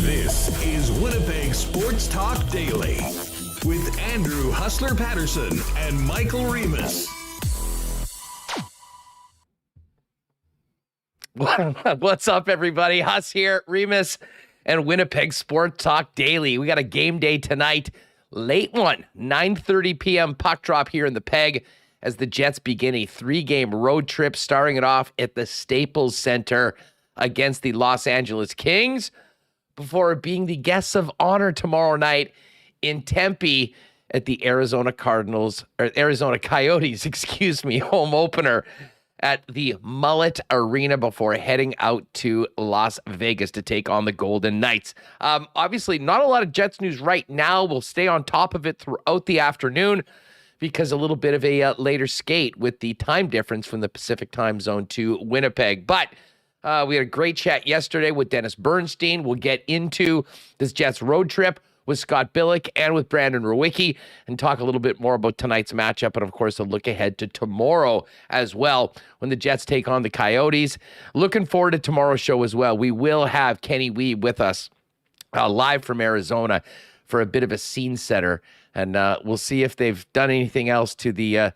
This is Winnipeg Sports Talk Daily with Andrew Hustler Paterson and Michael Remis. What's up, everybody? Huss here, Remis, and Winnipeg Sports Talk Daily. We got a game day tonight, late one, 9:30 p.m. puck drop here in the Peg as the Jets begin a 3-game road trip, starting it off at the Staples Center against the Los Angeles Kings, before being the guests of honor tomorrow night in Tempe at the Arizona Coyotes, home opener at the Mullet Arena before heading out to Las Vegas to take on the Golden Knights. Obviously, not a lot of Jets news right now. We'll stay on top of it throughout the afternoon because a little bit of a later skate with the time difference from the Pacific time zone to Winnipeg. But we had a great chat yesterday with Dennis Bernstein. We'll get into this Jets road trip with Scott Billeck and with Brandon Rewucki and talk a little bit more about tonight's matchup and, of course, a look ahead to tomorrow as well when the Jets take on the Coyotes. Looking forward to tomorrow's show as well. We will have Kenny Weeb with us live from Arizona for a bit of a scene setter, and we'll see if they've done anything else to the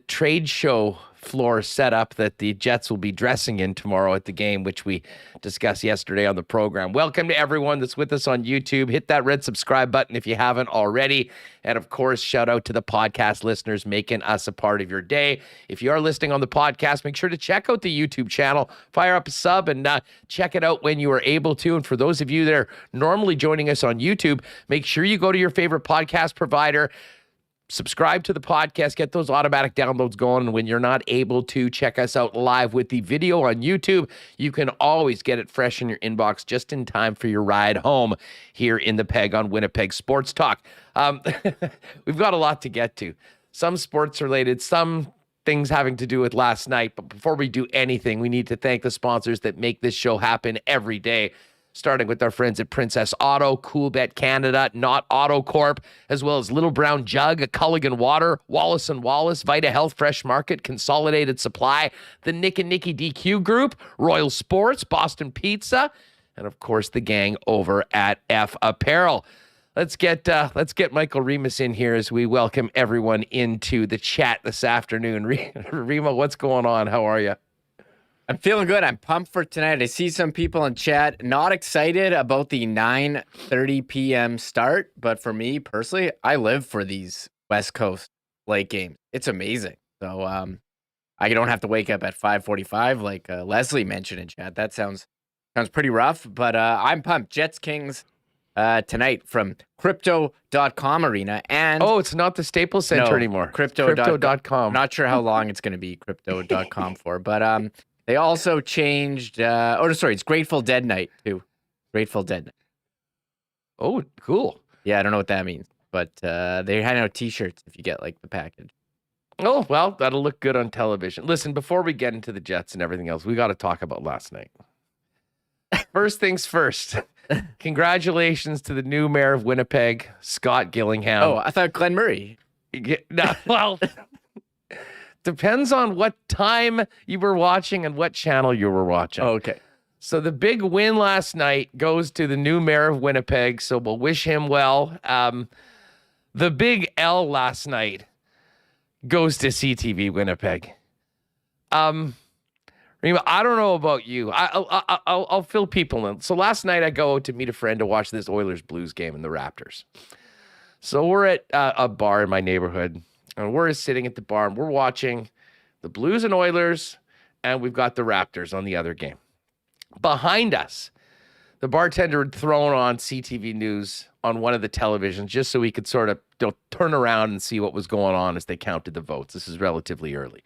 trade show floor setup that the Jets will be dressing in tomorrow at the game, which we discussed yesterday on the program. Welcome to everyone that's with us on YouTube. Hit that red subscribe button if you haven't already. And of course, shout out to the podcast listeners making us a part of your day. If you are listening on the podcast, make sure to check out the YouTube channel, fire up a sub, and check it out when you are able to. And for those of you that are normally joining us on YouTube, make sure you go to your favorite podcast provider, subscribe to the podcast, get those automatic downloads going. And when you're not able to check us out live with the video on YouTube, you can always get it fresh in your inbox just in time for your ride home here in the Peg on Winnipeg Sports Talk. We've got a lot to get to. Some sports related, some things having to do with last night. But before we do anything, we need to thank the sponsors that make this show happen every day. Starting with our friends at Princess Auto, Coolbet Canada, Not Auto Corp, as well as Little Brown Jug, Culligan Water, Wallace & Wallace, Vita Health Fresh Market, Consolidated Supply, the Nick and Nicky DQ Group, Royal Sports, Boston Pizza, and of course the gang over at F Apparel. Let's get Michael Remis in here as we welcome everyone into the chat this afternoon. Remo, what's going on? How are you? I'm feeling good. I'm pumped for tonight. I see some people in chat not excited about the 9:30 p.m. start, but for me personally, I live for these West Coast late games. It's amazing. So I don't have to wake up at 5:45 like Leslie mentioned in chat. That sounds pretty rough, but I'm pumped. Jets Kings tonight from Crypto.com Arena. And it's not the Staples Center anymore. Crypto.com. Not sure how long it's going to be Crypto.com for, but they also changed, it's Grateful Dead Night, too. Grateful Dead Night. Oh, cool. Yeah, I don't know what that means, but they had out T-shirts if you get, the package. Oh, well, that'll look good on television. Listen, before we get into the Jets and everything else, we got to talk about last night. First things first. Congratulations to the new mayor of Winnipeg, Scott Gillingham. Oh, I thought Glenn Murray. No, well... Depends on what time you were watching and what channel you were watching. Oh, okay. So the big win last night goes to the new mayor of Winnipeg, so we'll wish him well. The big L last night goes to CTV Winnipeg. Rima, I don't know about you. I'll fill people in. So last night I go to meet a friend to watch this Oilers Blues game in the Raptors. So we're at a bar in my neighborhood. And we're sitting at the bar, and we're watching the Blues and Oilers, and we've got the Raptors on the other game. Behind us, the bartender had thrown on CTV News on one of the televisions just so we could sort of turn around and see what was going on as they counted the votes. This is relatively early.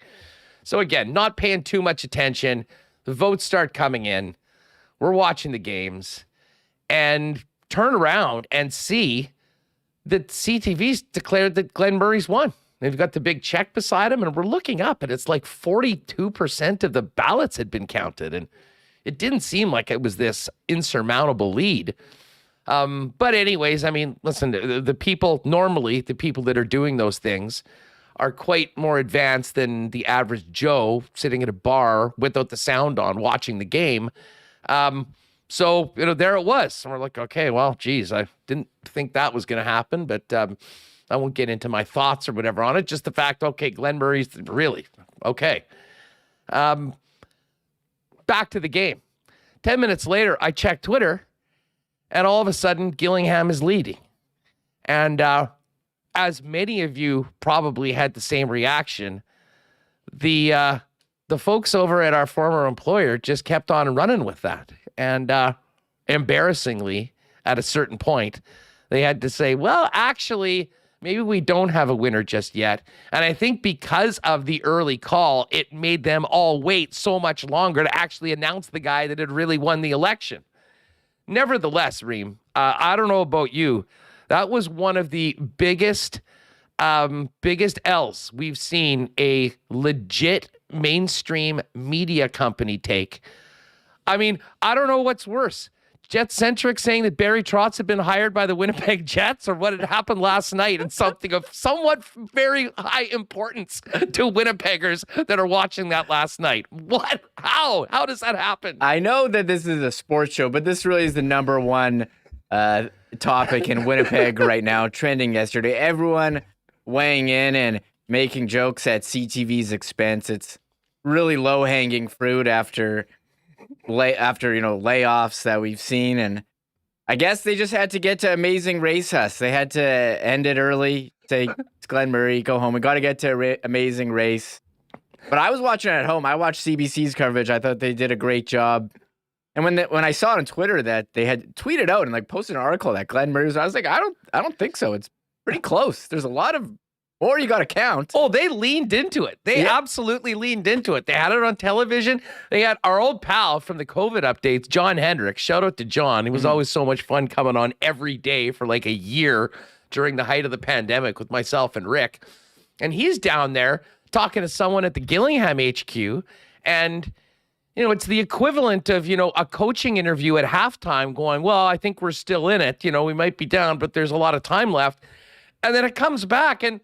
So again, not paying too much attention. The votes start coming in. We're watching the games and turn around and see that CTV's declared that Glenn Murray's won. They've got the big check beside him, and we're looking up, and it's like 42% of the ballots had been counted, and it didn't seem like it was this insurmountable lead. But anyways, I mean, listen, the people that are doing those things are quite more advanced than the average Joe sitting at a bar without the sound on watching the game. So, there it was. And we're like, okay, well, geez, I didn't think that was going to happen, but I won't get into my thoughts or whatever on it. Just the fact, okay, Glenn Murray's really, okay. Back to the game. 10 minutes later, I check Twitter, and all of a sudden, Gillingham is leading. And as many of you probably had the same reaction, the folks over at our former employer just kept on running with that. And embarrassingly, at a certain point, they had to say, well, actually, maybe we don't have a winner just yet. And I think because of the early call, it made them all wait so much longer to actually announce the guy that had really won the election. Nevertheless, Reem, I don't know about you. That was one of the biggest L's we've seen a legit mainstream media company take. I mean, I don't know what's worse. Jet-centric saying that Barry Trotz had been hired by the Winnipeg Jets, or what had happened last night, and something of somewhat very high importance to Winnipeggers that are watching that last night. What? How? How does that happen? I know that this is a sports show, but this really is the number one topic in Winnipeg right now, trending yesterday. Everyone weighing in and making jokes at CTV's expense. It's really low-hanging fruit after layoffs that we've seen, and I guess they just had to get to Amazing Race Us. They had to end it early. Say, it's Glenn Murray, go home. We got to get to Amazing Race. But I was watching it at home. I watched CBC's coverage. I thought they did a great job. And when I saw on Twitter that they had tweeted out and like posted an article that Glenn Murray was, I was like, I don't think so. It's pretty close. There's a lot of more you got to count. Oh, they leaned into it. They absolutely leaned into it. They had it on television. They had our old pal from the COVID updates, John Hendricks. Shout out to John. He was always so much fun coming on every day for like a year during the height of the pandemic with myself and Rick. And he's down there talking to someone at the Gillingham HQ. And, it's the equivalent of, a coaching interview at halftime going, well, I think we're still in it. We might be down, but there's a lot of time left. And then it comes back and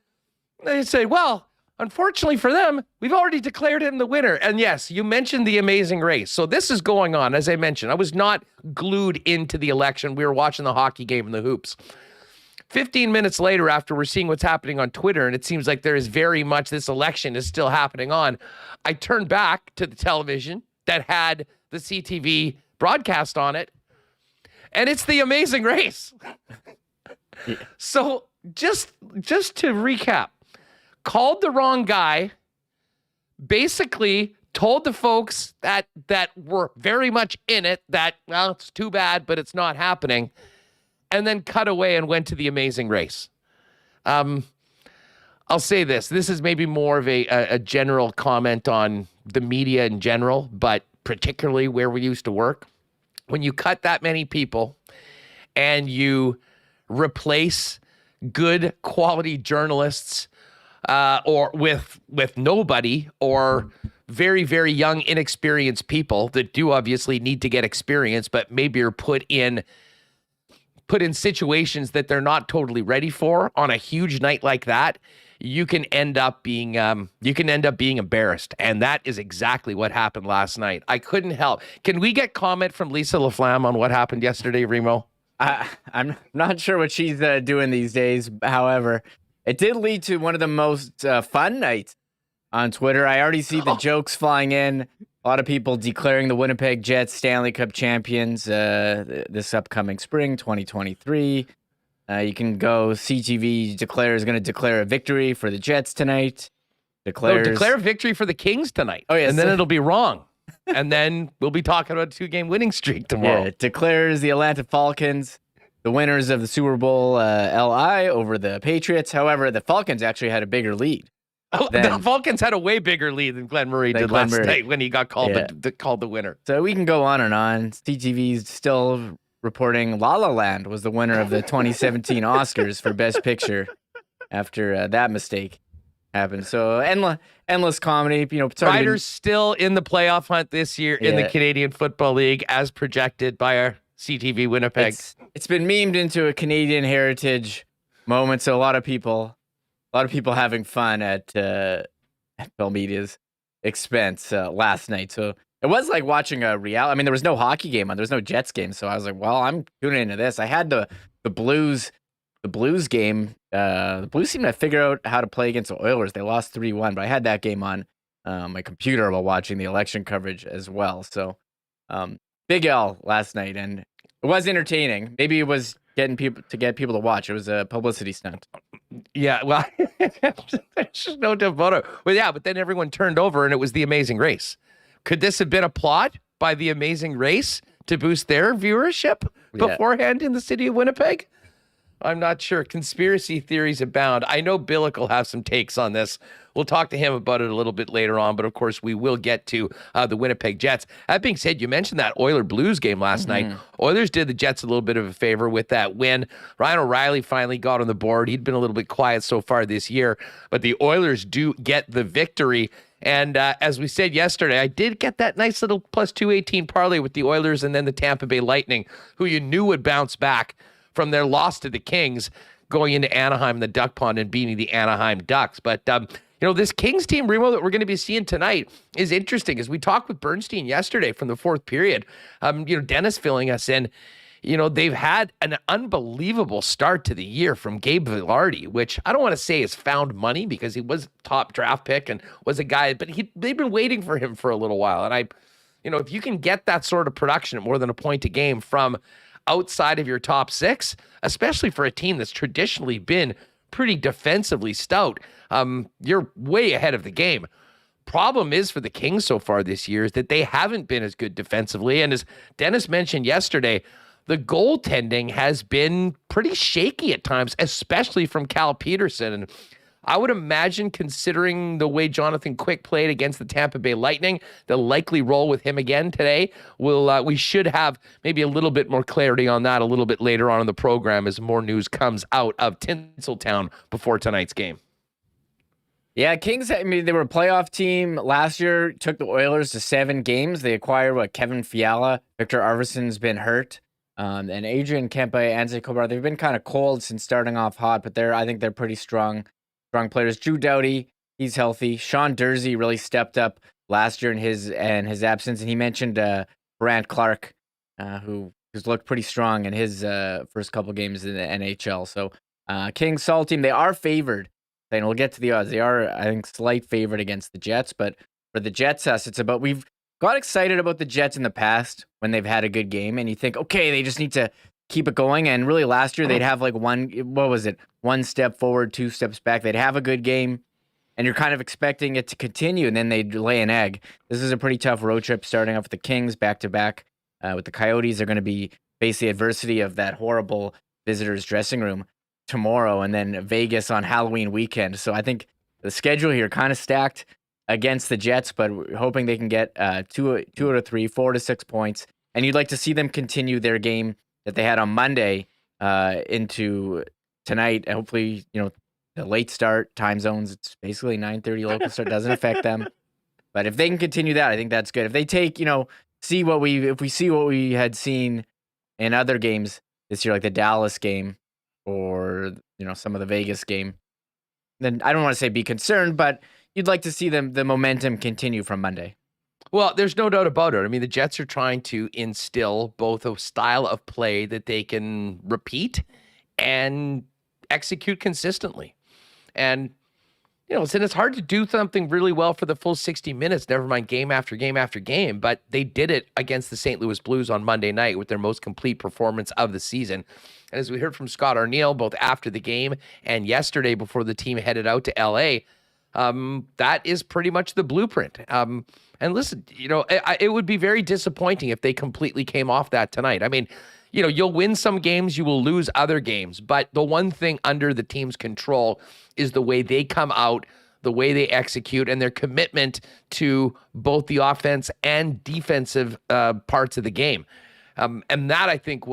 they say, well, unfortunately for them, we've already declared him the winner. And yes, you mentioned the Amazing Race. So this is going on, as I mentioned. I was not glued into the election. We were watching the hockey game and the hoops. 15 minutes later, after we're seeing what's happening on Twitter, and it seems like there is very much this election is still happening on, I turned back to the television that had the CTV broadcast on it, and it's the Amazing Race. Yeah. So just to recap, called the wrong guy, basically told the folks that were very much in it that, well, it's too bad, but it's not happening, and then cut away and went to the Amazing Race. I'll say this. This is maybe more of a general comment on the media in general, but particularly where we used to work. When you cut that many people and you replace good quality journalists or with nobody, or very, very young, inexperienced people that do obviously need to get experience, but maybe are put in situations that they're not totally ready for on a huge night like that, you can end up being embarrassed. And that is exactly what happened last night. I couldn't help. Can we get comment from Lisa Laflamme on what happened yesterday, Remo? I'm not sure what she's doing these days. However, it did lead to one of the most fun nights on Twitter. I already see the jokes flying in. A lot of people declaring the Winnipeg Jets Stanley Cup champions this upcoming spring, 2023. You can go CTV is going to declare a victory for the Jets tonight. Declare victory for the Kings tonight. Oh, yes. And then it'll be wrong. And then we'll be talking about a 2-game winning streak tomorrow. Yeah, it declares the Atlanta Falcons the winners of the Super Bowl LI over the Patriots. However, the Falcons actually had a bigger lead. The Falcons had a way bigger lead than Glenn Murray did last night when he got called the winner. So we can go on and on. CTV's still reporting La La Land was the winner of the 2017 Oscars for Best Picture after that mistake happened. So endless comedy. Riders still in the playoff hunt this year in the Canadian Football League as projected by our CTV Winnipeg. It's been memed into a Canadian heritage moment. So a lot of people having fun at Bell Media's expense last night. So It was like watching a reality. I mean, there was no hockey game on. There was no Jets game, so I was like, well, I'm tuning into this. I had the Blues game. The Blues seemed to figure out how to play against the Oilers. They lost 3-1, but I had that game on my computer while watching the election coverage as well. So big L last night, and it was entertaining. Maybe it was get people to watch. It was a publicity stunt. Yeah, well, there's no doubt about it. Well, yeah, but then everyone turned over, and it was The Amazing Race. Could this have been a plot by The Amazing Race to boost their viewership beforehand in the city of Winnipeg? I'm not sure. Conspiracy theories abound. I know Billeck will have some takes on this. We'll talk to him about it a little bit later on, but of course we will get to the Winnipeg Jets. That being said, you mentioned that Oiler-Blues game last night. Oilers did the Jets a little bit of a favor with that win. Ryan O'Reilly finally got on the board. He'd been a little bit quiet so far this year, but the Oilers do get the victory. And as we said yesterday, I did get that nice little plus 218 parlay with the Oilers and then the Tampa Bay Lightning, who you knew would bounce back from their loss to the Kings, going into Anaheim, the Duck Pond, and beating the Anaheim Ducks. But, this Kings team, Remo, that we're going to be seeing tonight is interesting. As we talked with Bernstein yesterday from the fourth period, Dennis filling us in, they've had an unbelievable start to the year from Gabe Vilardi, which I don't want to say is found money because he was top draft pick and was a guy, but they've been waiting for him for a little while. And if you can get that sort of production at more than a point a game from outside of your top six, especially for a team that's traditionally been pretty defensively stout, you're way ahead of the game. Problem is for the Kings so far this year is that they haven't been as good defensively. And as Dennis mentioned yesterday, the goaltending has been pretty shaky at times, especially from Cal Peterson. And I would imagine, considering the way Jonathan Quick played against the Tampa Bay Lightning, they'll likely roll with him again today. We should have maybe a little bit more clarity on that a little bit later on in the program as more news comes out of Tinseltown before tonight's game. Yeah, Kings, they were a playoff team last year, took the Oilers to 7 games. They acquired Kevin Fiala. Victor Arvidsson's been hurt. And Adrian Kempe, Anze Kopitar, they've been kind of cold since starting off hot, but I think they're pretty strong players. Drew Doughty, he's healthy. Sean Dursey really stepped up last year in his absence, and he mentioned Brant Clark, who's looked pretty strong in his first couple games in the NHL. So Kings solid team. They are favored, and we'll get to the odds. They are, I think, slight favorite against the Jets, but for the Jets, we've got excited about the Jets in the past when they've had a good game, and you think, okay, they just need to keep it going. And really last year they'd have one step forward, 2 steps back. They'd have a good game and you're kind of expecting it to continue, and then they'd lay an egg. This is a pretty tough road trip starting off with the Kings back to back. With the Coyotes, they're going to be face the adversity of that horrible visitors dressing room tomorrow, and then Vegas on Halloween weekend. So I think the schedule here kind of stacked against the Jets, but we're hoping they can get 2 out of 3, 4 to 6 points. And you'd like to see them continue their game that they had on Monday into tonight. And hopefully, the late start time zones, it's basically 9:30 local start, doesn't affect them. But if they can continue that, I think that's good. If they take, if we see what we had seen in other games this year, like the Dallas game or, some of the Vegas game, then I don't want to say be concerned, but you'd like to see the momentum continue from Monday. Well, there's no doubt about it. I mean, the Jets are trying to instill both a style of play that they can repeat and execute consistently. And, and it's hard to do something really well for the full 60 minutes, never mind game after game after game, but they did it against the St. Louis Blues on Monday night with their most complete performance of the season. And as we heard from Scott Arniel, both after the game and yesterday before the team headed out to L.A., that is pretty much the blueprint. And listen, it would be very disappointing if they completely came off that tonight. I mean, you'll win some games, you will lose other games, but the one thing under the team's control is the way they come out, the way they execute, and their commitment to both the offense and defensive parts of the game. And that, I think,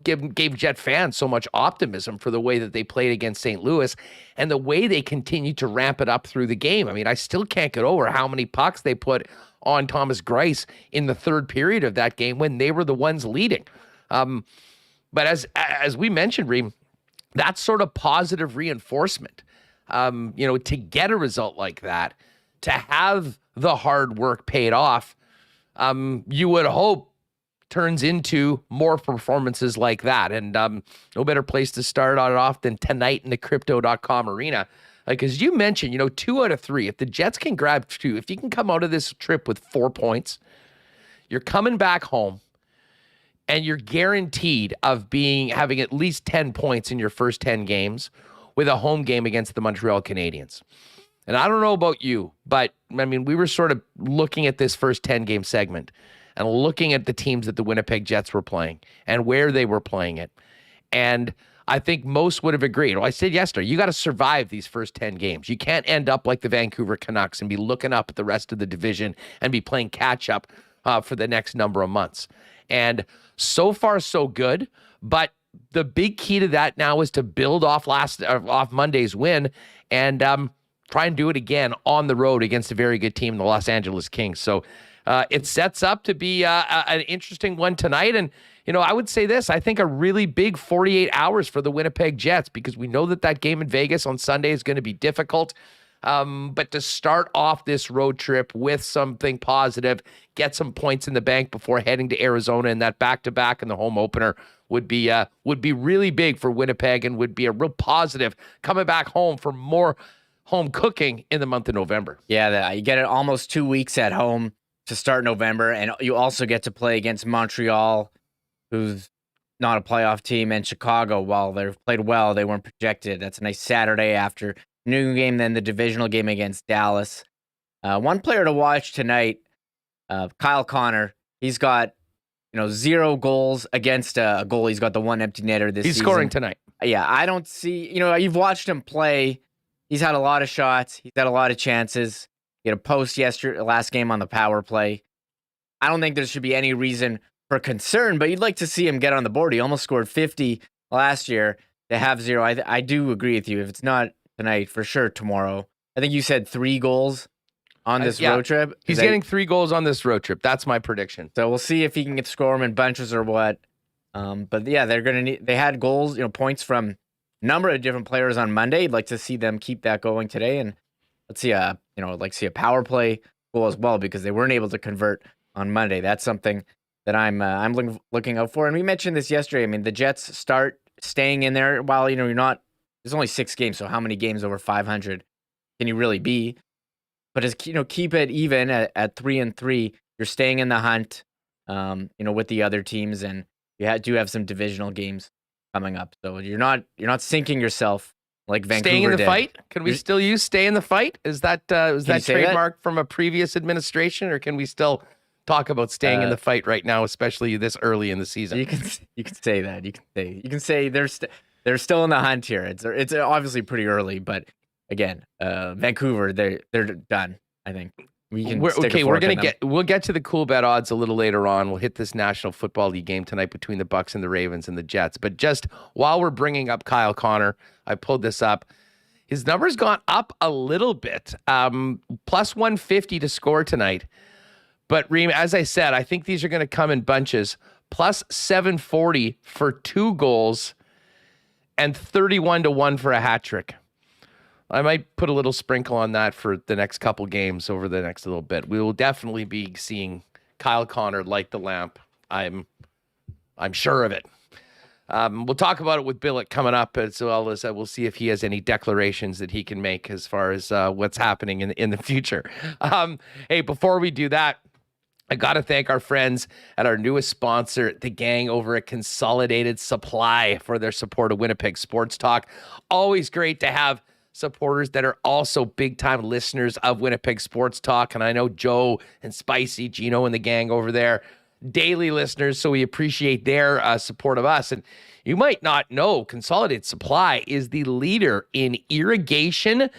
gave Jet fans so much optimism for the way that they played against St. Louis and the way they continued to ramp it up through the game. I mean, I still can't get over how many pucks they put on Thomas Greiss in the third period of that game when they were the ones leading. But as we mentioned, Reem, that's sort of positive reinforcement. To get a result like that, to have the hard work paid off, you would hope turns into more performances like that. And no better place to start on it off than tonight in the Crypto.com arena. Like, as you mentioned, 2 out of 3. If the Jets can grab 2, if you can come out of this trip with 4 points, you're coming back home and you're guaranteed of having at least 10 points in your first 10 games with a home game against the Montreal Canadiens. And I don't know about you, but I mean, we were sort of looking at this first 10-game segment and looking at the teams that the Winnipeg Jets were playing and where they were playing it. And I think most would have agreed. Well, I said yesterday, you got to survive these first 10 games. You can't end up like the Vancouver Canucks and be looking up at the rest of the division and be playing catch up for the next number of months. And so far, so good. But the big key to that now is to build off Monday's win and try and do it again on the road against a very good team, the Los Angeles Kings. So it sets up to be an interesting one tonight. And, I would say this, I think a really big 48 hours for the Winnipeg Jets, because we know that game in Vegas on Sunday is going to be difficult. But to start off this road trip with something positive, get some points in the bank before heading to Arizona, and that back-to-back in the home opener would be really big for Winnipeg and would be a real positive coming back home for more home cooking in the month of November. Yeah, you get it almost 2 weeks at home to start November, and you also get to play against Montreal, who's not a playoff team, and Chicago. While they've played well, they weren't projected. That's a nice Saturday after noon game, then the divisional game against Dallas. One player to watch tonight, Kyle Connor. He's got 0 goals against a goal. He's got the 1 empty netter this season. He's scoring tonight. Yeah, I don't see, you've watched him play. He's had a lot of shots. He's had a lot of chances. He had a post last game on the power play. I don't think there should be any reason for concern, but you'd like to see him get on the board. He almost scored 50 last year. To have 0, I do agree with you. If it's not tonight, for sure tomorrow. I think you said 3 goals on this road trip. He's getting 3 goals on this road trip. That's my prediction. So we'll see if he can score them in bunches or what. But yeah, they had goals, points from a number of different players on Monday. I'd like to see them keep that going today, and let's see I'd like to see a power play goal as well, because they weren't able to convert on Monday. That's something that I'm looking out for. And we mentioned this yesterday. I mean, the Jets start staying in there while you're not. There's only 6 games, so how many games over 500 can you really be? But as keep it even at 3-3. You're staying in the hunt, with the other teams, and you do have some divisional games coming up. So you're not sinking yourself like Vancouver Staying in the did. fight? Can we still use "stay in the fight"? Is that trademark from a previous administration, or can we still talk about staying in the fight right now, especially this early in the season? You can say that. You can say they're still in the hunt here. It's obviously pretty early, but again, Vancouver, they're done. I think we'll get to the Coolbet odds a little later on. We'll hit this National Football League game tonight between the Bucks and the Ravens and the Jets. But just while we're bringing up Kyle Connor, I pulled this up. His number's gone up a little bit, plus 150 to score tonight. But Reem, as I said, I think these are going to come in bunches. Plus 740 for 2 goals and 31-1 for a hat trick. I might put a little sprinkle on that for the next couple games over the next little bit. We will definitely be seeing Kyle Connor light the lamp. I'm sure of it. We'll talk about it with Billeck coming up, as well as we'll see if he has any declarations that he can make as far as what's happening in the future. Hey, before we do that, I got to thank our friends at our newest sponsor, the gang over at Consolidated Supply, for their support of Winnipeg Sports Talk. Always great to have supporters that are also big-time listeners of Winnipeg Sports Talk. And I know Joe and Spicy, Gino and the gang over there, daily listeners, so we appreciate their support of us. And you might not know, Consolidated Supply is the leader in irrigation,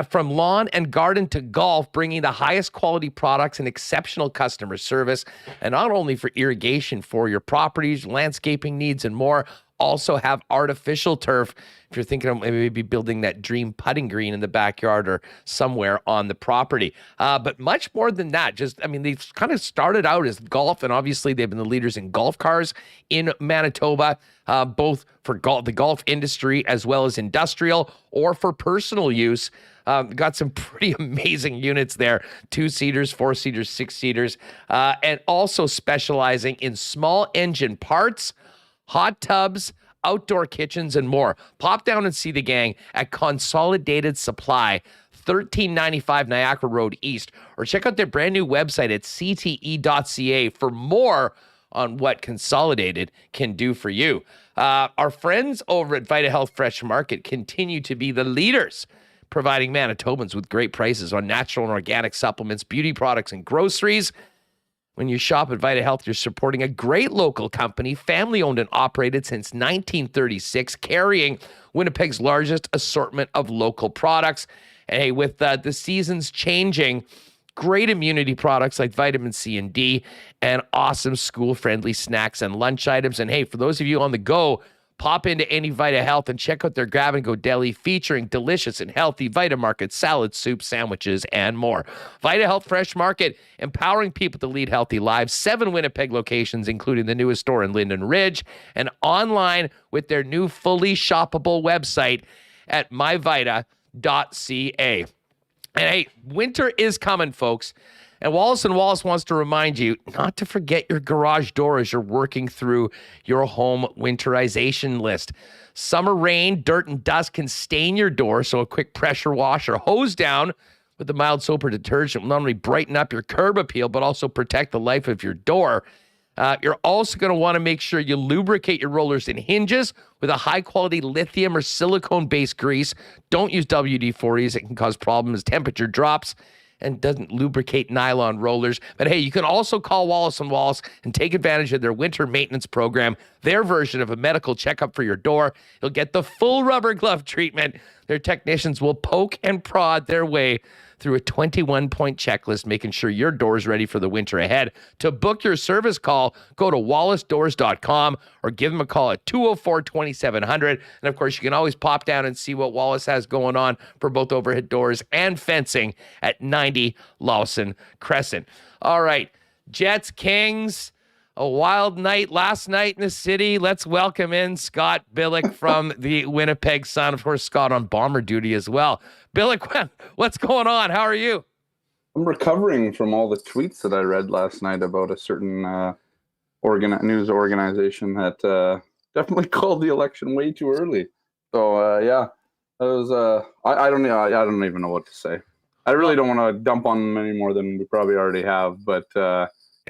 from lawn and garden to golf, bringing the highest quality products and exceptional customer service. And not only for irrigation, for your properties, landscaping needs, and more. also have artificial turf if you're thinking of maybe building that dream putting green in the backyard or somewhere on the property. But much more than that, they've kind of started out as golf, and obviously they've been the leaders in golf cars in Manitoba, both for the golf industry as well as industrial or for personal use. Got some pretty amazing units there, 2-seaters, 4-seaters, 6-seaters, and also specializing in small engine parts, hot tubs, outdoor kitchens, and more. Pop down and see the gang at Consolidated Supply, 1395 Niagara Road East, or check out their brand new website at cte.ca for more on what Consolidated can do for you. Our friends over at Vita Health Fresh Market continue to be the leaders, providing Manitobans with great prices on natural and organic supplements, beauty products, and groceries. When you shop at Vita Health, you're supporting a great local company, family-owned and operated since 1936, carrying Winnipeg's largest assortment of local products. And hey, with the seasons changing, great immunity products like vitamin C and D, and awesome school-friendly snacks and lunch items. And hey, for those of you on the go, pop into any Vita Health and check out their grab-and-go deli featuring delicious and healthy Vita Market salads, soups, sandwiches, and more. Vita Health Fresh Market, empowering people to lead healthy lives. 7 Winnipeg locations, including the newest store in Linden Ridge, and online with their new fully shoppable website at myvita.ca. And hey, winter is coming, folks. And Wallace & Wallace wants to remind you not to forget your garage door as you're working through your home winterization list. Summer rain, dirt, and dust can stain your door, so a quick pressure wash or hose down with the mild soap or detergent will not only brighten up your curb appeal, but also protect the life of your door. You're also going to want to make sure you lubricate your rollers and hinges with a high-quality lithium or silicone-based grease. Don't use WD-40s. It can cause problems as temperature drops and doesn't lubricate nylon rollers. But hey, you can also call Wallace & Wallace and take advantage of their winter maintenance program, their version of a medical checkup for your door. You'll get the full rubber glove treatment. Their technicians will poke and prod their way through a 21-point checklist, making sure your door is ready for the winter ahead. To book your service call, go to wallacedoors.com or give them a call at 204-2700. And of course, you can always pop down and see what Wallace has going on for both overhead doors and fencing at 90 Lawson Crescent. All right, Jets, Kings, a wild night last night in the city. Let's welcome in Scott Billeck from the Winnipeg Sun. Of course, Scott on bomber duty as well. Billeck, what's going on? How are you? I'm recovering from all the tweets that I read last night about a certain news organization that definitely called the election way too early. So yeah, that was I don't even know what to say. I really don't want to dump on them any more than we probably already have, but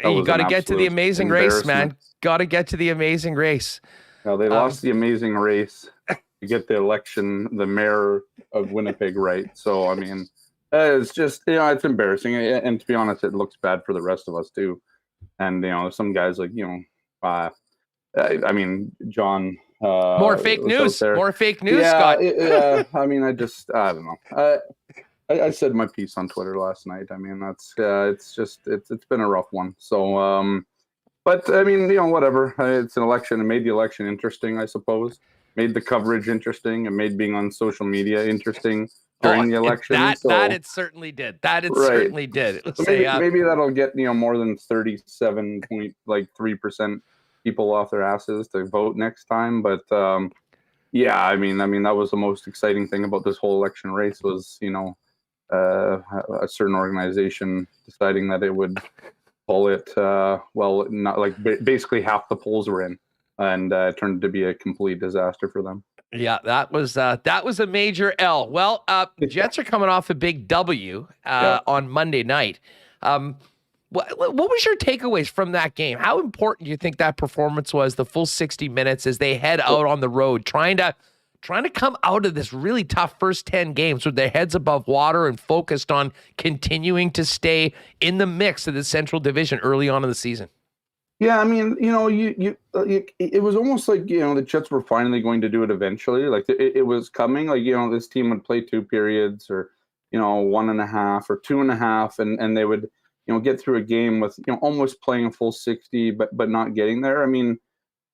you got to get to the amazing race, man. Got to get to the amazing race. No, they lost the amazing race to get the election, the mayor of Winnipeg, right. So, I mean, it's just, it's embarrassing. And to be honest, it looks bad for the rest of us, too. And, some guys like, I mean, John. More fake news. More fake news, yeah, Scott. I mean, I don't know. I said my piece on Twitter last night. I mean, that's it's been a rough one. So, but I mean, whatever. It's an election. It made the election interesting, I suppose. Made the coverage interesting. It made being on social media interesting during the election. That it certainly did. Certainly did. So maybe that'll get more than 37.3% people off their asses to vote next time. But yeah, I mean that was the most exciting thing about this whole election race was a certain organization deciding that it would pull it not like basically half the polls were in, and it turned to be a complete disaster for them. Yeah, that was a major L. Well, Jets are coming off a big W on Monday night. What was your takeaways from that game? How important do you think that performance was, the full 60 minutes as they head out on the road, trying to come out of this really tough first 10 games with their heads above water and focused on continuing to stay in the mix of the Central Division early on in the season? Yeah, I mean, it was almost like, the Jets were finally going to do it eventually. Like it was coming, like, this team would play 2 periods or, 1.5 or 2.5, and they would, get through a game with, almost playing a full 60, but not getting there. I mean,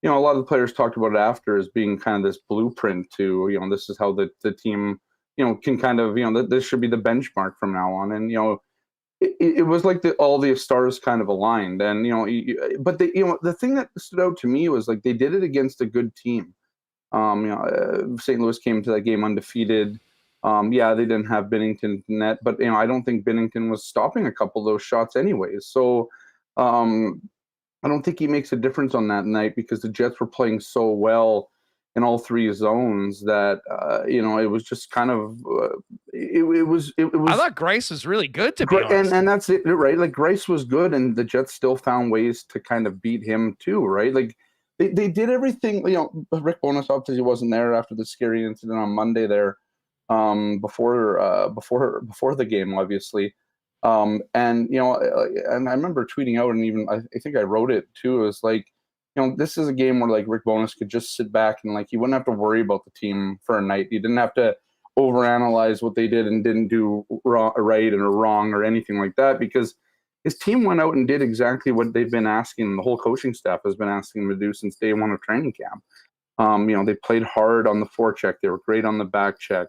a lot of the players talked about it after as being kind of this blueprint to, this is how the team, can kind of, this should be the benchmark from now on. And, it was like all the stars kind of aligned. And, but the thing that stood out to me was like they did it against a good team. St. Louis came to that game undefeated. Yeah, they didn't have Binnington net, but I don't think Binnington was stopping a couple of those shots anyways. So I don't think he makes a difference on that night because the Jets were playing so well in all three zones that it was just kind of it was. I thought Grice was really good, to be honest. And that's it, right? Like Grice was good, and the Jets still found ways to kind of beat him too, right? Like they did everything. Rick Bowness obviously wasn't there after the scary incident on Monday there, before the game, obviously. And I remember tweeting out, and even I think I wrote it too. It was like, this is a game where like Rick Bowness could just sit back and like he wouldn't have to worry about the team for a night. He didn't have to overanalyze what they did and didn't do right or wrong or anything like that, because his team went out and did exactly what they've been asking. The whole coaching staff has been asking them to do since day one of training camp. They played hard on the forecheck. They were great on the back check.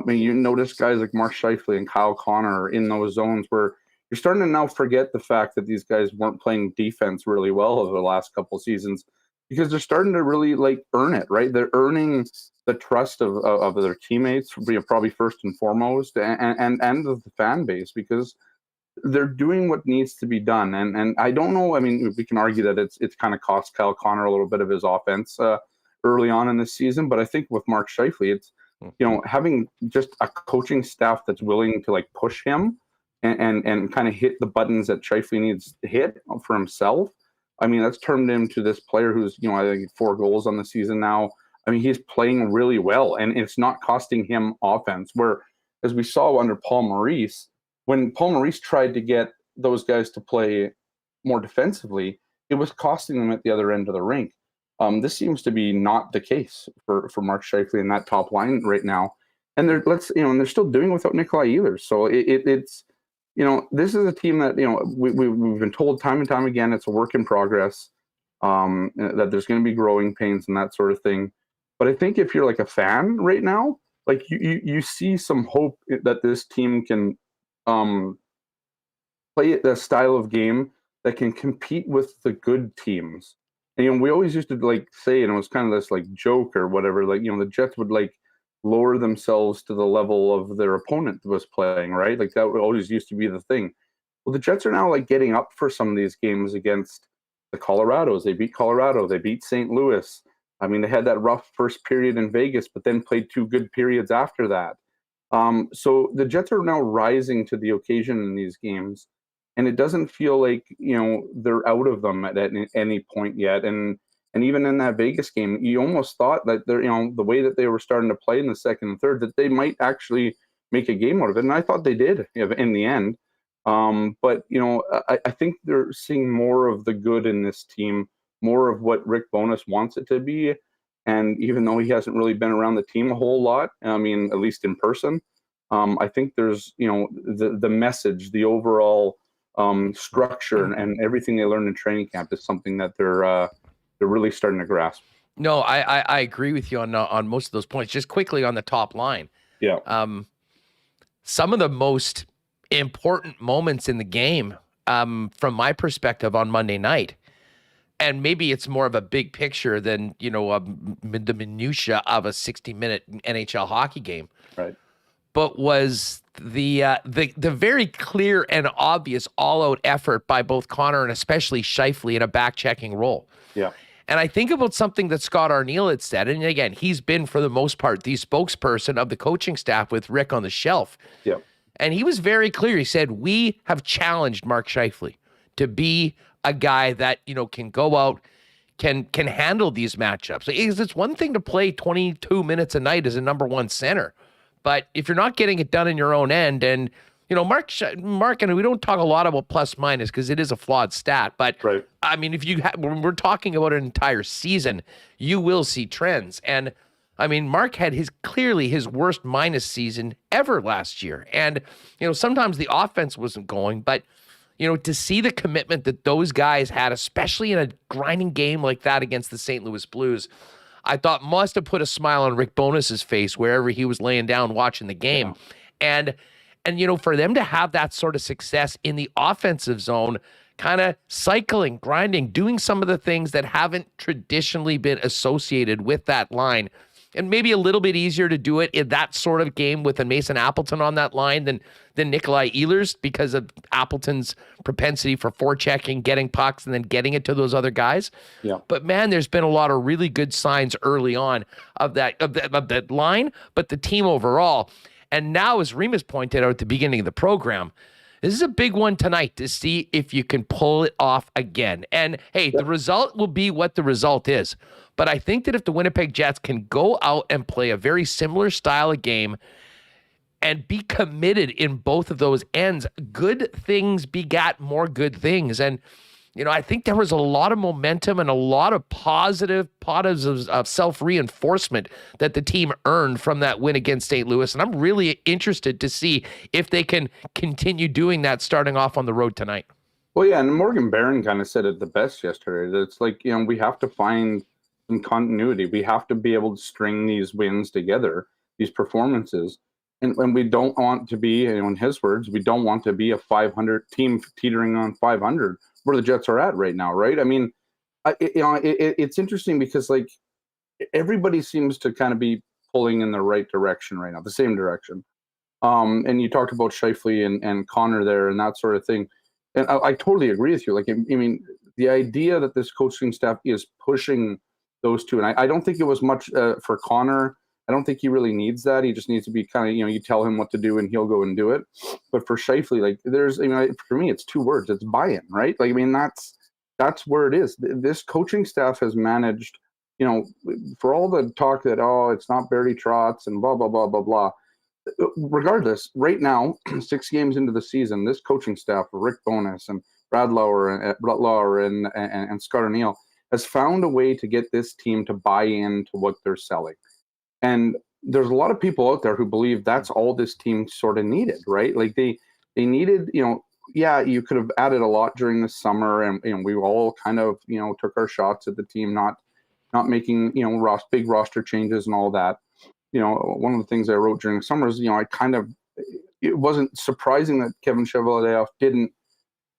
You notice guys like Mark Scheifele and Kyle Connor are in those zones where you're starting to now forget the fact that these guys weren't playing defense really well over the last couple of seasons, because they're starting to really like earn it, right? They're earning the trust of their teammates, probably first and foremost, and of the fan base, because they're doing what needs to be done. And I don't know. I mean, we can argue that it's kind of cost Kyle Connor a little bit of his offense early on in this season, but I think with Mark Scheifele, it's having just a coaching staff that's willing to like push him and kind of hit the buttons that Scheifele needs to hit for himself. I mean, that's turned him to this player who's, I think 4 goals on the season now. I mean, he's playing really well, and it's not costing him offense. Where, as we saw under Paul Maurice, when Paul Maurice tried to get those guys to play more defensively, it was costing them at the other end of the rink. This seems to be not the case for Mark Scheifele in that top line right now, and they're still doing it without Nikolai Ehlers. So it's this is a team that we've been told time and time again it's a work in progress, that there's going to be growing pains and that sort of thing. But I think if you're like a fan right now, like you see some hope that this team can play the style of game that can compete with the good teams. And we always used to like say, and it was kind of this like joke or whatever, like the Jets would like lower themselves to the level of their opponent was playing, right? Like that always used to be the thing. Well, the Jets are now like getting up for some of these games against the Colorados. They beat Colorado. They beat St. Louis. I mean, they had that rough first period in Vegas, but then played 2 good periods after that. So the Jets are now rising to the occasion in these games, and it doesn't feel like they're out of them at any point yet. And even in that Vegas game, you almost thought that they're the way that they were starting to play in the second and third, that they might actually make a game out of it, and I thought they did in the end. But I think they're seeing more of the good in this team, more of what Rick Bowness wants it to be. And even though he hasn't really been around the team a whole lot, I mean, at least in person, I think there's the message, the overall structure and everything they learned in training camp is something that they're really starting to grasp. No, I agree with you on most of those points. Just quickly on the top line. Yeah. Some of the most important moments in the game, from my perspective on Monday night, and maybe it's more of a big picture than, the minutia of a 60-minute NHL hockey game. Right. But was the very clear and obvious all-out effort by both Connor and especially Scheifele in a back-checking role. Yeah. And I think about something that Scott Arniel had said, and again, he's been, for the most part, the spokesperson of the coaching staff with Rick on the shelf. Yeah. And he was very clear. He said, we have challenged Mark Scheifele to be a guy that, can go out, can handle these matchups. It's one thing to play 22 minutes a night as a number 1 center, but if you're not getting it done in your own end, and Mark, and we don't talk a lot about plus minus because it is a flawed stat, but right. I mean, when we're talking about an entire season, you will see trends. And I mean, Mark had clearly his worst minus season ever last year. And, sometimes the offense wasn't going, but to see the commitment that those guys had, especially in a grinding game like that against the St. Louis Blues, I thought must have put a smile on Rick Bowness's face wherever he was laying down watching the game. Yeah. And for them to have that sort of success in the offensive zone, kind of cycling, grinding, doing some of the things that haven't traditionally been associated with that line, and maybe a little bit easier to do it in that sort of game with a Mason Appleton on that line than Nikolai Ehlers, because of Appleton's propensity for forechecking, getting pucks, and then getting it to those other guys. Yeah. But man, there's been a lot of really good signs early on of that line, but the team overall. And now, as Remis pointed out at the beginning of the program, this is a big one tonight to see if you can pull it off again. And hey, the result will be what the result is. But I think that if the Winnipeg Jets can go out and play a very similar style of game and be committed in both of those ends, good things begat more good things. And, I think there was a lot of momentum and a lot of positives of self-reinforcement that the team earned from that win against St. Louis. And I'm really interested to see if they can continue doing that starting off on the road tonight. Well, yeah, and Morgan Barron kind of said it the best yesterday. That it's like, we have to find some continuity. We have to be able to string these wins together, these performances. And we don't want to be, in his words, we don't want to be a 500 team teetering on 500 where the Jets are at right now, right? I mean, it's interesting because, like, everybody seems to kind of be pulling in the right direction right now, the same direction. And you talked about Scheifele and Connor there and that sort of thing. And I totally agree with you. Like, I mean, the idea that this coaching staff is pushing those two, and I don't think it was much for Connor. I don't think he really needs that. He just needs to be kind of, you tell him what to do and he'll go and do it. But for Scheifele, like, there's, for me, it's two words. It's buy-in, right? Like, I mean, that's where it is. This coaching staff has managed, for all the talk that, it's not Barry Trotz and blah, blah, blah, blah, blah. Regardless, right now, 6 games into the season, this coaching staff, Rick Bowness and Brad Lauer and Scott O'Neill, has found a way to get this team to buy into what they're selling. And there's a lot of people out there who believe that's all this team sort of needed, right? Like they needed, you could have added a lot during the summer, and we all kind of, took our shots at the team not making, big roster changes and all that. One of the things I wrote during the summer is, it wasn't surprising that Kevin Cheveldayoff didn't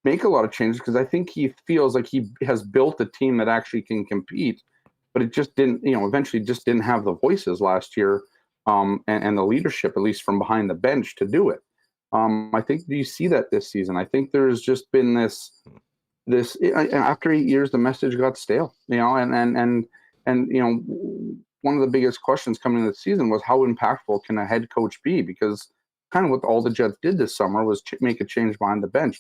make a lot of changes, because I think he feels like he has built a team that actually can compete. But it just didn't, eventually just didn't have the voices last year and the leadership, at least from behind the bench, to do it. I think you see that this season. I think there's just been this after 8 years, the message got stale, and one of the biggest questions coming into the season was how impactful can a head coach be? Because kind of what all the Jets did this summer was make a change behind the bench.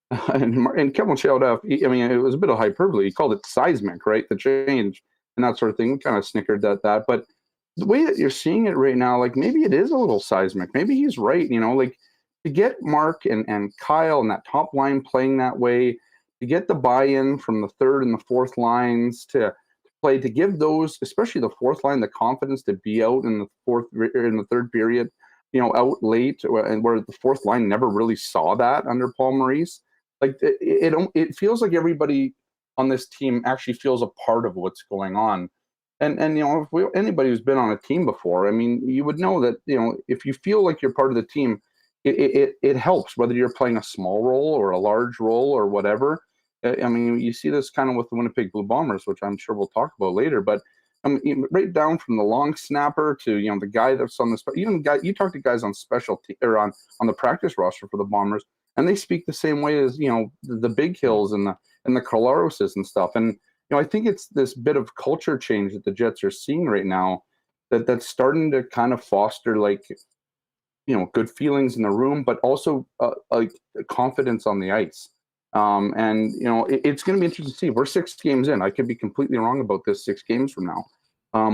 And Kevin Cheveldayoff, it was a bit of hyperbole. He called it seismic, right? The change. And that sort of thing. We kind of snickered at that. But the way that you're seeing it right now, like, maybe it is a little seismic. Maybe he's right, like, to get Mark and Kyle and that top line playing that way, to get the buy-in from the third and the fourth lines to play, to give those, especially the fourth line, the confidence to be out in the third period, out late, and where the fourth line never really saw that under Paul Maurice. Like, it feels like everybody on this team actually feels a part of what's going on. And anybody who's been on a team before, you would know that, if you feel like you're part of the team, it helps, whether you're playing a small role or a large role or whatever. You see this kind of with the Winnipeg Blue Bombers, which I'm sure we'll talk about later, but right down from the long snapper to, the guy that's on you talk to guys on specialty or on the practice roster for the Bombers, and they speak the same way as, the Big Hills and the Colaroses and stuff. And, I think it's this bit of culture change that the Jets are seeing right now that's starting to kind of foster, like, good feelings in the room, but also like confidence on the ice. It's going to be interesting to see. We're 6 games in. I could be completely wrong about this 6 games from now.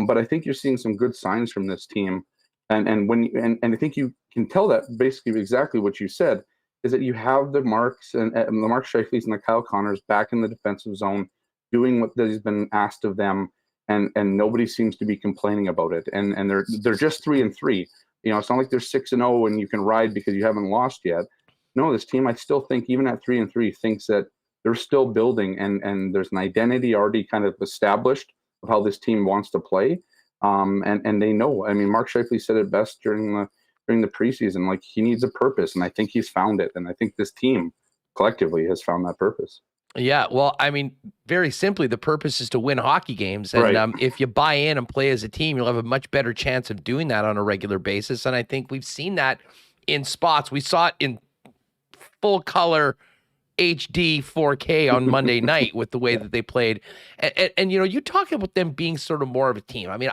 But I think you're seeing some good signs from this team. And I think you can tell that basically exactly what you said, is that you have the Marks and the Mark Scheifeles and the Kyle Connors back in the defensive zone, doing what has been asked of them, and nobody seems to be complaining about it. And they're just 3-3. It's not like they're 6-0 and you can ride because you haven't lost yet. no, this team, I still think even at 3-3 thinks that they're still building and there's an identity already kind of established of how this team wants to play. And they know. I mean, Mark Scheifele said it best during the preseason. Like, he needs a purpose, and I think he's found it. And I think this team collectively has found that purpose. Yeah, well, I mean, very simply, the purpose is to win hockey games. And Right. if you buy in and play as a team, you'll have a much better chance of doing that on a regular basis. And I think we've seen that in spots. We saw it in full color HD 4K on Monday night with the way that they played. And you talk about them being sort of more of a team. I mean,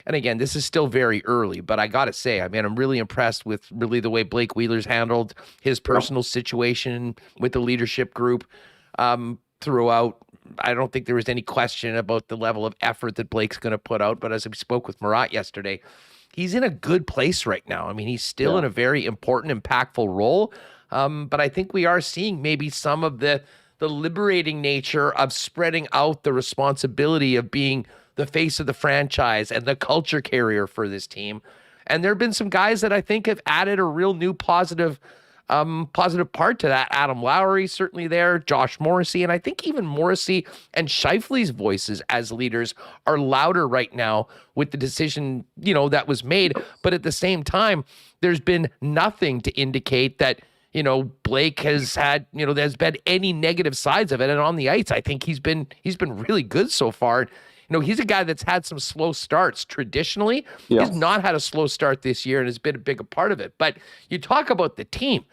and again, this is still very early, but I got to say, I mean, I'm really impressed with really the way Blake Wheeler's handled his personal situation with the leadership group throughout. I don't think there was any question about the level of effort that Blake's going to put out, but as we spoke with Murat yesterday, he's in a good place right now. I mean, he's still in a very important, impactful role. But I think we are seeing maybe some of the liberating nature of spreading out the responsibility of being the face of the franchise and the culture carrier for this team. And there have been some guys that I think have added a real new positive part to that. Adam Lowry certainly there, Josh Morrissey, and I think even Morrissey and Scheifele's voices as leaders are louder right now with the decision, that was made. But at the same time, there's been nothing to indicate that Blake has had, there's been any negative sides of it. And on the ice, I think he's been really good so far. He's a guy that's had some slow starts traditionally. Yeah. He's not had a slow start this year and has been a bigger part of it. But you talk about the team.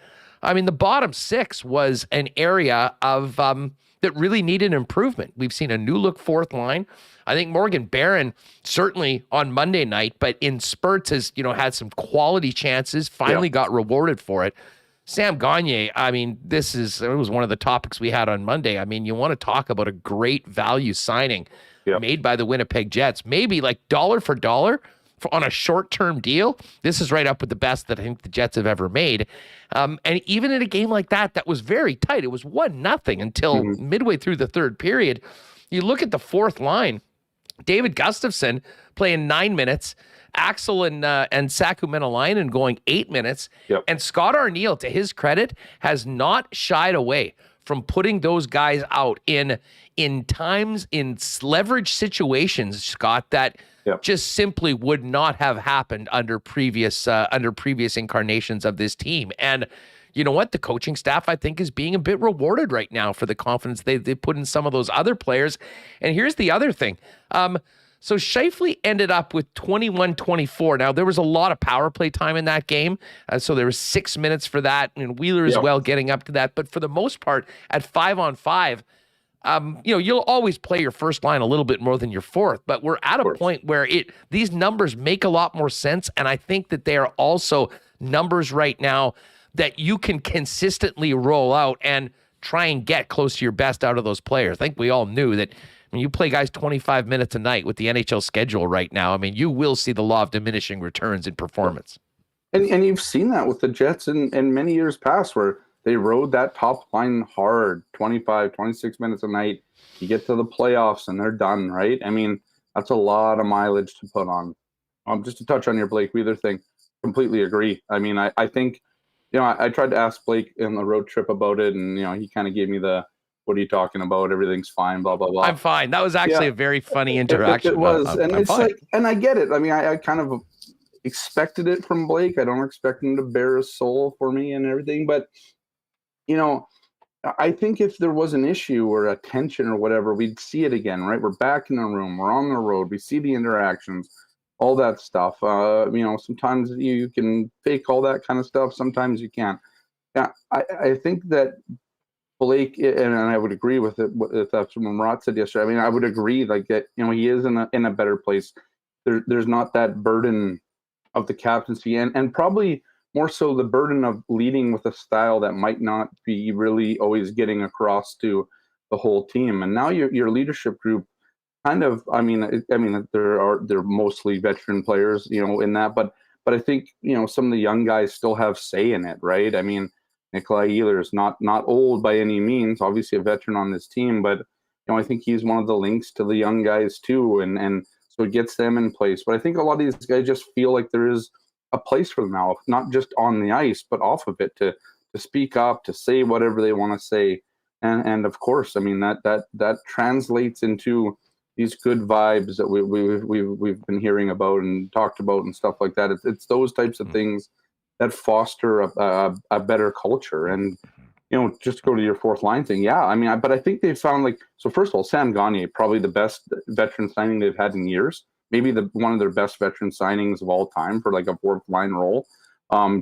I mean, the bottom six was an area of that really needed improvement. We've seen a new look fourth line. I think Morgan Barron certainly on Monday night, but in spurts has, had some quality chances, finally got rewarded for it. Sam Gagner, I mean, it was one of the topics we had on Monday. I mean, you want to talk about a great value signing made by the Winnipeg Jets, maybe like dollar for dollar on a short-term deal. This is right up with the best that I think the Jets have ever made. And even in a game like that was very tight. It was 1-0 until midway through the third period. You look at the fourth line, David Gustafsson playing 9 minutes, Axel and Saku Menelainen going 8 minutes. Yep. And Scott Arniel, to his credit, has not shied away from putting those guys out in times, in leverage situations, Scott, that just simply would not have happened under previous incarnations of this team. And you know what? The coaching staff, I think, is being a bit rewarded right now for the confidence they put in some of those other players. And here's the other thing. So Scheifele ended up with 21-24. Now, there was a lot of power play time in that game. So there was 6 minutes for that, and Wheeler as well getting up to that. But for the most part, at 5-on-5, you'll always play your first line a little bit more than your fourth. But we're at a point where these numbers make a lot more sense. And I think that they are also numbers right now that you can consistently roll out and try and get close to your best out of those players. I think we all knew that when you play guys 25 minutes a night with the NHL schedule right now, I mean, you will see the law of diminishing returns in performance. And you've seen that with the Jets in many years past where they rode that top line hard, 25, 26 minutes a night. You get to the playoffs and they're done, right? I mean, that's a lot of mileage to put on. Just to touch on your Blake Wheeler thing, completely agree. I mean, I think, I tried to ask Blake in the road trip about it, and, he kind of gave me what are you talking about? Everything's fine, blah, blah, blah. I'm fine. That was actually a very funny interaction. It was. I'm it's fine. and I get it. I mean, I kind of expected it from Blake. I don't expect him to bare his soul for me and everything. But, I think if there was an issue or a tension or whatever, we'd see it again, right? We're back in the room. We're on the road. We see the interactions, all that stuff. Sometimes you can fake all that kind of stuff. Sometimes you can't. Yeah, I think that Blake, and I would agree with it. That's what Murat said yesterday. I mean, I would agree. Like that, he is in a better place. There's not that burden of the captaincy, and probably more so the burden of leading with a style that might not be really always getting across to the whole team. And now your leadership group, kind of. I mean, they're mostly veteran players, in that. But I think some of the young guys still have say in it, right? I mean, Nikolai Ehlers is not old by any means, obviously a veteran on this team, but I think he's one of the links to the young guys too, and so it gets them in place. But I think a lot of these guys just feel like there is a place for them now, not just on the ice, but off of it, to to speak up, to say whatever they want to say. And of course, I mean, that translates into these good vibes that we've been hearing about and talked about and stuff like that. It's those types of things that foster a better culture. And, just to go to your fourth line thing. Yeah. I mean, but I think they've found so first of all, Sam Gagner, probably the best veteran signing they've had in years, maybe one of their best veteran signings of all time for a fourth line role.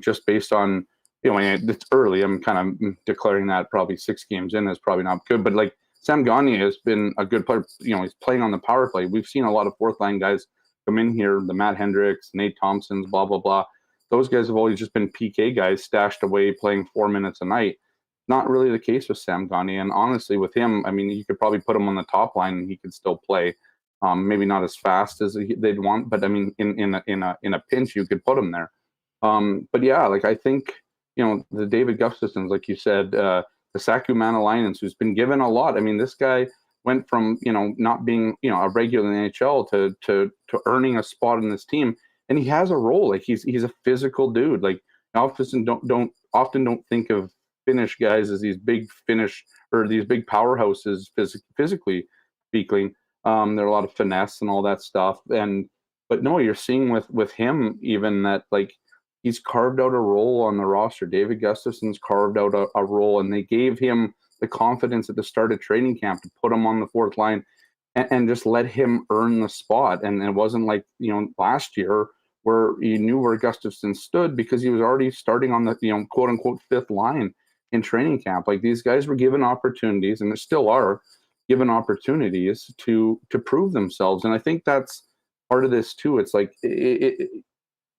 Just based on, it's early. I'm kind of declaring that probably 6 games in is probably not good, but Sam Gagner has been a good player. He's playing on the power play. We've seen a lot of fourth line guys come in here, the Matt Hendricks, Nate Thompsons, blah, blah, blah. Those guys have always just been PK guys stashed away playing 4 minutes a night. Not really the case with Sam Gagner. And honestly, with him, I mean, you could probably put him on the top line and he could still play. Maybe not as fast as they'd want, but I mean, in a pinch, you could put him there. But yeah, I think, the David Gustafsons, like you said, the Saku Manalainens, who's been given a lot. I mean, this guy went from, not being, a regular in the NHL to earning a spot in this team. And he has a role. He's a physical dude. Often don't think of Finnish guys as these big Finnish or these big powerhouses physically speaking. There are a lot of finesse and all that stuff. But no, you're seeing with him even that he's carved out a role on the roster. David Gustafson's carved out a role, and they gave him the confidence at the start of training camp to put him on the fourth line and just let him earn the spot. And it wasn't last year where you knew where Gustafson stood because he was already starting on the quote unquote fifth line in training camp. These guys were given opportunities, and they still are given opportunities to prove themselves. And I think that's part of this too. It's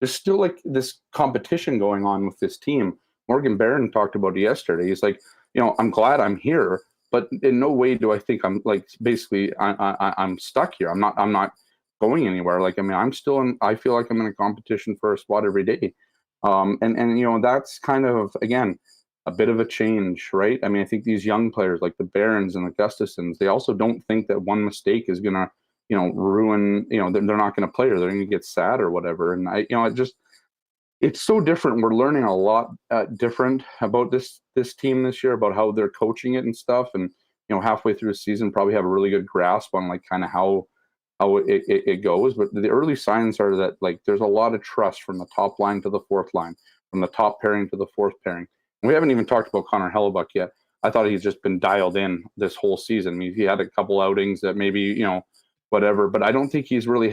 there's still this competition going on with this team. Morgan Barron talked about it yesterday. He's I'm glad I'm here, but in no way do I think I'm basically I'm stuck here. I'm not going anywhere. I'm still I feel like I'm in a competition for a spot every day. And that's kind of, again, a bit of a change, right? I mean, I think these young players like the Barons and the Gustafsons, they also don't think that one mistake is going to, ruin, they're not going to play or they're going to get sad or whatever. And it's so different. We're learning a lot different about this team this year, about how they're coaching it and stuff. And, halfway through the season, probably have a really good grasp on kind of how it goes. But the early signs are that there's a lot of trust from the top line to the fourth line, from the top pairing to the fourth pairing. We haven't even talked about Connor Hellebuck yet. I thought he's just been dialed in this whole season. I mean, he had a couple outings that maybe, whatever, but I don't think he's really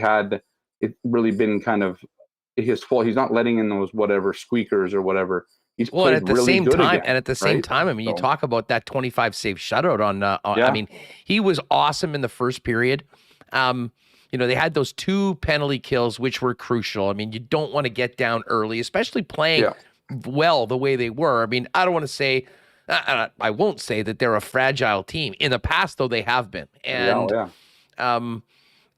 been kind of his fault. He's not letting in those whatever squeakers or whatever. He's played at the really same good time, again, and at the same time, I mean, you talk about that 25 save shutout on Yeah. I mean, he was awesome in the first period. They had those 2 penalty kills, which were crucial. I mean, you don't want to get down early, especially playing well the way they were. I mean, I don't want to say, I won't say that they're a fragile team. In the past, though, they have been. And,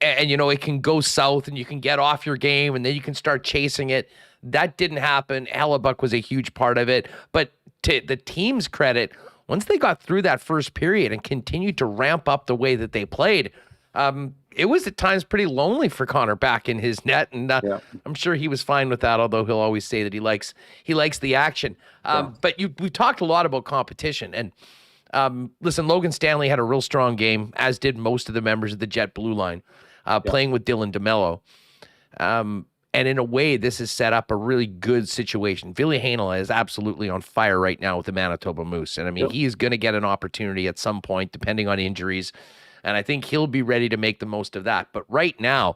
it can go south and you can get off your game and then you can start chasing it. That didn't happen. Hellebuck was a huge part of it. But to the team's credit, once they got through that first period and continued to ramp up the way that they played, it was at times pretty lonely for Connor back in his net, and I'm sure he was fine with that. Although he'll always say that he likes the action. But we've talked a lot about competition, and listen, Logan Stanley had a real strong game, as did most of the members of the Jet blue line, playing with Dylan DeMello. And in a way, this has set up a really good situation. Ville Heinola is absolutely on fire right now with the Manitoba Moose, and I mean he is going to get an opportunity at some point, depending on injuries. And I think he'll be ready to make the most of that. But right now,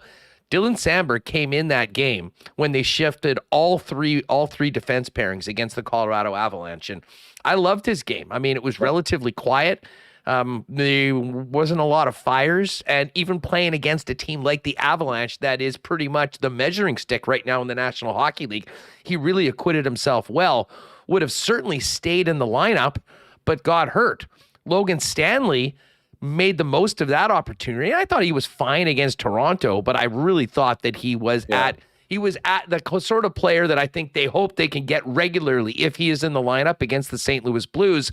Dylan Samberg came in that game when they shifted all three defense pairings against the Colorado Avalanche. And I loved his game. I mean, it was relatively quiet. There wasn't a lot of fires. And even playing against a team like the Avalanche, that is pretty much the measuring stick right now in the National Hockey League, he really acquitted himself well. Would have certainly stayed in the lineup, but got hurt. Logan Stanley made the most of that opportunity. I thought he was fine against Toronto, but I really thought that he was at the sort of player that I think they hope they can get regularly if he is in the lineup against the St. Louis Blues.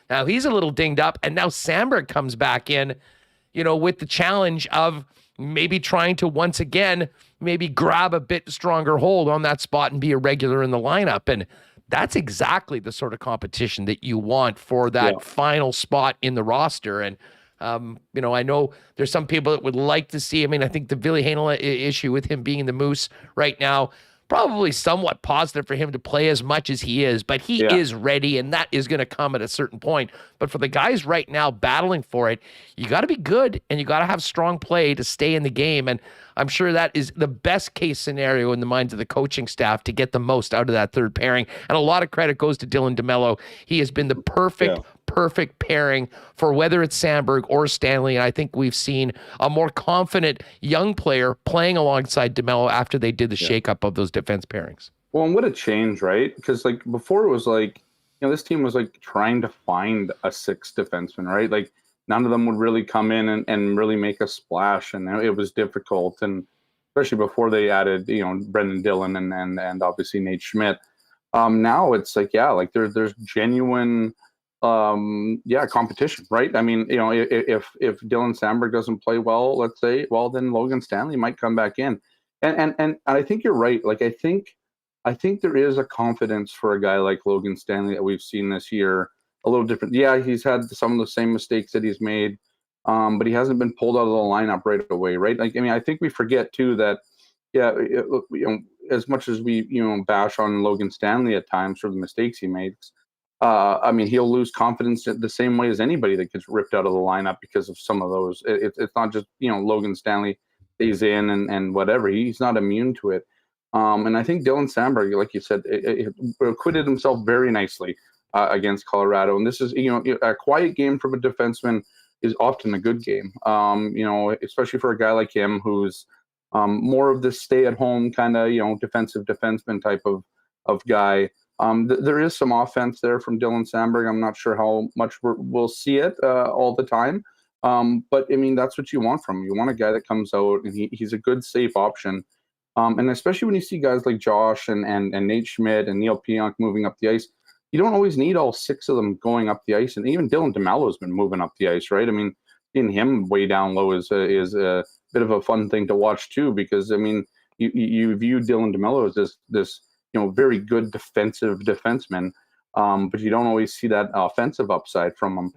Now he's a little dinged up, and now Samberg comes back in, with the challenge of maybe trying to once again maybe grab a bit stronger hold on that spot and be a regular in the lineup. And that's exactly the sort of competition that you want for that final spot in the roster. And, I know there's some people that would like to see, I think the Ville Heinola issue with him being in the Moose right now, probably somewhat positive for him to play as much as he is, but he is ready, and that is going to come at a certain point. But for the guys right now battling for it, you got to be good, and you got to have strong play to stay in the game. And I'm sure that is the best case scenario in the minds of the coaching staff to get the most out of that third pairing. And a lot of credit goes to Dylan DeMello. He has been the perfect pairing for whether it's Sandberg or Stanley. And I think we've seen a more confident young player playing alongside DeMello after they did the shakeup of those defense pairings. Well, and what a change, right? Because before it was this team was trying to find a sixth defenseman, right? None of them would really come in and really make a splash, and it was difficult. And especially before they added, Brendan Dillon and obviously Nate Schmidt. Now it's there's genuine competition, right? If Dylan Sandberg doesn't play well, let's say, then Logan Stanley might come back in. And I think you're right. I think there is a confidence for a guy like Logan Stanley that we've seen this year. A little different. Yeah, he's had some of the same mistakes that he's made, but he hasn't been pulled out of the lineup right away, right? I think we forget too that, as much as we, bash on Logan Stanley at times for the mistakes he makes, he'll lose confidence the same way as anybody that gets ripped out of the lineup because of some of those. It's not just, Logan Stanley stays in and whatever. He's not immune to it. And I think Dylan Sandberg, like you said, acquitted himself very nicely against Colorado. And this is, a quiet game from a defenseman is often a good game, especially for a guy like him who's more of this stay-at-home kind of, defensive defenseman type of guy. There is some offense there from Dylan Sandberg. I'm not sure how much we'll see it all the time. But, that's what you want from him. You want a guy that comes out, and he's a good, safe option. And especially when you see guys like Josh and Nate Schmidt and Neil Pionk moving up the ice, you don't always need all six of them going up the ice. And even Dylan DeMello's been moving up the ice, right? Seeing him way down low is a bit of a fun thing to watch too, because you view Dylan DeMello as this very good defensive defenseman, but you don't always see that offensive upside from him.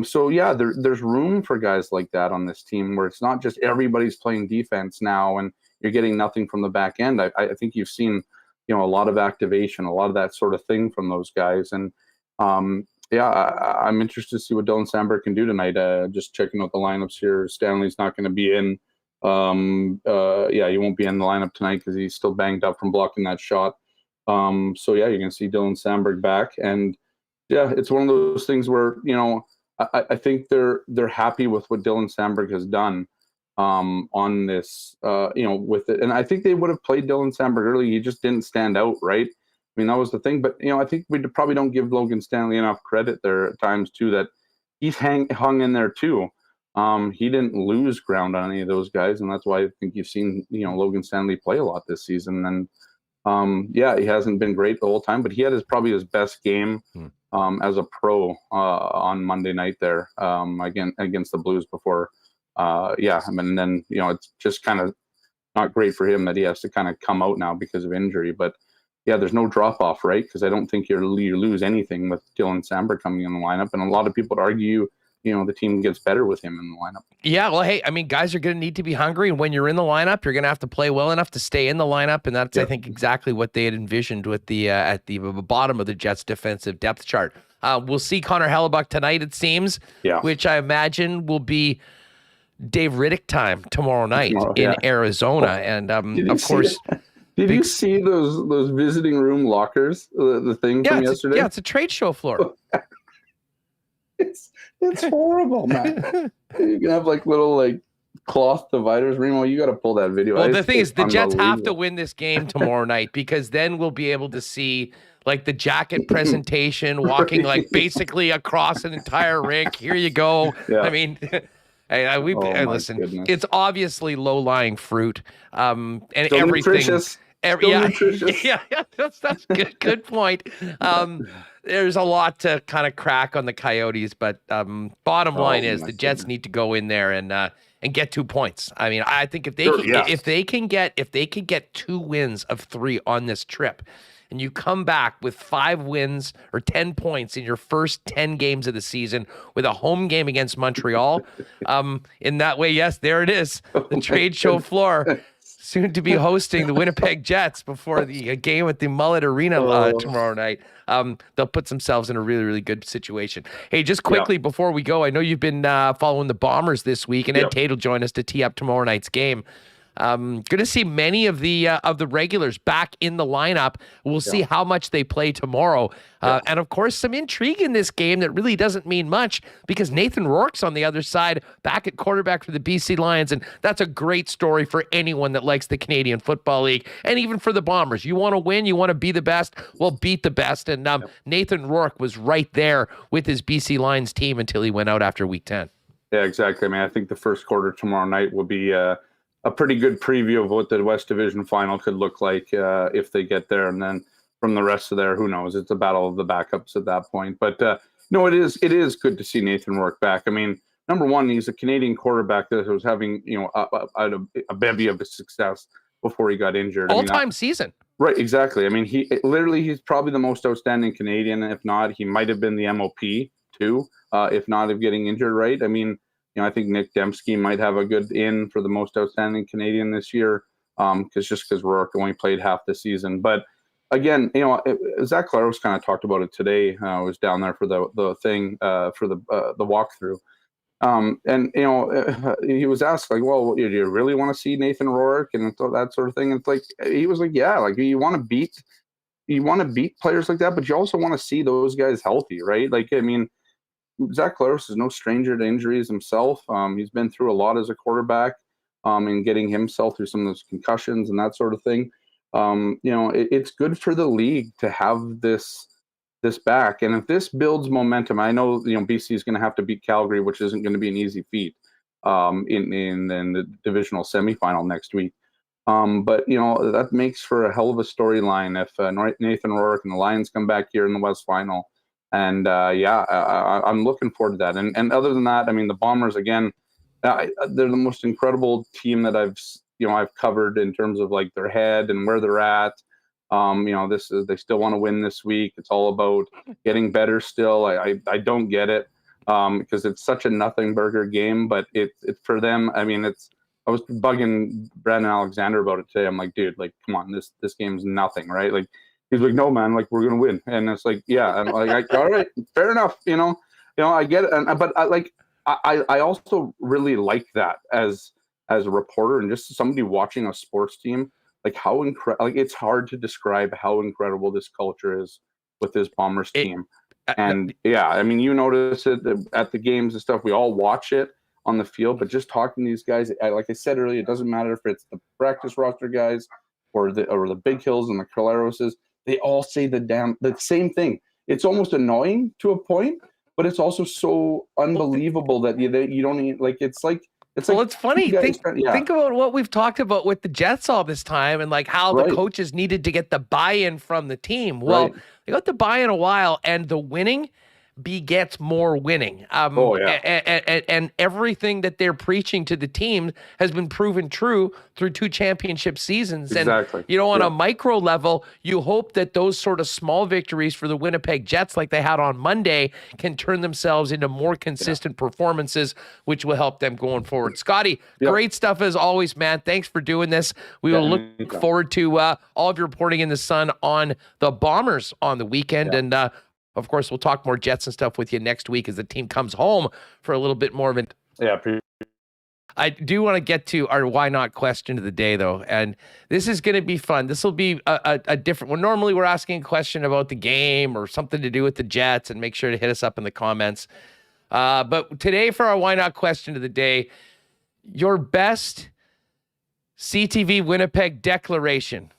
There's room for guys like that on this team where it's not just everybody's playing defense now and you're getting nothing from the back end. I think you've seen a lot of activation, a lot of that sort of thing from those guys. And I'm interested to see what Dylan Sandberg can do tonight. Just checking out the lineups here. Stanley's not going to be in. He won't be in the lineup tonight because he's still banged up from blocking that shot. You're going to see Dylan Sandberg back. And it's one of those things where, I think they're happy with what Dylan Sandberg has done on this, with it. And I think they would have played Dylan Sandberg early. He just didn't stand out, right? That was the thing. But, I think we probably don't give Logan Stanley enough credit there at times, too, that he's hung in there, too. He didn't lose ground on any of those guys, and that's why I think you've seen, Logan Stanley play a lot this season. And, he hasn't been great the whole time, but he had probably his best game as a pro on Monday night there against the Blues before. And then, it's just kind of not great for him that he has to kind of come out now because of injury. But, there's no drop-off, right? Because I don't think you lose anything with Dylan Sandberg coming in the lineup. And a lot of people would argue, the team gets better with him in the lineup. Yeah, well, hey, guys are going to need to be hungry. And when you're in the lineup, you're going to have to play well enough to stay in the lineup. And that's, I think, exactly what they had envisioned with the at the bottom of the Jets' defensive depth chart. We'll see Connor Hellebuck tonight, it seems, which I imagine will be Dave Riddick time tomorrow night in Arizona. And, of course... Did you see those visiting room lockers, the thing from yesterday? It's a trade show floor. It's horrible, man. You can have little cloth dividers. Remo, you got to pull that video. Well, the thing is, the Jets have to win this game tomorrow night, because then we'll be able to see the jacket presentation, walking basically across an entire rink. Here you go. Yeah. Listen. Goodness. It's obviously low-lying fruit, and still everything. Nutritious. That's good point. There's a lot to kind of crack on the Coyotes, but bottom line is the Jets need to go in there and get 2 points. I think if they can get 2 wins of 3 on this trip, and you come back with 5 wins or 10 points in your first 10 games of the season with a home game against Montreal. In that way, yes, there it is. The trade show floor. Soon to be hosting the Winnipeg Jets before the game at the Mullet Arena tomorrow night. They'll put themselves in a really, really good situation. Hey, just quickly before we go, I know you've been following the Bombers this week, and Ed Tate will join us to tee up tomorrow night's game. Going to see many of the regulars back in the lineup. We'll see how much they play tomorrow. And of course, some intrigue in this game that really doesn't mean much because Nathan Rourke's on the other side, back at quarterback for the BC Lions. And that's a great story for anyone that likes the Canadian Football League and even for the Bombers. You want to win, you want to be the best, well, beat the best. And Nathan Rourke was right there with his BC Lions team until he went out after week 10. Yeah, exactly. I mean, I think the first quarter tomorrow night will be a pretty good preview of what the West Division final could look like if they get there. And then from the rest of there, who knows? It's a battle of the backups at that point. But no, it is good to see Nathan Rourke back. I mean, number one, he's a Canadian quarterback that was having, a bevy of success before he got injured. All-time season. Right, exactly. I mean, he's probably the most outstanding Canadian. If not, he might have been the MOP too, if not of getting injured, right? I mean, I think Nick Dembski might have a good in for the most outstanding Canadian this year, because Rourke only played half the season. But again, Zach Claros kind of talked about it today. I was down there for the thing for the walkthrough, and he was asked like, "Well, do you really want to see Nathan Rourke and that sort of thing?" And it's like he was like, "Yeah, like you want to beat players like that, but you also want to see those guys healthy, right?" Like, I mean, Zach Claros is no stranger to injuries himself. He's been through a lot as a quarterback, and getting himself through some of those concussions and that sort of thing. It's good for the league to have this back. And if this builds momentum, I know, BC is going to have to beat Calgary, which isn't going to be an easy feat in the divisional semifinal next week. But that makes for a hell of a storyline if Nathan Rourke and the Lions come back here in the West Final. And I'm looking forward to that. And other than that, I mean, the Bombers, again, they're the most incredible team that I've covered in terms of like their head and where they're at. They still want to win this week. It's all about getting better still. I don't get it because it's such a nothing burger game, but it's for them. I mean, I was bugging Brandon Alexander about it today. I'm like, dude, like, come on, this game's nothing, right? Like, he's like, no, man, like, we're going to win. And it's like, yeah. And like, all right, fair enough. I get it. But I also really like that as a reporter and just somebody watching a sports team, like how incredible, like it's hard to describe how incredible this culture is with this Bombers team. And yeah, I mean, you notice it at the games and stuff. We all watch it on the field, but just talking to these guys, like I said earlier, it doesn't matter if it's the practice roster guys or the Big Hills and the Caleroses. They all say the same thing. It's almost annoying to a point, but it's also so unbelievable that you don't even, like, it's funny. Think about what we've talked about with the Jets all this time and like how the coaches needed to get the buy-in from the team. Well, they got the buy-in a while, and the winning begets more winning. And everything that they're preaching to the team has been proven true through 2 championship seasons. Exactly. And, on a micro level, you hope that those sort of small victories for the Winnipeg Jets like they had on Monday can turn themselves into more consistent performances, which will help them going forward. Scotty, great stuff as always, man. Thanks for doing this. We will look forward to all of your reporting in the Sun on the Bombers on the weekend. And, of course, we'll talk more Jets and stuff with you next week as the team comes home for a little bit more of it. Yeah. I do want to get to our why not question of the day, though. And this is going to be fun. This will be a different one. Normally, we're asking a question about the game or something to do with the Jets, and make sure to hit us up in the comments. But today, for our why not question of the day, your best CTV Winnipeg declaration.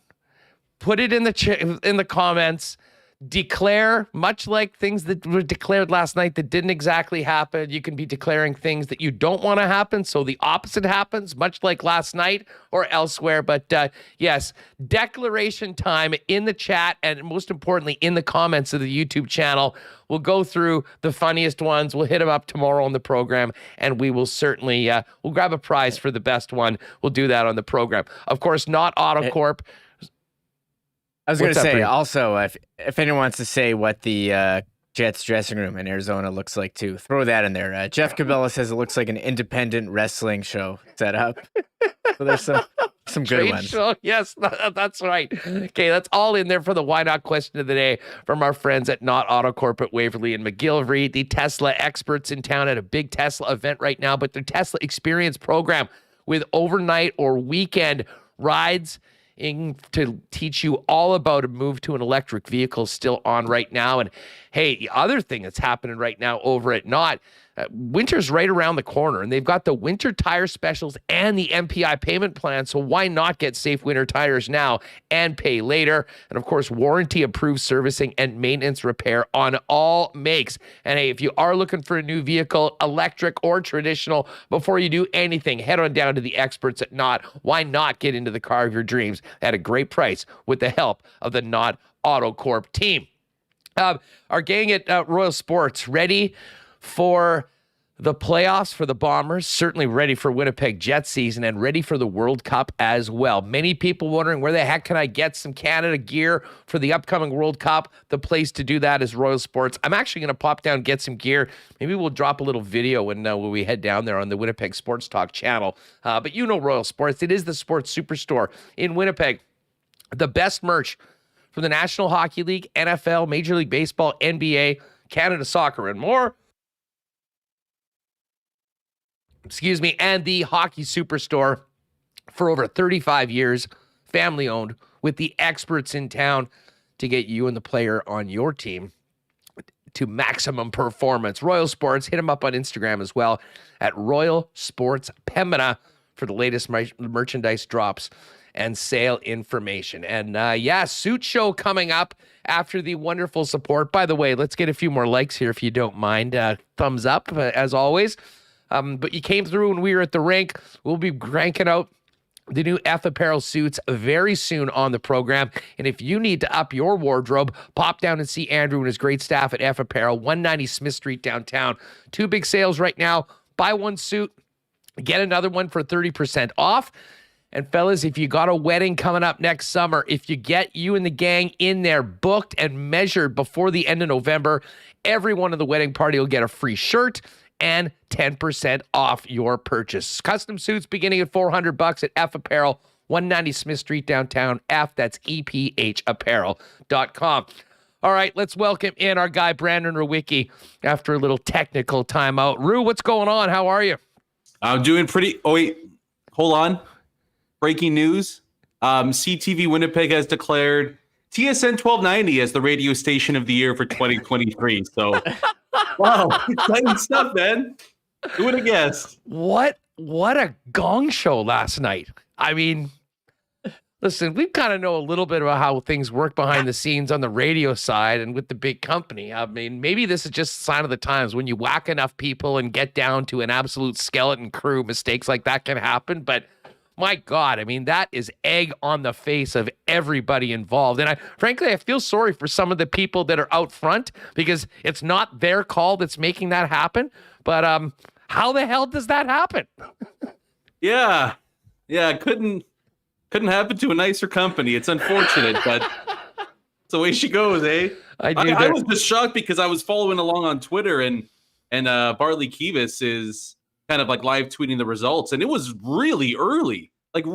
Put it in the comments. Declare, much like things that were declared last night that didn't exactly happen. You can be declaring things that you don't want to happen, so the opposite happens, much like last night or elsewhere. But yes, declaration time in the chat, and most importantly, in the comments of the YouTube channel. We'll go through the funniest ones. We'll hit them up tomorrow on the program, and we will certainly we'll grab a prize for the best one. We'll do that on the program. Of course, not AutoCorp. I was going to What's up, say Bree? also, if anyone wants to say what the Jets dressing room in Arizona looks like too, throw that in there. Jeff Cabela says it looks like an independent wrestling show set up. So there's some good Trade ones. show. Yes, that's right. Okay, that's all in there for the Why Not question of the day from our friends at Not Auto Corp at Waverly and McGillivray, the Tesla experts in town at a big Tesla event right now, but their Tesla Experience program with overnight or weekend rides to teach you all about a move to an electric vehicle still on right now. And hey, the other thing that's happening right now over at Not, winter's right around the corner, and they've got the winter tire specials and the MPI payment plan. So why not get safe winter tires now and pay later? And of course, warranty approved servicing and maintenance repair on all makes. And hey, if you are looking for a new vehicle, electric or traditional, before you do anything, head on down to the experts at Not. Why not get into the car of your dreams at a great price with the help of the Not Auto Corp team? Our gang at Royal Sports ready for the playoffs for the Bombers, certainly ready for Winnipeg Jets season and ready for the World Cup as well. Many people wondering, where the heck can I get some Canada gear for the upcoming World Cup? The place to do that is Royal Sports. I'm actually going to pop down and get some gear. Maybe we'll drop a little video when we head down there on the Winnipeg Sports Talk channel. But you know Royal Sports. It is the sports superstore in Winnipeg. The best merch from the National Hockey League, NFL, Major League Baseball, NBA, Canada Soccer, and more. And the Hockey Superstore for over 35 years, family owned, with the experts in town to get you and the player on your team to maximum performance. Royal Sports, hit them up on Instagram as well at Royal Sports Pembina for the latest merchandise drops and sale information. And suit show coming up after the wonderful support. By the way, let's get a few more likes here if you don't mind. Thumbs up, as always. But you came through when we were at the rink. We'll be cranking out the new F Apparel suits very soon on the program. And if you need to up your wardrobe, pop down and see Andrew and his great staff at F Apparel, 190 Smith Street downtown. 2 big sales right now. Buy one suit, get another one for 30% off. And fellas, if you got a wedding coming up next summer, if you get you and the gang in there booked and measured before the end of November, everyone at the wedding party will get a free shirt and 10% off your purchase. Custom suits beginning at $400 at F Apparel, 190 Smith Street downtown. F, that's EPHapparel.com. All right, let's welcome in our guy, Brandon Rewucki, after a little technical timeout. Rue, what's going on? How are you? I'm doing pretty... Oh, wait. Hold on. Breaking news. CTV Winnipeg has declared TSN 1290 as the radio station of the year for 2023. So... Wow, exciting stuff, man. Who would have guessed? What a gong show last night. I mean, listen, we kind of know a little bit about how things work behind the scenes on the radio side and with the big company. I mean, maybe this is just a sign of the times. When you whack enough people and get down to an absolute skeleton crew, mistakes like that can happen. But my God, I mean, that is egg on the face of everybody involved. And frankly, I feel sorry for some of the people that are out front because it's not their call that's making that happen. But how the hell does that happen? Yeah, couldn't happen to a nicer company. It's unfortunate, but it's the way she goes, eh? I was just shocked because I was following along on Twitter and Bartley Kivas is kind of like live tweeting the results, and it was really early. Big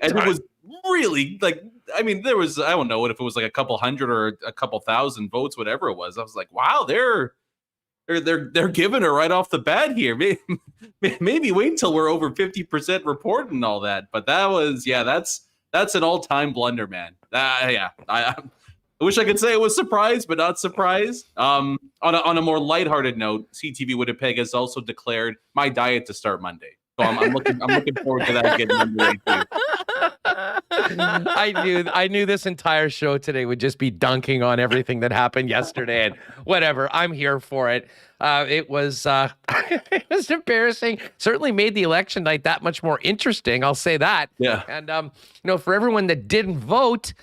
and it was really like, I mean, there was, I don't know if it was like a couple hundred or a couple thousand votes, whatever it was. I was like, wow, they're giving her right off the bat here. Maybe wait till we're over 50% report and all that. But that was, that's an all-time blunder, man. I wish I could say it was surprise, but not surprise. On a more lighthearted note, CTV Winnipeg has also declared my diet to start Monday. So I'm looking forward to that getting underway too. I knew this entire show today would just be dunking on everything that happened yesterday, and whatever. I'm here for it. It was it was embarrassing. Certainly made the election night that much more interesting. I'll say that. Yeah. And for everyone that didn't vote,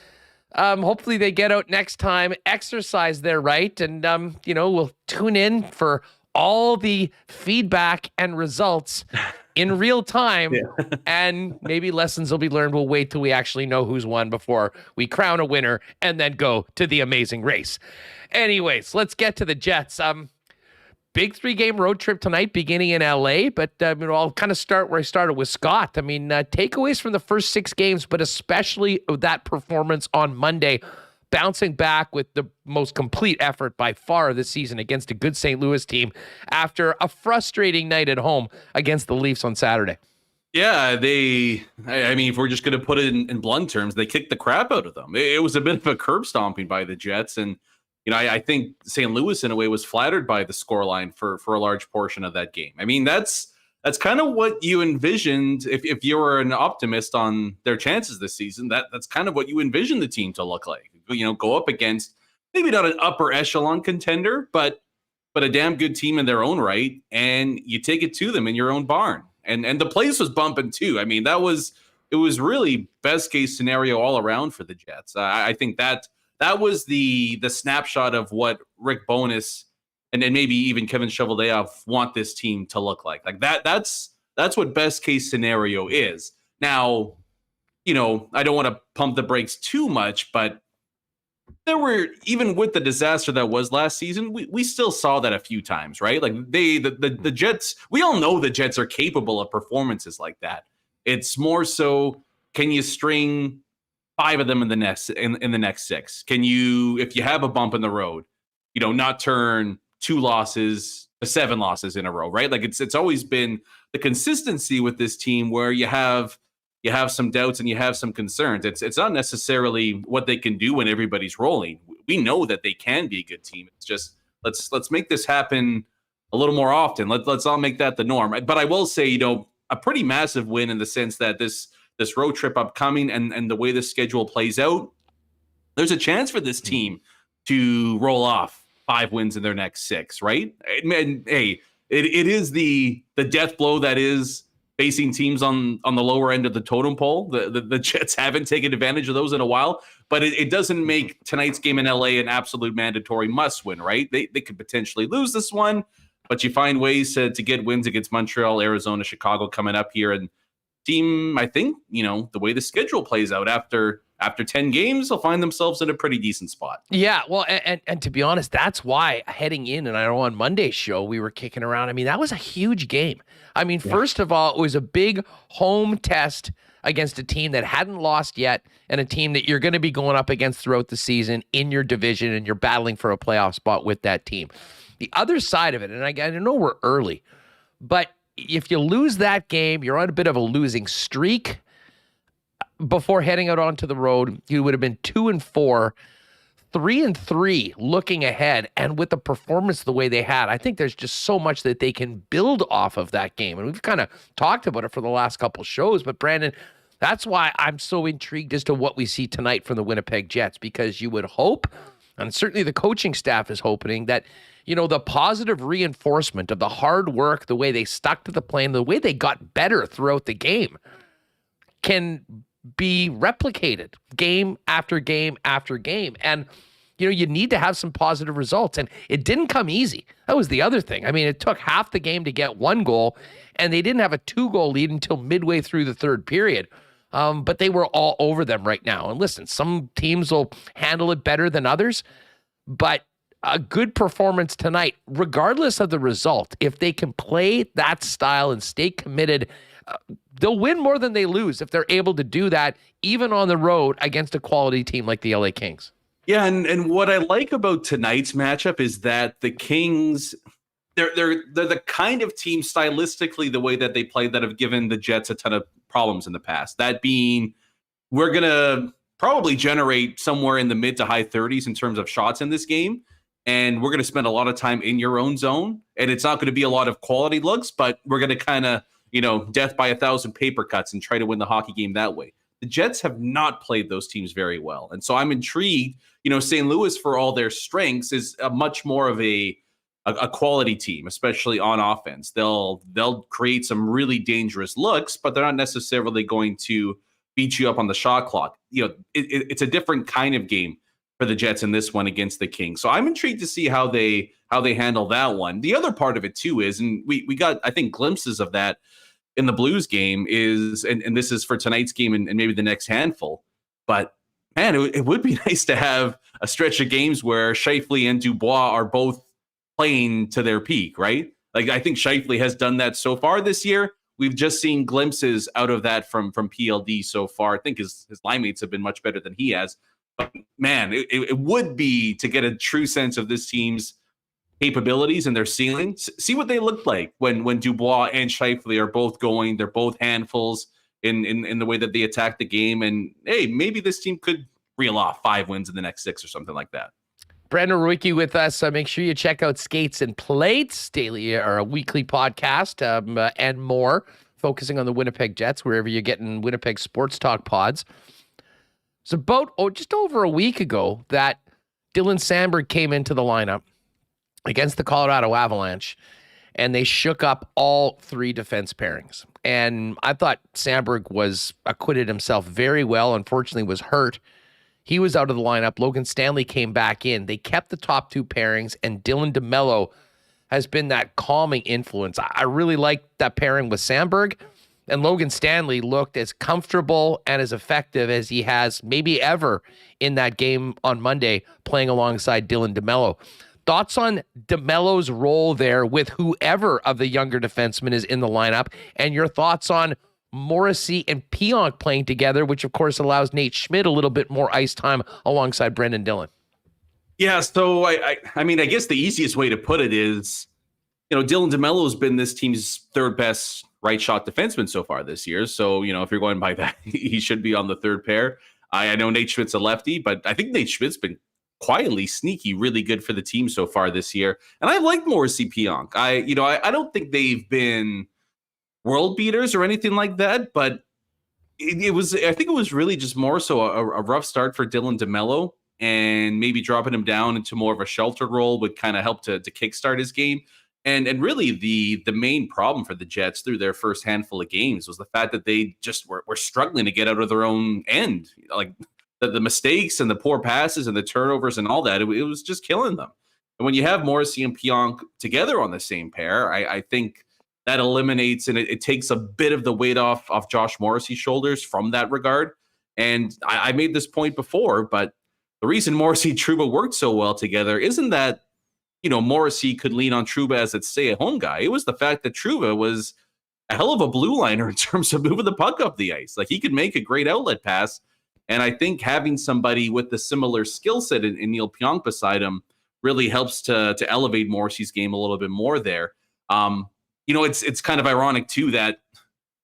hopefully they get out next time, exercise their right, and we'll tune in for all the feedback and results in real time. And maybe lessons will be learned. We'll wait till we actually know who's won before we crown a winner and then go to the amazing race. Anyways, let's get to the Jets. Big 3-game road trip tonight, beginning in LA, but I'll kind of start where I started with Scott. Takeaways from the first 6 games, but especially that performance on Monday, bouncing back with the most complete effort by far this season against a good St. Louis team after a frustrating night at home against the Leafs on Saturday. Yeah, if we're just going to put it in blunt terms, they kicked the crap out of them. It was a bit of a curb stomping by the Jets, and I think St. Louis, in a way, was flattered by the scoreline for a large portion of that game. That's kind of what you envisioned if you were an optimist on their chances this season. That's kind of what you envisioned the team to look like. Go up against maybe not an upper echelon contender, but a damn good team in their own right, and you take it to them in your own barn. And the place was bumping too. It was really best case scenario all around for the Jets. I think that was the snapshot of what Rick Bowness and then maybe even Kevin Cheveldayoff want this team to look like. That's what best case scenario is. Now, I don't want to pump the brakes too much, but there were, even with the disaster that was last season, we still saw that a few times, right? The Jets, we all know the Jets are capable of performances like that. It's more so, can you string 5 of them in the next 6? Can you, if you have a bump in the road, not turn 2 losses to 7 losses in a row, right? It's always been the consistency with this team where you have some doubts and you have some concerns. It's not necessarily what they can do when everybody's rolling. We know that they can be a good team. It's just let's make this happen a little more often. Let's all make that the norm. But I will say, a pretty massive win in the sense that this road trip upcoming and the way the schedule plays out, there's a chance for this team to roll off 5 wins in their next 6, right? And hey, it is the death blow that is facing teams on the lower end of the totem pole. The Jets haven't taken advantage of those in a while, but it doesn't make tonight's game in LA an absolute mandatory must win, right? They could potentially lose this one, but you find ways to get wins against Montreal, Arizona, Chicago coming up here. And team, I think, the way the schedule plays out after 10 games, they'll find themselves in a pretty decent spot. Yeah, well, and to be honest, that's why heading in, and I know on Monday's show, we were kicking around. That was a huge game. First of all, it was a big home test against a team that hadn't lost yet and a team that you're going to be going up against throughout the season in your division, and you're battling for a playoff spot with that team. The other side of it, and I know we're early, but if you lose that game, you're on a bit of a losing streak. Before heading out onto the road, you would have been 2-4, 3-3 looking ahead. And with the performance the way they had, I think there's just so much that they can build off of that game. And we've kind of talked about it for the last couple shows. But Brandon, that's why I'm so intrigued as to what we see tonight from the Winnipeg Jets, because you would hope, and certainly the coaching staff is hoping, that the positive reinforcement of the hard work, the way they stuck to the plan, the way they got better throughout the game can be replicated game after game after game. And, you need to have some positive results. And it didn't come easy. That was the other thing. It took half the game to get 1 goal, and they didn't have a 2-goal lead until midway through the third period. But they were all over them right now. And listen, some teams will handle it better than others, but a good performance tonight, regardless of the result, if they can play that style and stay committed, they'll win more than they lose if they're able to do that, even on the road against a quality team like the LA Kings. Yeah, and what I like about tonight's matchup is that the Kings, they're the kind of team stylistically, the way that they play, that have given the Jets a ton of problems in the past. That being, we're going to probably generate somewhere in the mid to high 30s in terms of shots in this game. And we're going to spend a lot of time in your own zone. And it's not going to be a lot of quality looks, but we're going to kind of, death by 1,000 paper cuts and try to win the hockey game that way. The Jets have not played those teams very well. And so I'm intrigued. St. Louis, for all their strengths, is a much more of a quality team, especially on offense. They'll create some really dangerous looks, but they're not necessarily going to beat you up on the shot clock. It's a different kind of game for the Jets in this one against the Kings. So I'm intrigued to see how they handle that one. The other part of it too is, and we got, I think, glimpses of that in the Blues game is, and this is for tonight's game and maybe the next handful, but man, it would be nice to have a stretch of games where Scheifele and Dubois are both playing to their peak, right? Like, I think Scheifele has done that so far this year. We've just seen glimpses out of that from PLD so far. I think his line mates have been much better than he has. But man, it would be to get a true sense of this team's capabilities and their ceiling. See what they look like when Dubois and Scheifele are both going. They're both handfuls in the way that they attack the game. And hey, maybe this team could reel off 5 wins in the next 6 or something like that. Brandon Rewucki with us. Make sure you check out Skates and Plates daily or a weekly podcast and more, focusing on the Winnipeg Jets, wherever you're getting Winnipeg Sports Talk pods. It's about just over a week ago that Dylan Samberg came into the lineup against the Colorado Avalanche, and they shook up all 3 defense pairings. And I thought Samberg was acquitted himself very well. Unfortunately, was hurt. He was out of the lineup. Logan Stanley came back in. They kept the top 2 pairings, and Dylan DeMello has been that calming influence. I really like that pairing with Samberg, and Logan Stanley looked as comfortable and as effective as he has maybe ever in that game on Monday, playing alongside Dylan DeMello. Thoughts on DeMello's role there with whoever of the younger defensemen is in the lineup, and your thoughts on Morrissey and Pionk playing together, which of course allows Nate Schmidt a little bit more ice time alongside Brendan Dillon. Yeah, so I mean, I guess the easiest way to put it is, Dylan DeMello has been this team's 3rd best right shot defenseman so far this year. So, if you're going by that, he should be on the 3rd pair. I know Nate Schmidt's a lefty, but I think Nate Schmidt's been quietly sneaky, really good for the team so far this year. And I like Morrissey Pionk. I don't think they've been world beaters or anything like that, but I think it was really just more so a rough start for Dylan DeMello, and maybe dropping him down into more of a sheltered role would kind of help to kickstart his game. And really the main problem for the Jets through their first handful of games was the fact that they just were struggling to get out of their own end. Like the mistakes and the poor passes and the turnovers and all that, it was just killing them. And when you have Morrissey and Pionk together on the same pair, I think that eliminates and it takes a bit of the weight off Josh Morrissey's shoulders from that regard. And I made this point before, but the reason Morrissey and Trouba worked so well together isn't that, Morrissey could lean on Trouba as a stay-at-home guy. It was the fact that Trouba was a hell of a blue liner in terms of moving the puck up the ice. Like, he could make a great outlet pass. And I think having somebody with the similar skill set in Neil Pionk beside him really helps to elevate Morrissey's game a little bit more there. It's kind of ironic too that,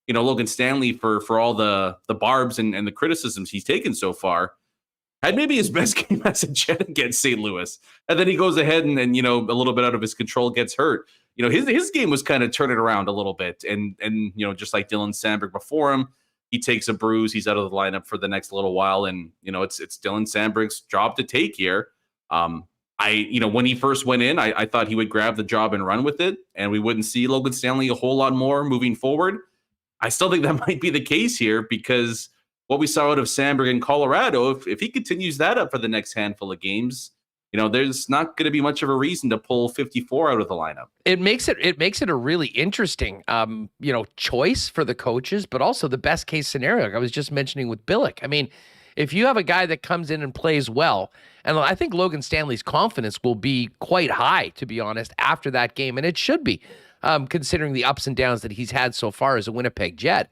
Logan Stanley for all the barbs and the criticisms he's taken so far had maybe his best game as a Jet against St. Louis. And then he goes ahead and a little bit out of his control gets hurt. His game was kind of turning around a little bit. And just like Dylan Samberg before him, he takes a bruise. He's out of the lineup for the next little while. And, it's Dylan Samberg's job to take here. When he first went in, I thought he would grab the job and run with it, and we wouldn't see Logan Stanley a whole lot more moving forward. I still think that might be the case here, because what we saw out of Samberg in Colorado, if he continues that up for the next handful of games, there's not going to be much of a reason to pull 54 out of the lineup. It makes it a really interesting, choice for the coaches, but also the best case scenario. Like I was just mentioning with Billeck. I mean, if you have a guy that comes in and plays well, and I think Logan Stanley's confidence will be quite high, to be honest, after that game, and it should be, considering the ups and downs that he's had so far as a Winnipeg Jet.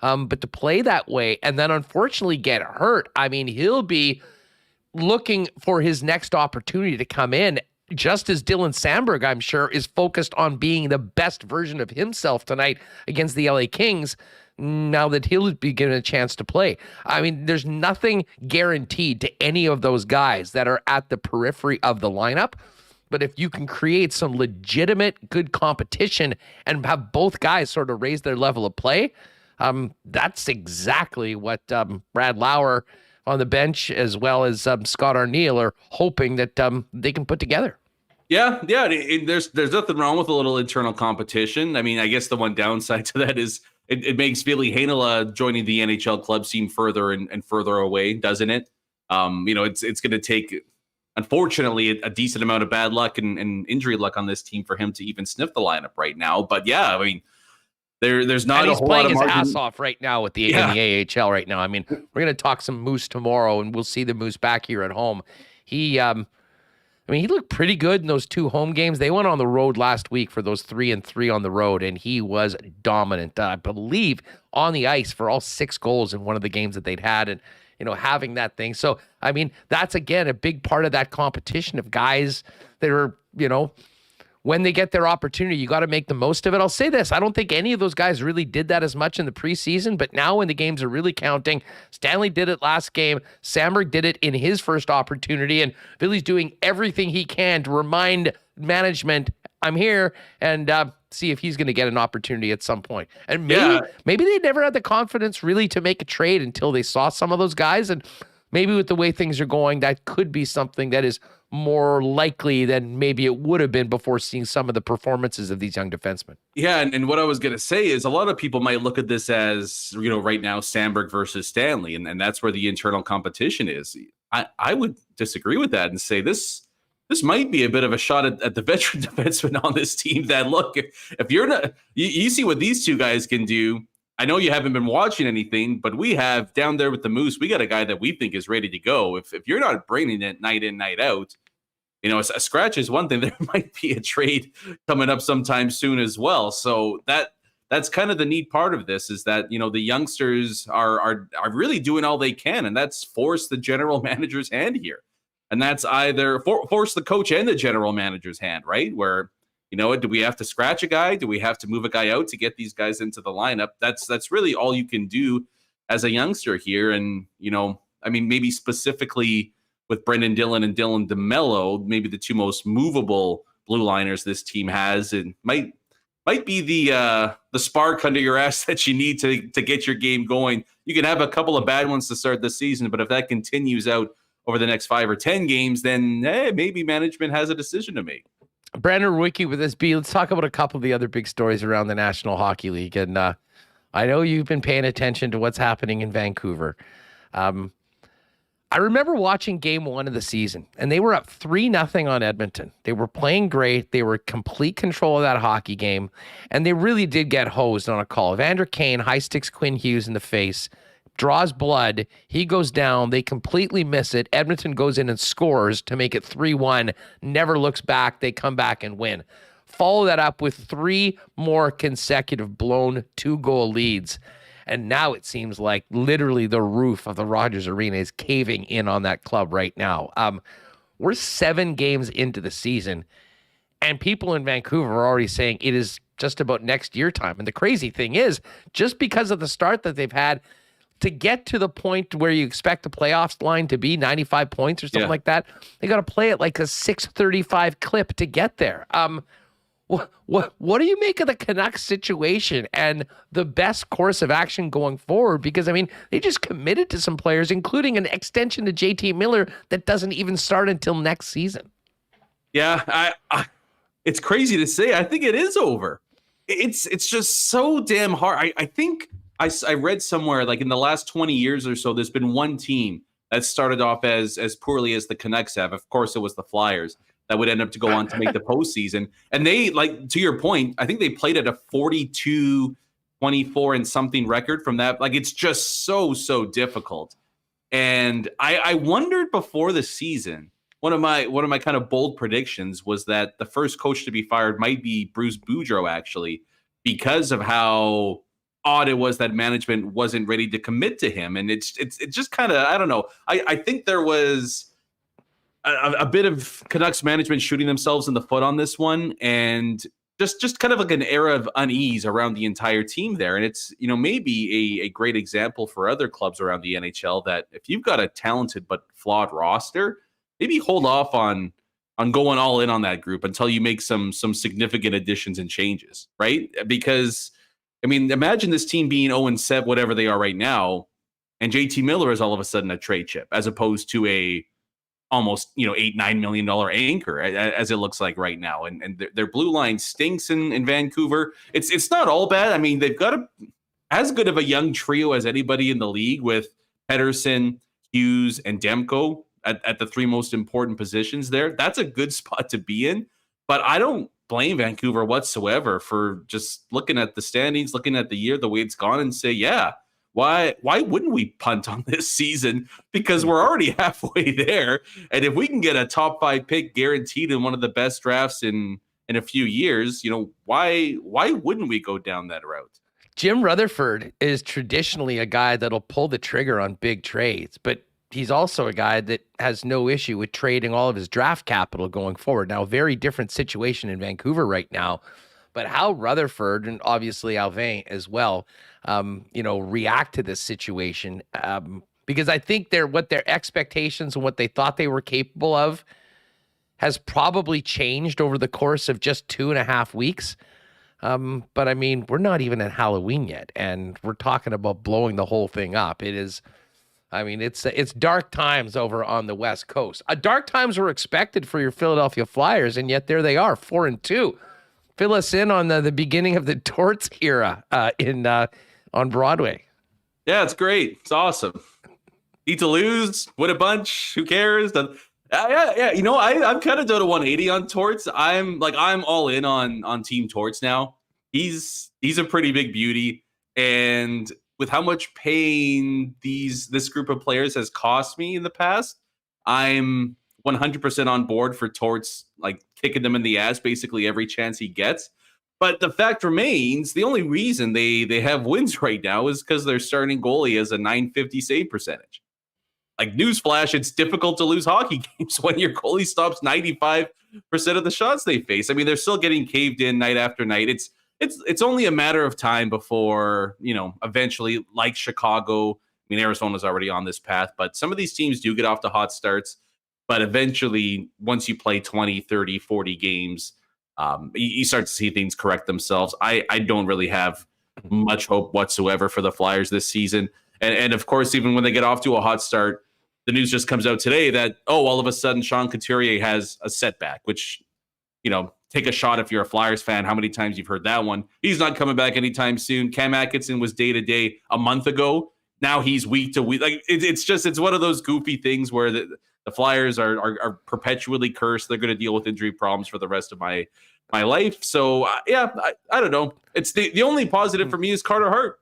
But to play that way and then unfortunately get hurt, I mean, he'll be looking for his next opportunity to come in, just as Dylan Samberg, I'm sure, is focused on being the best version of himself tonight against the LA Kings, now that he'll be given a chance to play. I mean, there's nothing guaranteed to any of those guys that are at the periphery of the lineup. But if you can create some legitimate good competition and have both guys sort of raise their level of play, that's exactly what Brad Lauer on the bench, as well as Scott Arniel, are hoping that they can put together. Yeah. There's nothing wrong with a little internal competition. I mean, I guess the one downside to that is it makes Ville Heinola joining the NHL club seem further and further away, doesn't it? It's going to take unfortunately, a decent amount of bad luck and injury luck on this team for him to even sniff the lineup right now. But yeah, I mean, there's not a whole lot of margin. He's playing his ass off right now in the AHL right now. I mean, we're going to talk some Moose tomorrow, and we'll see the Moose back here at home. He looked pretty good in those 2 home games. They went on the road last week for those 3-3 on the road, and he was dominant. I believe on the ice for all 6 goals in one of the games that they'd had, and having that thing. So, I mean, that's again a big part of that competition of guys that are, when they get their opportunity, you got to make the most of it. I'll say this. I don't think any of those guys really did that as much in the preseason, but now when the games are really counting, Stanley did it last game. Samberg did it in his first opportunity, and Billy's doing everything he can to remind management, I'm here, and see if he's going to get an opportunity at some point. And maybe they never had the confidence really to make a trade until they saw some of those guys, and maybe with the way things are going, that could be something that is more likely than maybe it would have been before seeing some of the performances of these young defensemen. Yeah, and what I was going to say is a lot of people might look at this as, right now, Samberg versus Stanley, and that's where the internal competition is. I would disagree with that and say this might be a bit of a shot at the veteran defenseman on this team that, look, if you're not, you see what these 2 guys can do. I know you haven't been watching anything, but we have down there with the Moose, we got a guy that we think is ready to go. If you're not bringing it night in, night out, a scratch is one thing. There might be a trade coming up sometime soon as well. So that's kind of the neat part of this is that, the youngsters are really doing all they can, and that's force the general manager's hand here. And that's either force the coach and the general manager's hand, right? Where, do we have to scratch a guy? Do we have to move a guy out to get these guys into the lineup? That's really all you can do as a youngster here. And, maybe specifically with Brendan Dillon and Dylan DeMello, maybe the 2 most movable blue liners this team has, it might be the spark under your ass that you need to get your game going. You can have a couple of bad ones to start the season, but if that continues out over the next 5 or 10 games, then maybe management has a decision to make. Brandon Rewucki with us, B. Let's talk about a couple of the other big stories around the National Hockey League. And I know you've been paying attention to what's happening in Vancouver. I remember watching game 1 of the season, and they were up 3-0 on Edmonton. They were playing great. They were in complete control of that hockey game, and they really did get hosed on a call. Evander Kane high sticks Quinn Hughes in the face, draws blood. He goes down. They completely miss it. Edmonton goes in and scores to make it 3-1. Never looks back. They come back and win. Follow that up with 3 more consecutive blown 2-goal leads. And now it seems like literally the roof of the Rogers Arena is caving in on that club right now. We're 7 games into the season, and people in Vancouver are already saying it is just about next year time. And the crazy thing is, just because of the start that they've had, to get to the point where you expect the playoffs line to be 95 points or something like that, they got to play at like a 635 clip to get there. What do you make of the Canucks situation and the best course of action going forward? Because, they just committed to some players, including an extension to JT Miller that doesn't even start until next season. Yeah, it's crazy to say. I think it is over. It's just so damn hard. I think I read somewhere, like in the last 20 years or so, there's been one team that started off as poorly as the Canucks have. Of course, it was the Flyers that would end up to go on to make the postseason. And they, like, to your point, I think they played at a 42-24 and something record from that. Like, it's just so difficult. And I wondered before the season, one of my kind of bold predictions was that the first coach to be fired might be Bruce Boudreau, actually, because of how odd it was that management wasn't ready to commit to him. And it's just kind of, I don't know. I think there was a bit of Canucks management shooting themselves in the foot on this one, and just kind of like an era of unease around the entire team there. And it's, maybe a great example for other clubs around the NHL that if you've got a talented but flawed roster, maybe hold off on going all in on that group until you make some significant additions and changes, right? Because imagine this team being 0-7, whatever they are right now, and JT Miller is all of a sudden a trade chip as opposed to a almost $8-9 million anchor, as it looks like right now. And their blue line stinks in Vancouver. It's not all bad. They've got as good of a young trio as anybody in the league with Paterson, Hughes, and Demko. at the three most important positions there. That's a good spot to be in. But I don't blame Vancouver whatsoever for just looking at the standings, looking at the year, the way it's gone, and say, yeah, why wouldn't we punt on this season? Because we're already halfway there. And if we can get a top 5 pick guaranteed in one of the best drafts in a few years, why wouldn't we go down that route? Jim Rutherford is traditionally a guy that'll pull the trigger on big trades, but he's also a guy that has no issue with trading all of his draft capital going forward. Now, a very different situation in Vancouver right now, but how Rutherford and obviously Alvin as well, react to this situation, because I think what their expectations and what they thought they were capable of has probably changed over the course of just 2.5 weeks. But I mean, we're not even at Halloween yet, and we're talking about blowing the whole thing up. It's dark times over on the West Coast. Dark times were expected for your Philadelphia Flyers, and yet there they are, 4-2. Fill us in on the beginning of the Torts era on Broadway. Yeah, it's great. It's awesome. Need to lose, win a bunch. Who cares? Yeah. I'm kind of done a 180 on Torts. I'm all in on Team Torts now. He's a pretty big beauty, and with how much pain this group of players has cost me in the past, I'm 100% on board for Torts, kicking them in the ass basically every chance he gets. But the fact remains, the only reason they have wins right now is because their starting goalie has a .950 save percentage. Newsflash, it's difficult to lose hockey games when your goalie stops 95% of the shots they face. I mean, they're still getting caved in night after night. It's only a matter of time before, eventually, like Chicago, I mean, Arizona's already on this path, but some of these teams do get off to hot starts. But eventually, once you play 20, 30, 40 games, you start to see things correct themselves. I don't really have much hope whatsoever for the Flyers this season. And of course, even when they get off to a hot start, the news just comes out today that, all of a sudden Sean Couturier has a setback, which, take a shot if you're a Flyers fan. How many times you've heard that one? He's not coming back anytime soon. Cam Atkinson was day-to-day a month ago. Now he's week to week. It's one of those goofy things where the Flyers are perpetually cursed. They're going to deal with injury problems for the rest of my life. So I don't know. It's the only positive for me is Carter Hart.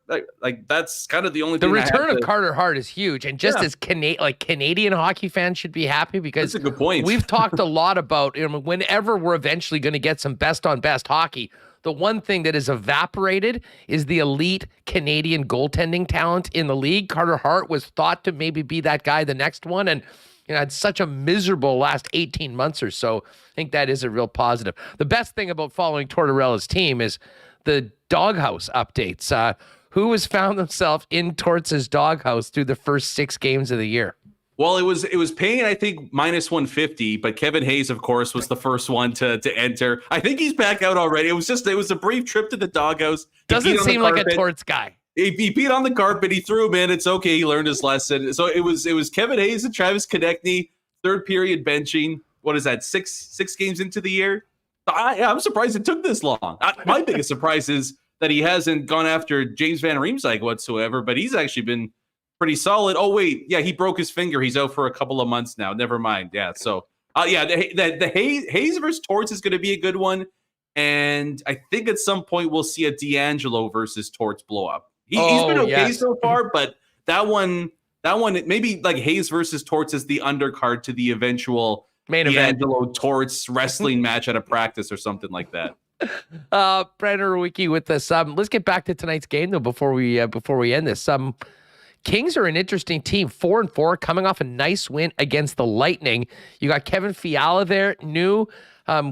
That's kind of the only thing. The return of Carter Hart is huge, and just as Canadian hockey fans should be happy, because that's a good point. We've talked a lot about whenever we're eventually going to get some best on best hockey, the one thing that has evaporated is the elite Canadian goaltending talent in the league. Carter Hart was thought to maybe be that guy, the next one, and had such a miserable last 18 months or so. I think that is a real positive. The best thing about following Tortorella's team is the doghouse updates. Who has found themselves in Torts' doghouse through the first 6 games of the year? Well, it was paying, I think, -150, but Kevin Hayes, of course, was the first one to enter. I think he's back out already. It was a brief trip to the doghouse. Doesn't seem like a Torts guy. He peed on the carpet. He threw him in. It's okay. He learned his lesson. So it was Kevin Hayes and Travis Konechny, third period benching. What is that? Six games into the year. I'm surprised it took this long. My biggest surprise is that he hasn't gone after James Van Riemsdyk whatsoever. But he's actually been pretty solid. Oh wait, yeah, he broke his finger. He's out for a couple of months now. Never mind. Yeah. So the Hayes versus Torts is going to be a good one. And I think at some point we'll see a D'Angelo versus Torts blow up. He's been okay so far, but that one, maybe Hayes versus Torts is the undercard to the eventual main event. D'Angelo Torts wrestling match at a practice or something like that. Brandon Rewucki with us. Let's get back to tonight's game though before we end this. Kings are an interesting team, 4-4, coming off a nice win against the Lightning. You got Kevin Fiala there, new.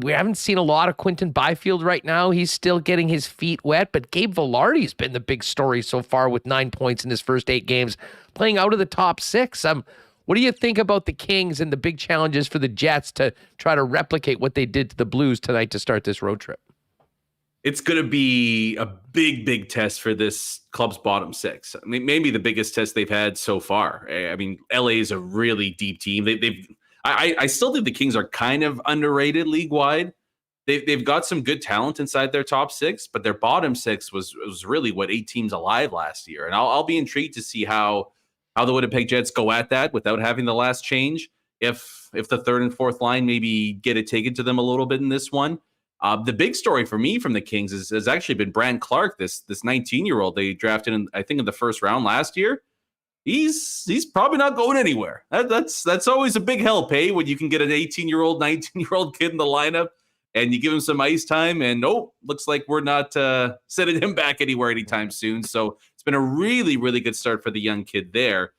We haven't seen a lot of Quinton Byfield right now. He's still getting his feet wet, but Gabe Vilardi's been the big story so far with 9 points in his first 8 games, playing out of the top 6. What do you think about the Kings and the big challenges for the Jets to try to replicate what they did to the Blues tonight to start this road trip? It's going to be a big test for this club's bottom 6. I mean, maybe the biggest test they've had so far. I mean, LA is a really deep team. I still think the Kings are kind of underrated league-wide. They've got some good talent inside their top 6, but their bottom 6 was really what 8 teams alive last year. And I'll be intrigued to see how the Winnipeg Jets go at that without having the last change. if the third and fourth line maybe get it taken to them a little bit in this one. The big story for me from the Kings has actually been Brant Clark, this 19-year-old they drafted in the first round last year. He's probably not going anywhere. That's always a big help, hey, when you can get an 18-year-old, 19-year-old kid in the lineup and you give him some ice time, and looks like we're not sending him back anywhere anytime soon. So it's been a really, really good start for the young kid there.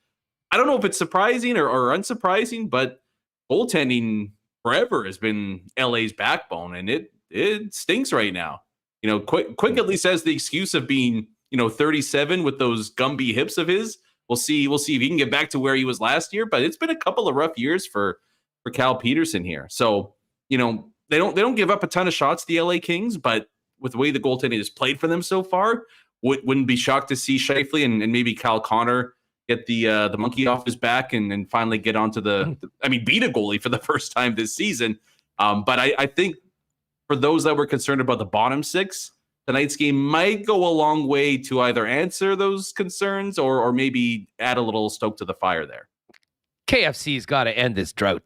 I don't know if it's surprising or unsurprising, but goaltending forever has been LA's backbone, and it stinks right now. Quick at least has the excuse of being 37 with those Gumby hips of his. We'll see if he can get back to where he was last year, but it's been a couple of rough years for Cal Peterson here. So, they don't give up a ton of shots, the LA Kings, but with the way the goaltending has played for them so far, wouldn't be shocked to see Scheifele and maybe Kyle Connor get the monkey off his back and finally get onto beat a goalie for the first time this season. But I think for those that were concerned about the bottom six, tonight's game might go a long way to either answer those concerns or maybe add a little stoke to the fire there. KFC's got to end this drought.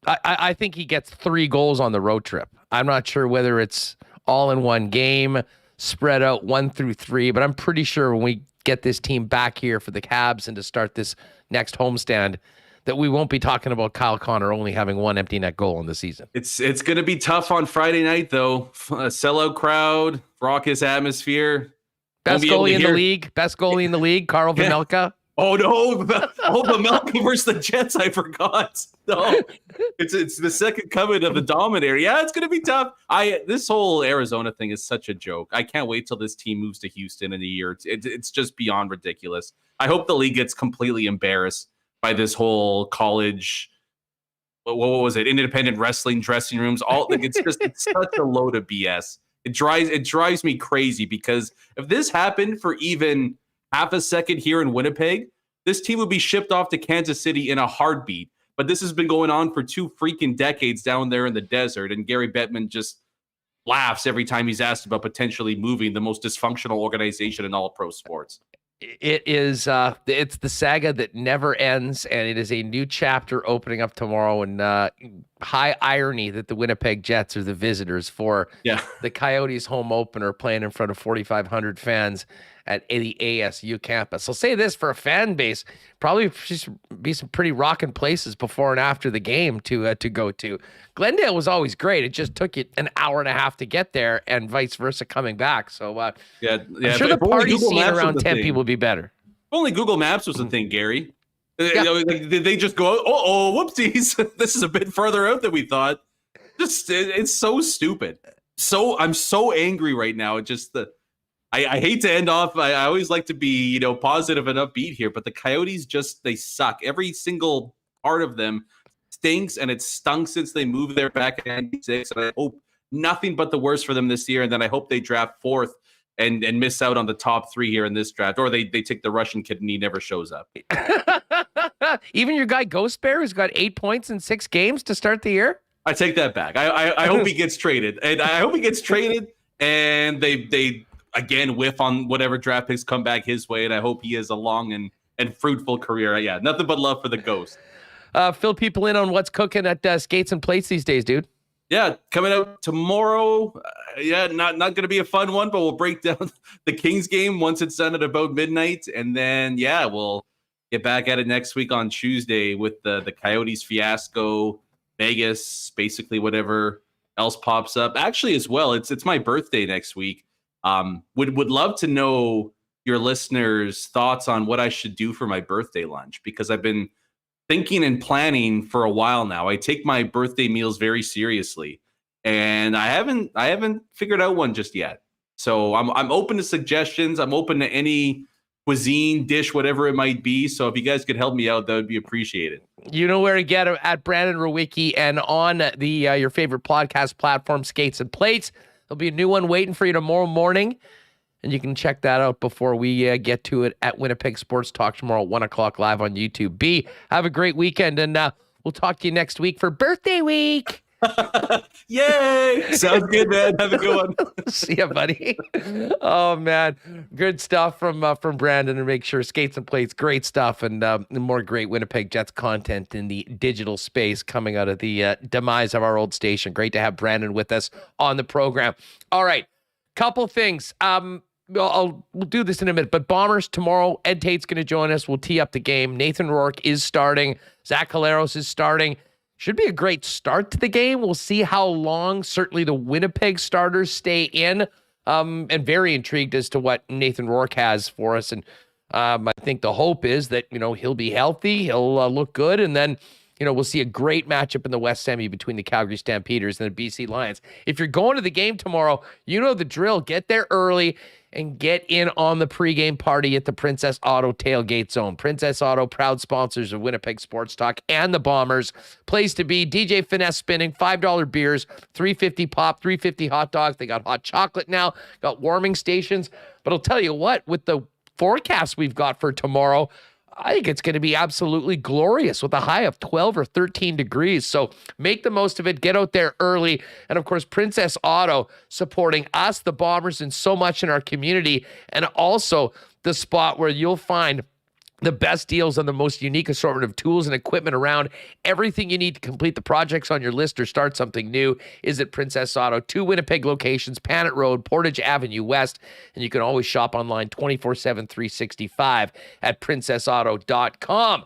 I think he gets 3 goals on the road trip. I'm not sure whether it's all in one game, spread out 1 through 3, but I'm pretty sure when we get this team back here for the Habs and to start this next homestand, that we won't be talking about Kyle Connor only having 1 empty net goal in the season. It's going to be tough on Friday night, though. A sellout crowd, raucous atmosphere. Best goalie in the league, Carl Vejmelka. Oh, no. Vejmelka versus the Jets, I forgot. No, it's the second coming of the Dominator. Yeah, it's going to be tough. This whole Arizona thing is such a joke. I can't wait till this team moves to Houston in a year. It's just beyond ridiculous. I hope the league gets completely embarrassed by this whole college, what was it, independent wrestling dressing rooms. It's such a load of BS. It drives me crazy, because if this happened for even half a second here in Winnipeg, this team would be shipped off to Kansas City in a heartbeat. But this has been going on for 2 freaking decades down there in the desert, and Gary Bettman just laughs every time he's asked about potentially moving the most dysfunctional organization in all pro sports. It is it's the saga that never ends, and it is a new chapter opening up tomorrow. And high irony that the Winnipeg Jets are the visitors for the Coyotes home opener, playing in front of 4,500 fans at the ASU campus. I'll say this, for a fan base, probably just be some pretty rocking places before and after the game to go to. Glendale was always great. It just took you an hour and a half to get there, and vice versa coming back. So I'm sure the party scene around Tempe will be better. If only Google Maps was the thing, Gary. Did they just go, whoopsies, this is a bit further out than we thought. It's so stupid. I'm so angry right now. I hate to end off. I always like to be, positive and upbeat here, but the Coyotes they suck. Every single part of them stinks, and it's stunk since they moved there back in 96. And I hope nothing but the worst for them this year. And then I hope they draft 4th and miss out on the top 3 here in this draft, or they take the Russian kid and he never shows up. Even your guy Ghost Bear, who's got 8 points in 6 games to start the year. I take that back. I hope he gets traded, and I hope he gets traded, and they again whiff on whatever draft picks come back his way, and I hope he has a long and fruitful career. Yeah, nothing but love for the Ghost. Fill people in on what's cooking at Skates and Plates these days, dude. Yeah, coming out tomorrow. Not going to be a fun one, but we'll break down the Kings game once it's done at about midnight, and then we'll get back at it next week on Tuesday with the Coyotes fiasco, Vegas, basically whatever else pops up. Actually, as well, it's my birthday next week. Would love to know your listeners' thoughts on what I should do for my birthday lunch, because I've been thinking and planning for a while now. I take my birthday meals very seriously, and I haven't figured out one just yet. So I'm open to suggestions. I'm open to any cuisine, dish, whatever it might be. So if you guys could help me out, that would be appreciated. You know where to get it, at Brandon Rewucki, and on the your favorite podcast platform, Skates and Plates. There'll be a new one waiting for you tomorrow morning, and you can check that out before we get to it at Winnipeg Sports Talk tomorrow at 1 o'clock live on YouTube. Have a great weekend, and we'll talk to you next week for birthday week. Yay! Sounds good, man. Have a good one. See ya, buddy. Oh man, good stuff from Brandon. And make sure Skates and Plates, great stuff, and more great Winnipeg Jets content in the digital space coming out of the demise of our old station. Great to have Brandon with us on the program. All right, couple things. We'll do this in a minute, but Bombers tomorrow. Ed Tate's going to join us. We'll tee up the game. Nathan Rourke is starting. Zach Caleros is starting. Should be a great start to the game. We'll see how long certainly the Winnipeg starters stay in. And very intrigued as to what Nathan Rourke has for us. And I think the hope is that, he'll be healthy, he'll look good, and then, we'll see a great matchup in the West Semi between the Calgary Stampeders and the BC Lions. If you're going to the game tomorrow, you know the drill. Get there early and get in on the pregame party at the Princess Auto Tailgate Zone. Princess Auto, proud sponsors of Winnipeg Sports Talk and the Bombers. Place to be, DJ Finesse spinning, $5 beers, $3.50 pop, $3.50 hot dogs. They got hot chocolate now, got warming stations. But I'll tell you what, with the forecast we've got for tomorrow, I think it's going to be absolutely glorious with a high of 12 or 13 degrees. So make the most of it. Get out there early. And, of course, Princess Auto supporting us, the Bombers, and so much in our community. And also the spot where you'll find the best deals on the most unique assortment of tools and equipment around. Everything you need to complete the projects on your list or start something new is at Princess Auto. 2 Winnipeg locations, Panet Road, Portage Avenue West, and you can always shop online 24/7, 365 at princessauto.com.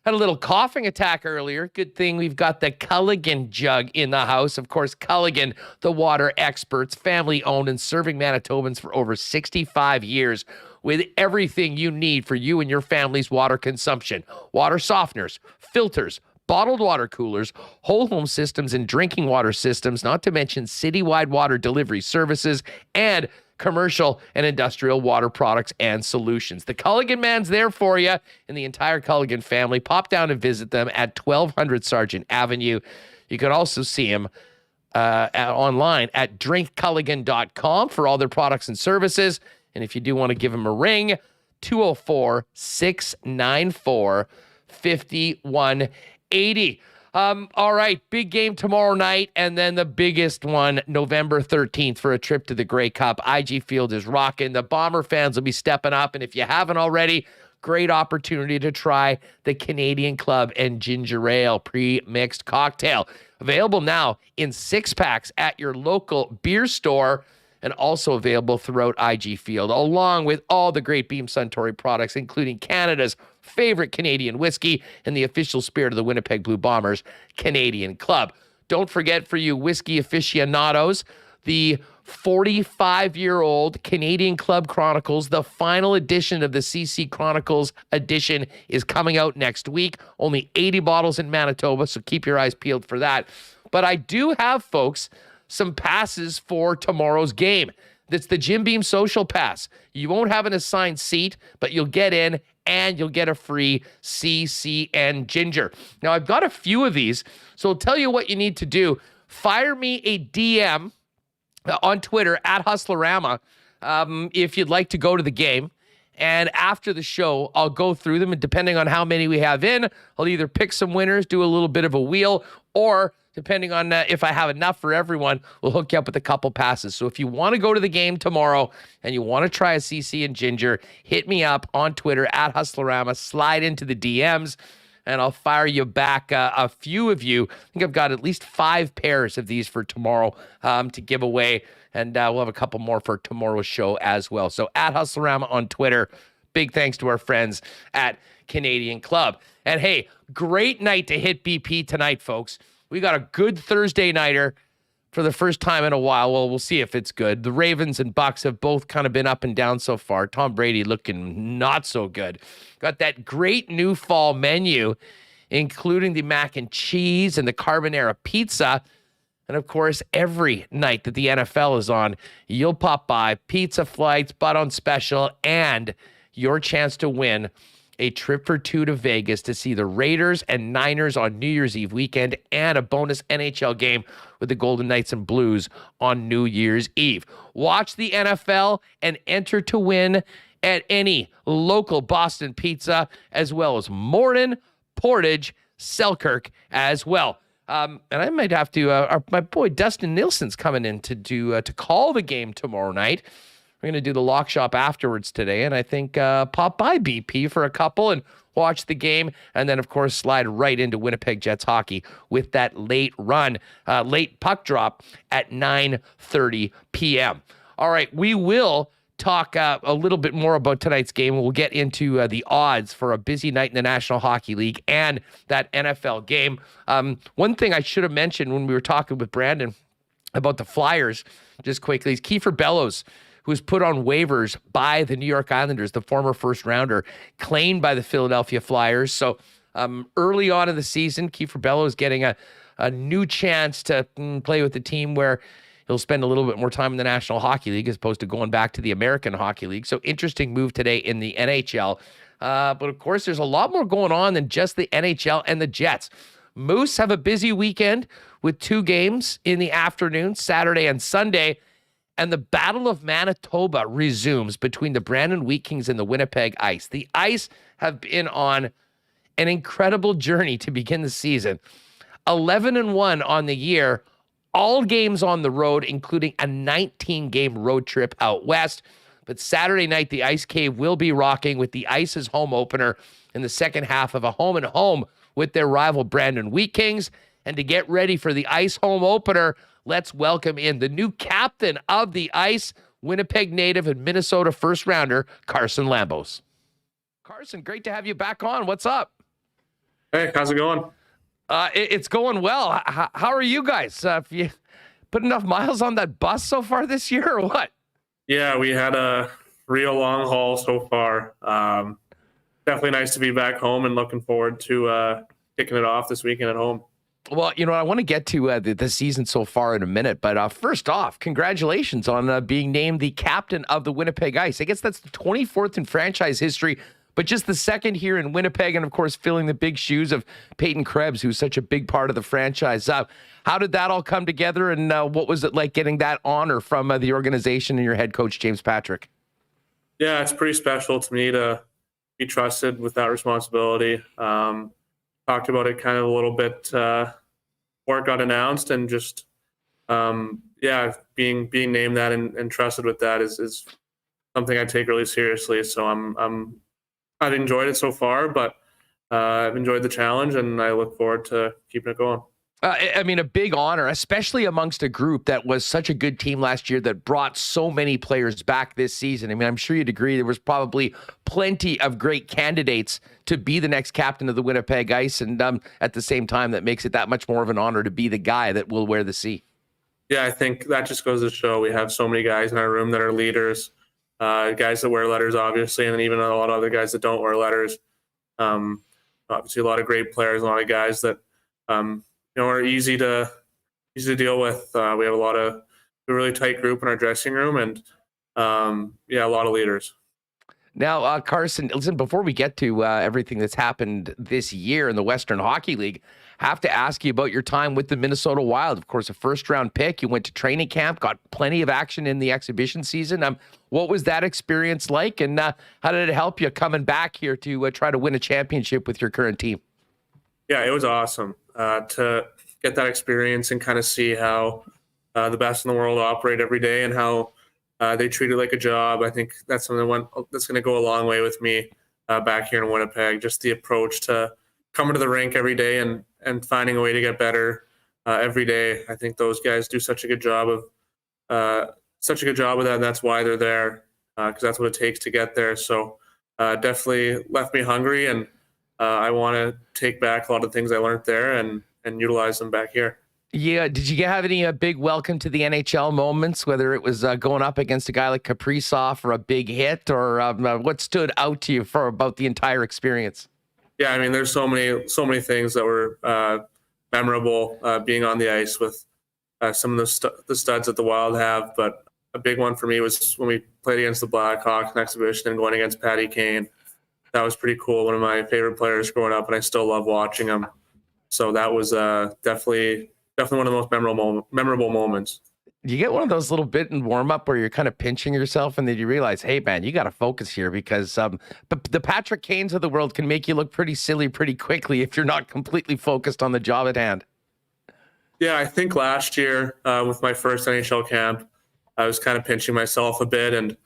Had a little coughing attack earlier. Good thing we've got the Culligan jug in the house. Of course, Culligan, the water experts, family owned and serving Manitobans for over 65 years with everything you need for you and your family's water consumption. Water softeners, filters, bottled water coolers, whole home systems and drinking water systems, not to mention citywide water delivery services and commercial and industrial water products and solutions. The Culligan man's there for you and the entire Culligan family. Pop down and visit them at 1200 Sargent Avenue. You can also see him online at drinkculligan.com for all their products and services. And if you do want to give him a ring, 204-694-5180. All right, big game tomorrow night, and then the biggest one, November 13th, for a trip to the Grey Cup. IG Field is rocking. The Bomber fans will be stepping up, and if you haven't already, great opportunity to try the Canadian Club and Ginger Ale pre-mixed cocktail. Available now in 6-packs at your local beer store, and also available throughout IG Field, along with all the great Beam Suntory products, including Canada's favorite Canadian whiskey and the official spirit of the Winnipeg Blue Bombers, Canadian Club. Don't forget, for you whiskey aficionados, the 45-year-old Canadian Club Chronicles, the final edition of the CC Chronicles edition, is coming out next week. Only 80 bottles in Manitoba, so keep your eyes peeled for that. But I do have, folks, some passes for tomorrow's game. That's the Jim Beam Social Pass. You won't have an assigned seat, but you'll get in and you'll get a free CCN Ginger. Now, I've got a few of these, so I'll tell you what you need to do. Fire me a DM on Twitter at Hustlerama if you'd like to go to the game. And after the show, I'll go through them, and depending on how many we have in, I'll either pick some winners, do a little bit of a wheel, or depending on if I have enough for everyone, we'll hook you up with a couple passes. So if you want to go to the game tomorrow and you want to try a CC and Ginger, hit me up on Twitter at Hustlerama, slide into the DMs, and I'll fire you back a few of you. I think I've got at least 5 pairs of these for tomorrow to give away, and we'll have a couple more for tomorrow's show as well. So at Hustlerama on Twitter. Big thanks to our friends at Canadian Club. And hey, great night to hit BP tonight, folks. We got a good Thursday nighter for the first time in a while. Well, we'll see if it's good. The Ravens and Bucks have both kind of been up and down so far. Tom Brady looking not so good. Got that great new fall menu, including the mac and cheese and the carbonara pizza. And of course, every night that the NFL is on, you'll pop by, pizza flights, but on special, and your chance to win a trip for 2 to Vegas to see the Raiders and Niners on New Year's Eve weekend, and a bonus NHL game with the Golden Knights and Blues on New Year's Eve. Watch the NFL and enter to win at any local Boston Pizza, as well as Morden, Portage, Selkirk as well. And I might have to. My boy Dustin Nielsen's coming in to call the game tomorrow night. We're going to do the lock shop afterwards today, and I think pop by BP for a couple and watch the game, and then, of course, slide right into Winnipeg Jets hockey with that late puck drop at 9:30 p.m. All right, we will talk a little bit more about tonight's game. We'll get into the odds for a busy night in the National Hockey League and that NFL game. One thing I should have mentioned when we were talking with Brandon about the Flyers, just quickly, is Kiefer Bellows, who was put on waivers by the New York Islanders, the former first rounder, claimed by the Philadelphia Flyers. So early on in the season, Kiefer Bellows getting a new chance to play with the team where he'll spend a little bit more time in the National Hockey League as opposed to going back to the American Hockey League. So interesting move today in the NHL. But of course, there's a lot more going on than just the NHL and the Jets. Moose have a busy weekend with 2 games in the afternoon, Saturday and Sunday. And the Battle of Manitoba resumes between the Brandon Wheat Kings and the Winnipeg Ice. The Ice have been on an incredible journey to begin the season. 11-1 on the year, all games on the road, including a 19-game road trip out west. But Saturday night, the Ice Cave will be rocking with the Ice's home opener in the second half of a home-and-home with their rival Brandon Wheat Kings. And to get ready for the Ice home opener, let's welcome in the new captain of the Ice, Winnipeg native and Minnesota first rounder, Carson Lambos. Carson, great to have you back on. What's up? Hey, how's it going? It's going well. How are you guys? Have you put enough miles on that bus so far this year or what? Yeah, we had a real long haul so far. Definitely nice to be back home and looking forward to kicking it off this weekend at home. Well, I want to get to the season so far in a minute, but first off, congratulations on being named the captain of the Winnipeg Ice. I guess that's the 24th in franchise history, but just the second here in Winnipeg, and of course, filling the big shoes of Peyton Krebs, who's such a big part of the franchise. How did that all come together, and what was it like getting that honor from the organization and your head coach, James Patrick? Yeah, it's pretty special to me to be trusted with that responsibility. Talked about it kind of a little bit before it got announced, and just being named that and trusted with that is something I take really seriously. So I've enjoyed it so far, but I've enjoyed the challenge, and I look forward to keeping it going. I mean, a big honor, especially amongst a group that was such a good team last year that brought so many players back this season. I mean, I'm sure you'd agree there was probably plenty of great candidates to be the next captain of the Winnipeg Ice, and at the same time, that makes it that much more of an honor to be the guy that will wear the C. Yeah, I think that just goes to show we have so many guys in our room that are leaders, guys that wear letters, obviously, and then even a lot of other guys that don't wear letters. Obviously, a lot of great players, a lot of guys that are easy to deal with. We have a really tight group in our dressing room, and a lot of leaders. Now, Carson, listen, before we get to everything that's happened this year in the Western Hockey League, I have to ask you about your time with the Minnesota Wild. Of course, a first-round pick. You went to training camp, got plenty of action in the exhibition season. What was that experience like, and how did it help you coming back here to try to win a championship with your current team? Yeah, it was awesome to get that experience and kind of see how the best in the world operate every day and how they treat it like a job. I think that's something that's going to go a long way with me back here in Winnipeg. Just the approach to coming to the rink every day and finding a way to get better every day. I think those guys do such a good job of that, and that's why they're there, because that's what it takes to get there. So definitely left me hungry, and I want to take back a lot of things I learned there and utilize them back here. Yeah. Did you have any big welcome to the NHL moments, whether it was going up against a guy like Kaprizov or a big hit, or what stood out to you for about the entire experience? Yeah, I mean, there's so many things that were memorable being on the ice with some of the studs that the Wild have. But a big one for me was when we played against the Blackhawks in exhibition and going against Patty Kane. That was pretty cool. One of my favorite players growing up, and I still love watching him. So that was definitely one of the most memorable moments. You get one of those little bit in warm up where you're kind of pinching yourself, and then you realize, hey man, you got to focus here, because the Patrick Kanes of the world can make you look pretty silly pretty quickly if you're not completely focused on the job at hand. Yeah, I think last year with my first NHL camp, I was kind of pinching myself a bit and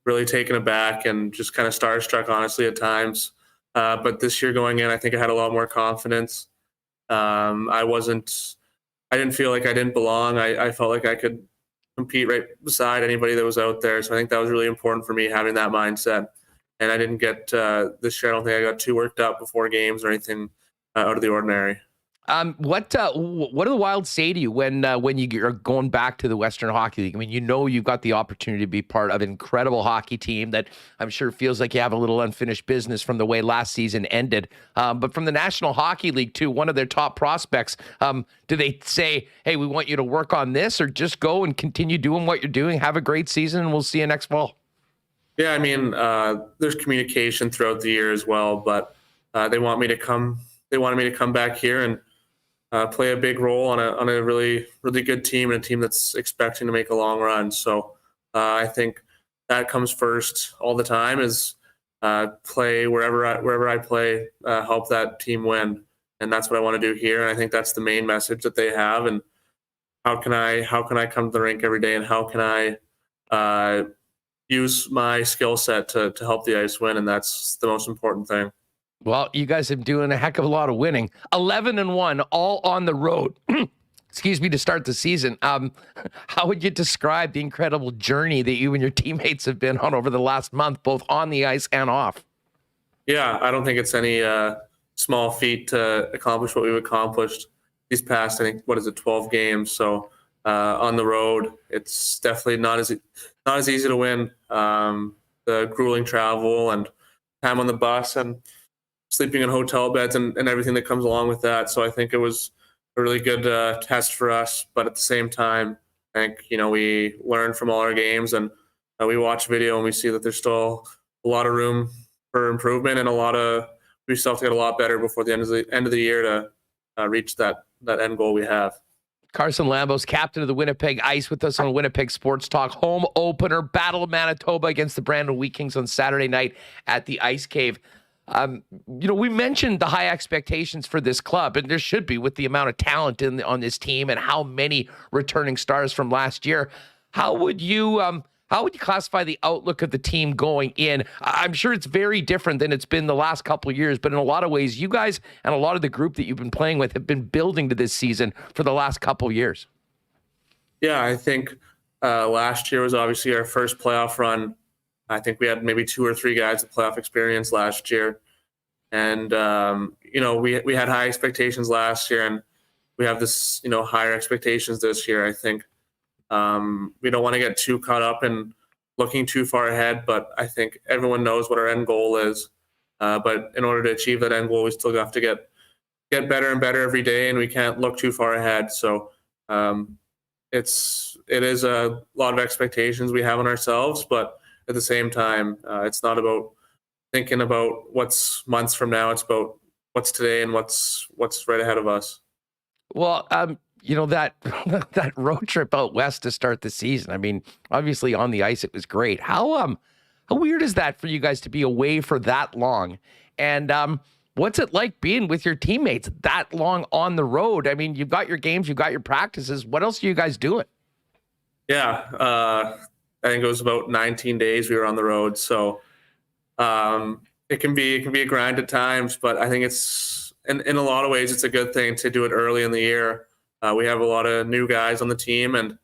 really taken aback and just kind of starstruck, honestly, at times. But this year going in, I think I had a lot more confidence. I didn't feel like I didn't belong. I felt like I could compete right beside anybody that was out there. So I think that was really important for me, having that mindset. And I didn't get this year, I don't think I got too worked up before games or anything out of the ordinary. What do the Wild say to you when you are going back to the Western Hockey League? I mean, you've got the opportunity to be part of an incredible hockey team that I'm sure feels like you have a little unfinished business from the way last season ended. But from the National Hockey League too, one of their top prospects, do they say, hey, we want you to work on this, or just go and continue doing what you're doing, have a great season, and we'll see you next fall? Yeah, I mean, there's communication throughout the year as well, but they wanted me to come back here and play a big role on a really, really good team, and a team that's expecting to make a long run. So I think that comes first all the time, is play wherever I play, help that team win. And that's what I want to do here. And I think that's the main message that they have. And how can I come to the rink every day, and how can I use my skill set to help the Ice win? And that's the most important thing. Well, you guys are doing a heck of a lot of winning. 11-1, all on the road. Excuse me, to start the season. How would you describe the incredible journey that you and your teammates have been on over the last month, both on the ice and off? Yeah, I don't think it's any small feat to accomplish what we've accomplished these past, I think, 12 games. So on the road, it's definitely not as easy to win. The grueling travel and time on the bus and sleeping in hotel beds and everything that comes along with that. So I think it was a really good test for us. But at the same time, I think, we learn from all our games, and we watch video and we see that there's still a lot of room for improvement, and we still have to get a lot better before the end of the year to reach that end goal we have. Carson Lambos, captain of the Winnipeg Ice, with us on Winnipeg Sports Talk. Home opener, Battle of Manitoba against the Brandon Wheat Kings on Saturday night at the Ice Cave. We mentioned the high expectations for this club, and there should be with the amount of talent on this team and how many returning stars from last year. How would you classify the outlook of the team going in? I'm sure it's very different than it's been the last couple of years, but in a lot of ways, you guys and a lot of the group that you've been playing with have been building to this season for the last couple of years. Yeah, I think last year was obviously our first playoff run. I think we had maybe 2 or 3 guys with playoff experience last year. And, we had high expectations last year, and we have this, higher expectations this year. I think we don't want to get too caught up in looking too far ahead, but I think everyone knows what our end goal is. But in order to achieve that end goal, we still have to get better and better every day, and we can't look too far ahead. So it is a lot of expectations we have on ourselves, but at the same time, it's not about thinking about what's months from now. It's about what's today and what's right ahead of us. Well, that road trip out west to start the season, I mean, obviously on the ice, it was great. How weird is that for you guys to be away for that long? And what's it like being with your teammates that long on the road? I mean, you've got your games, you've got your practices. What else are you guys doing? Yeah, I think it was about 19 days we were on the road. So it can be a grind at times, but I think it's in a lot of ways, it's a good thing to do it early in the year. We have a lot of new guys on the team, and,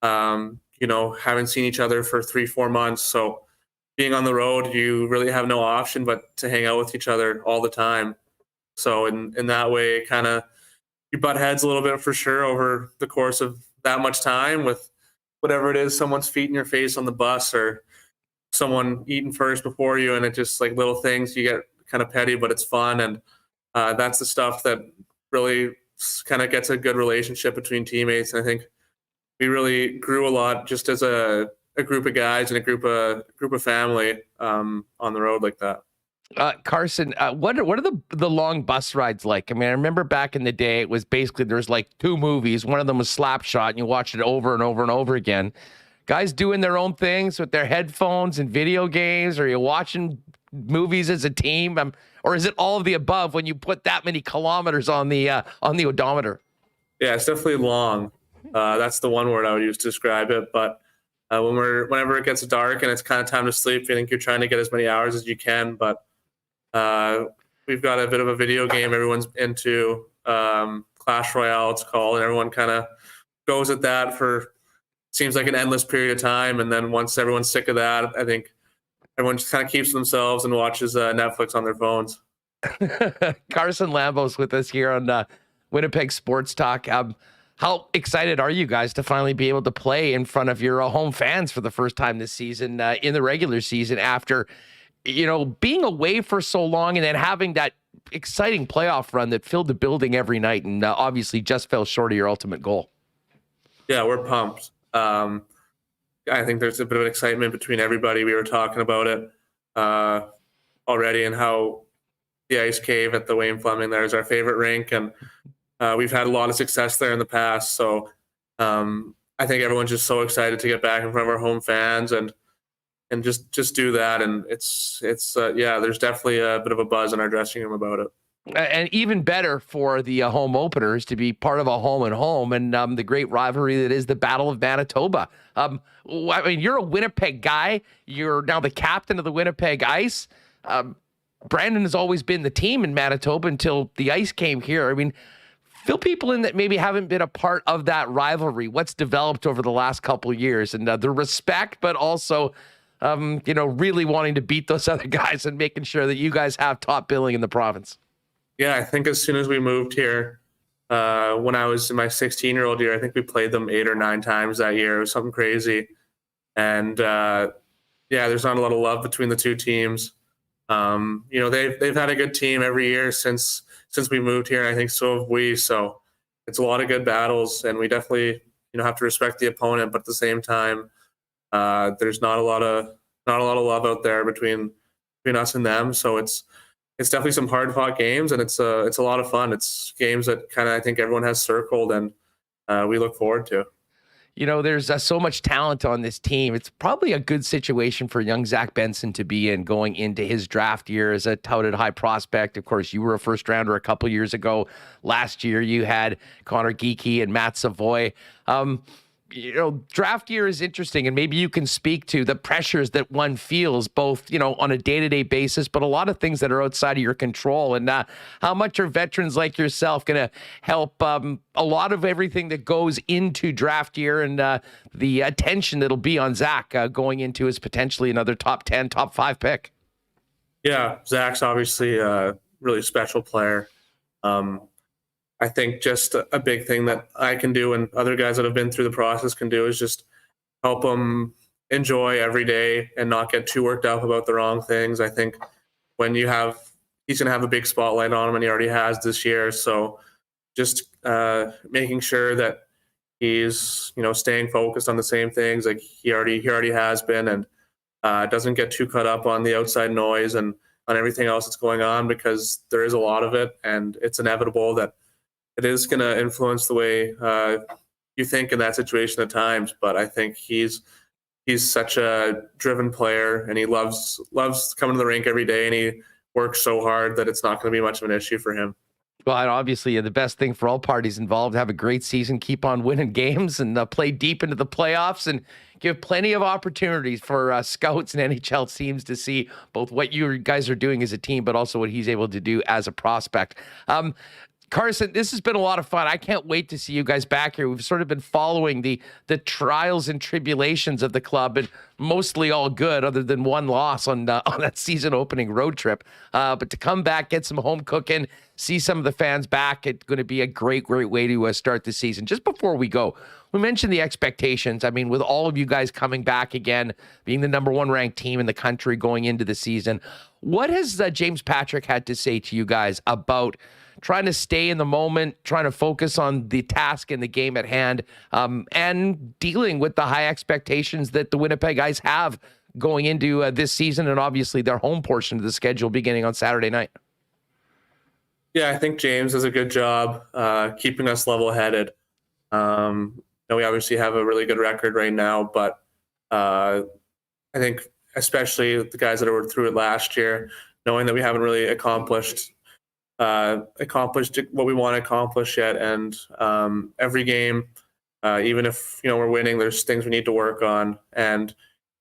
haven't seen each other for 3-4 months. So being on the road, you really have no option but to hang out with each other all the time. So in that way, kind of you butt heads a little bit for sure over the course of that much time with whatever it is, someone's feet in your face on the bus or someone eating first before you. And it just like little things, you get kind of petty, but it's fun. And that's the stuff that really kind of gets a good relationship between teammates. And I think we really grew a lot just as a group of guys and a group of family on the road like that. Carson, what are the long bus rides like? I mean, I remember back in the day, it was basically there's like 2 movies. One of them was Slapshot, and you watched it over and over and over again. Guys doing their own things with their headphones and video games. Are you watching movies as a team, or is it all of the above when you put that many kilometers on the odometer? Yeah, it's definitely long. That's the one word I would use to describe it. But whenever it gets dark and it's kind of time to sleep, I think you're trying to get as many hours as you can. But we've got a bit of a video game everyone's into, Clash Royale it's called, and everyone kind of goes at that for seems like an endless period of time. And then once everyone's sick of that, I think everyone just kind of keeps to themselves and watches Netflix on their phones. Carson Lambos with us here on Winnipeg Sports Talk. How excited are you guys to finally be able to play in front of your home fans for the first time this season in the regular season after, being away for so long and then having that exciting playoff run that filled the building every night and obviously just fell short of your ultimate goal? Yeah, we're pumped. I think there's a bit of an excitement between everybody. We were talking about it already and how the Ice Cave at the Wayne Fleming there is our favorite rink, and we've had a lot of success there in the past. So I think everyone's just so excited to get back in front of our home fans and just do that. And it's there's definitely a bit of a buzz in our dressing room about it. And even better for the home openers to be part of a home and home and the great rivalry that is the Battle of Manitoba. You're a Winnipeg guy. You're now the captain of the Winnipeg Ice. Brandon has always been the team in Manitoba until the Ice came here. Fill people in that maybe haven't been a part of that rivalry. What's developed over the last couple of years and the respect, but also, really wanting to beat those other guys and making sure that you guys have top billing in the province. Yeah, I think as soon as we moved here, when I was in my 16-year-old year, I think we played them 8 or 9 times that year. It was something crazy. And there's not a lot of love between the two teams. They've had a good team every year since we moved here, and I think so have we. So it's a lot of good battles, and we definitely have to respect the opponent. But at the same time, there's not a lot of love out there between us and them. So it's definitely some hard fought games, and it's a lot of fun. It's games that kind of I think everyone has circled, and we look forward to. There's so much talent on this team. It's probably a good situation for young Zach Benson to be in going into his draft year as a touted high prospect. Of course, you were a first rounder a couple years ago. Last year, you had Connor Geekie and Matt Savoy. Draft year is interesting, and maybe you can speak to the pressures that one feels both, on a day-to-day basis, but a lot of things that are outside of your control. And how much are veterans like yourself going to help a lot of everything that goes into draft year and the attention that'll be on Zach going into his potentially another top 10, top 5 pick? Yeah, Zach's obviously a really special player. I think just a big thing that I can do and other guys that have been through the process can do is just help them enjoy every day and not get too worked up about the wrong things. I think when he's going to have a big spotlight on him, and he already has this year. So just making sure that he's, staying focused on the same things like he already has been, and doesn't get too caught up on the outside noise and on everything else that's going on, because there is a lot of it, and it's inevitable that it is going to influence the way you think in that situation at times. But I think he's such a driven player, and he loves coming to the rink every day, and he works so hard that it's not going to be much of an issue for him. Well, and obviously the best thing for all parties involved, have a great season, keep on winning games, and play deep into the playoffs, and give plenty of opportunities for scouts and NHL teams to see both what you guys are doing as a team, but also what he's able to do as a prospect. Carson, this has been a lot of fun. I can't wait to see you guys back here. We've sort of been following the trials and tribulations of the club, and mostly all good, other than one loss on that season opening road trip. But to come back, get some home cooking, see some of the fans back, it's going to be a great way to start the season. Just before we go, we mentioned the expectations. With all of you guys coming back again, being the number 1 ranked team in the country going into the season, what has James Patrick had to say to you guys about trying to stay in the moment, trying to focus on the task and the game at hand, and dealing with the high expectations that the Winnipeg Ice have going into this season, and obviously their home portion of the schedule beginning on Saturday night? Yeah, I think James does a good job keeping us level-headed. We obviously have a really good record right now, but I think especially the guys that were through it last year, knowing that we haven't really accomplished accomplished what we want to accomplish yet. And every game, even if we're winning, there's things we need to work on. And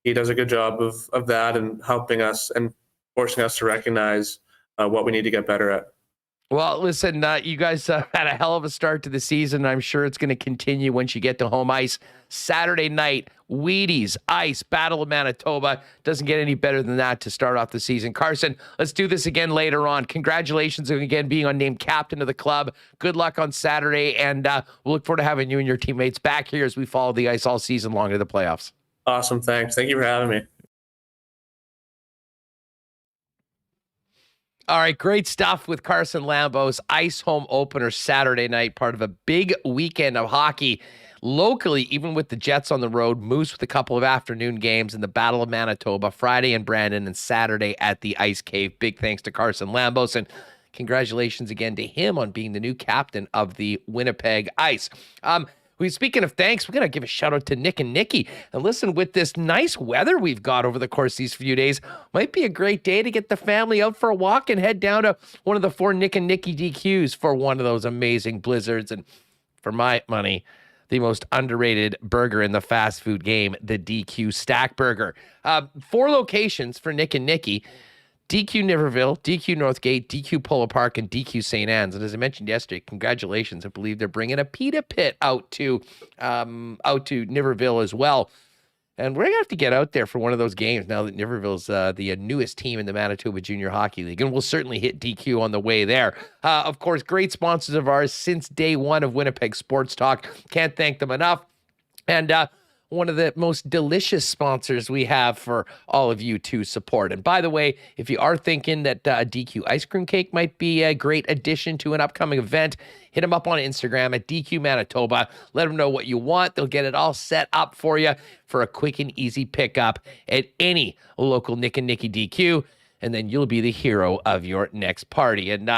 he does a good job of that and helping us and forcing us to recognize what we need to get better at. Well, listen, you guys had a hell of a start to the season. I'm sure it's going to continue once you get to home ice. Saturday night, Wheaties, Ice, Battle of Manitoba. Doesn't get any better than that to start off the season. Carson, let's do this again later on. Congratulations again being named captain of the club. Good luck on Saturday, and we'll look forward to having you and your teammates back here as we follow the Ice all season long to the playoffs. Awesome, thanks. Thank you for having me. All right, great stuff with Carson Lambos. Ice home opener Saturday night, part of a big weekend of hockey. Locally, even with the Jets on the road, Moose with a couple of afternoon games in the Battle of Manitoba, Friday in Brandon and Saturday at the Ice Cave. Big thanks to Carson Lambos, and congratulations again to him on being the new captain of the Winnipeg Ice. Speaking of thanks, we're going to give a shout out to Nick and Nikki. And listen, with this nice weather we've got over the course of these few days, might be a great day to get the family out for a walk and head down to one of the 4 Nick and Nikki DQs for one of those amazing blizzards. And for my money, the most underrated burger in the fast food game, the DQ Stack Burger. 4 locations for Nick and Nikki. DQ Niverville, DQ Northgate, DQ Polo Park, and DQ St. Anne's. And as I mentioned yesterday, congratulations. I believe they're bringing a pita pit out to Niverville as well. And we're going to have to get out there for one of those games now that Niverville's the newest team in the Manitoba Junior Hockey League. And we'll certainly hit DQ on the way there. Of course, great sponsors of ours since day one of Winnipeg Sports Talk. Can't thank them enough. And one of the most delicious sponsors we have for all of you to support. And by the way, if you are thinking that a DQ ice cream cake might be a great addition to an upcoming event, hit them up on Instagram at DQ Manitoba. Let them know what you want. They'll get it all set up for you for a quick and easy pickup at any local Nick and Nikki DQ. And then you'll be the hero of your next party. And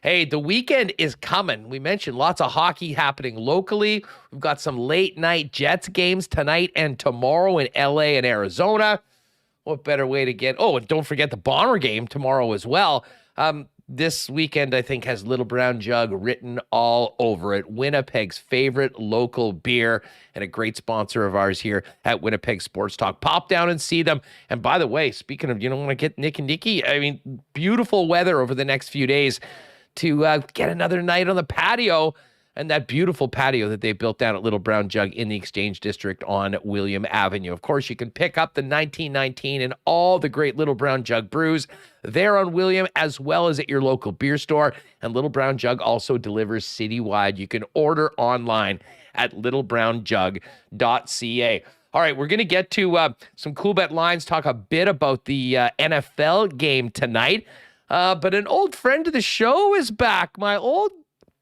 hey, the weekend is coming. We mentioned lots of hockey happening locally. We've got some late night Jets games tonight and tomorrow in LA and Arizona. What better way to get... Oh, and don't forget the Bomber game tomorrow as well. This weekend, I think, has Little Brown Jug written all over it. Winnipeg's favorite local beer and a great sponsor of ours here at Winnipeg Sports Talk. Pop down and see them. And by the way, speaking of, want to get Nick and Nikki, I mean, beautiful weather over the next few days to get another night on the patio, and that beautiful patio that they built down at Little Brown Jug in the Exchange District on William Avenue. Of course, you can pick up the 1919 and all the great Little Brown Jug brews there on William, as well as at your local beer store. And Little Brown Jug also delivers citywide. You can order online at littlebrownjug.ca. All right, we're going to get to some Coolbet lines, talk a bit about the NFL game tonight. But an old friend of the show is back. My old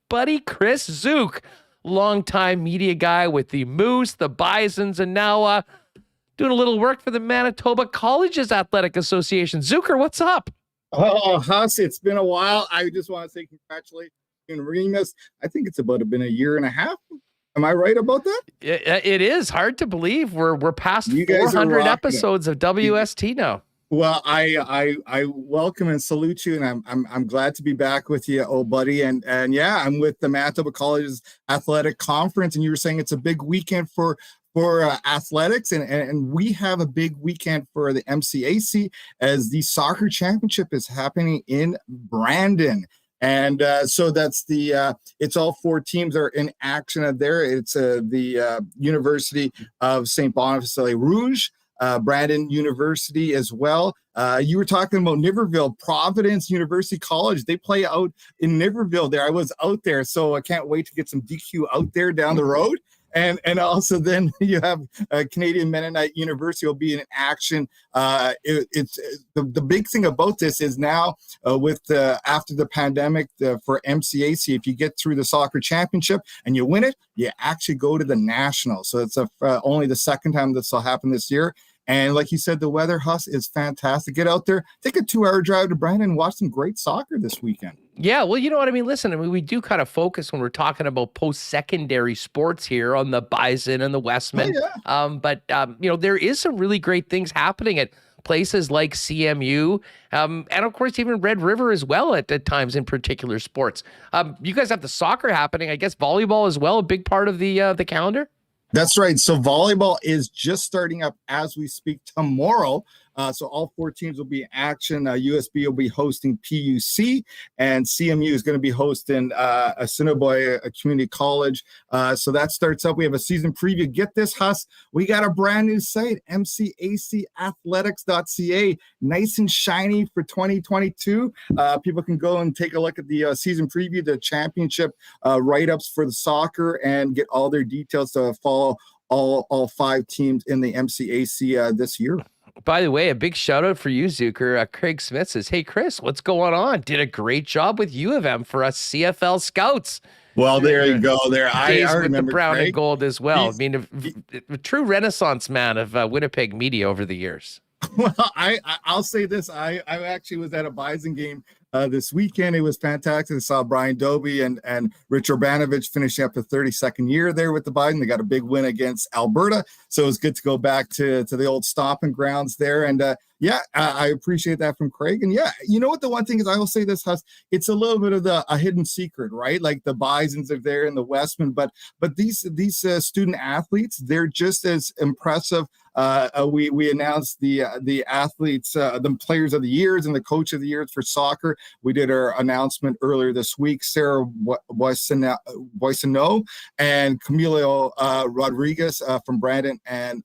buddy, Chris Zook, longtime media guy with the Moose, the Bisons, and now doing a little work for the Manitoba Colleges Athletic Association. Zooker, what's up? Oh, Huss, it's been a while. I just want to say congratulations on Remis. I think it's been a year and a half. Am I right about that? It is hard to believe. We're past 400 episodes of WST now. Well, I welcome and salute you, and I'm glad to be back with you, old buddy. And yeah, I'm with the Manitoba Colleges Athletic Conference, and you were saying it's a big weekend for athletics, and we have a big weekend for the MCAC as the soccer championship is happening in Brandon. And so that's it's all 4 teams are in action there. It's the University of St. Boniface Les Rouges, Brandon University as well. You were talking about Niverville, Providence University College. They play out in Niverville there. I was out there, so I can't wait to get some DQ out there down the road. And also then you have Canadian Mennonite University will be in action. It's the big thing about this is now with after the pandemic for MCAC, if you get through the soccer championship and you win it, you actually go to the national. So it's only the second time this will happen this year. And like you said, the weather, Huss, is fantastic. Get out there, take a 2-hour drive to Brandon and watch some great soccer this weekend. Yeah, well, you know what I mean? Listen, we do kind of focus when we're talking about post-secondary sports here on the Bison and the Westmen. Oh, yeah. But there is some really great things happening at places like CMU, and of course even Red River as well at times in particular sports. You guys have the soccer happening, I guess volleyball as well, a big part of the calendar. That's right. So volleyball is just starting up as we speak tomorrow. So all 4 teams will be in action. USB will be hosting PUC, and CMU is going to be hosting Assiniboia Community College. So that starts up. We have a season preview. Get this, Huss. We got a brand new site, mcacathletics.ca. Nice and shiny for 2022. People can go and take a look at the season preview, the championship write-ups for the soccer, and get all their details to follow all 5 teams in the MCAC this year. By the way, a big shout out for you, Zucker. Craig Smith says, "Hey, Chris, what's going on? Did a great job with U of M for us CFL scouts." Well, there you go. There, I remember with the brown Craig. and gold as well. I mean, a true renaissance man of Winnipeg media over the years. Well, I'll say this. I actually was at a Bison game this weekend. It was fantastic. I saw Brian Dobie and Rich Urbanovich finishing up the 32nd year there with the Bison. They got a big win against Alberta. So it was good to go back to the old stomping grounds there. And I appreciate that from Craig. And yeah, you know what? The one thing is, I will say this, Huss, it's a little bit of a hidden secret, right? Like the Bisons are there in the Westman, but these student athletes, they're just as impressive. We announced the athletes, the players of the years and the coach of the years for soccer. We did our announcement earlier this week. Sarah Boissonneau and Camilo Rodriguez from Brandon and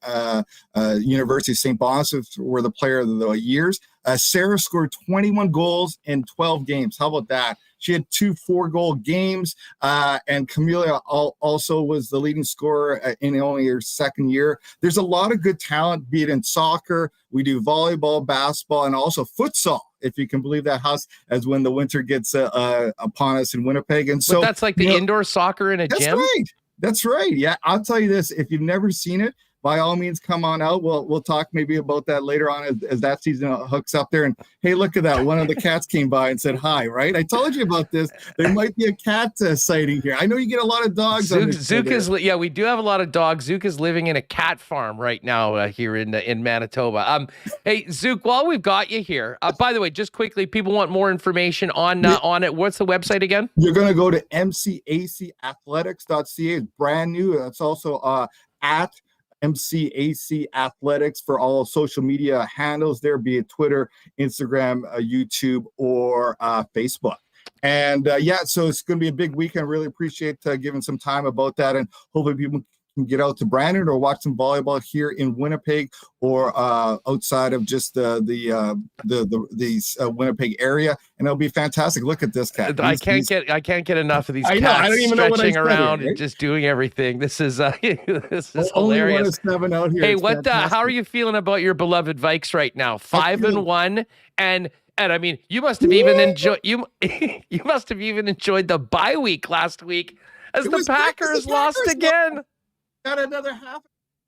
University of St. Boniface were the player of the years. Sarah scored 21 goals in 12 games. How about that? She had 2 4-goal games, and Camila also was the leading scorer in only her 2nd year. There's a lot of good talent, be it in soccer. We do volleyball, basketball, and also futsal, if you can believe that, House, as when the winter gets upon us in Winnipeg. And so but that's like the indoor soccer in a gym? Right. That's right. Yeah, I'll tell you this. If you've never seen it, by all means, come on out. We'll talk maybe about that later on as that season hooks up there. And hey, look at that. One of the cats came by and said hi, right? I told you about this. There might be a cat sighting here. I know you get a lot of dogs. Zook is, yeah, we do have a lot of dogs. Zook is living in a cat farm right now here in Manitoba. Hey, Zook, while we've got you here, by the way, just quickly, people want more information on it. What's the website again? You're going to go to mcacathletics.ca. It's brand new. It's also at MCAC Athletics for all social media handles there, be it Twitter, Instagram, YouTube, or Facebook. And so it's going to be a big weekend. Really appreciate giving some time about that, and hopefully people can get out to Brandon or watch some volleyball here in Winnipeg or outside of just the Winnipeg area, and it'll be fantastic. Look at this cat. I can't get enough of these cats I don't even stretching around and just doing everything. This is hilarious. Only 1 of 7 out here. Hey, how are you feeling about your beloved Vikes right now? 5-1, and I mean, you must have even enjoyed you must have even enjoyed the bye week last week as the Packers lost again. Got another half.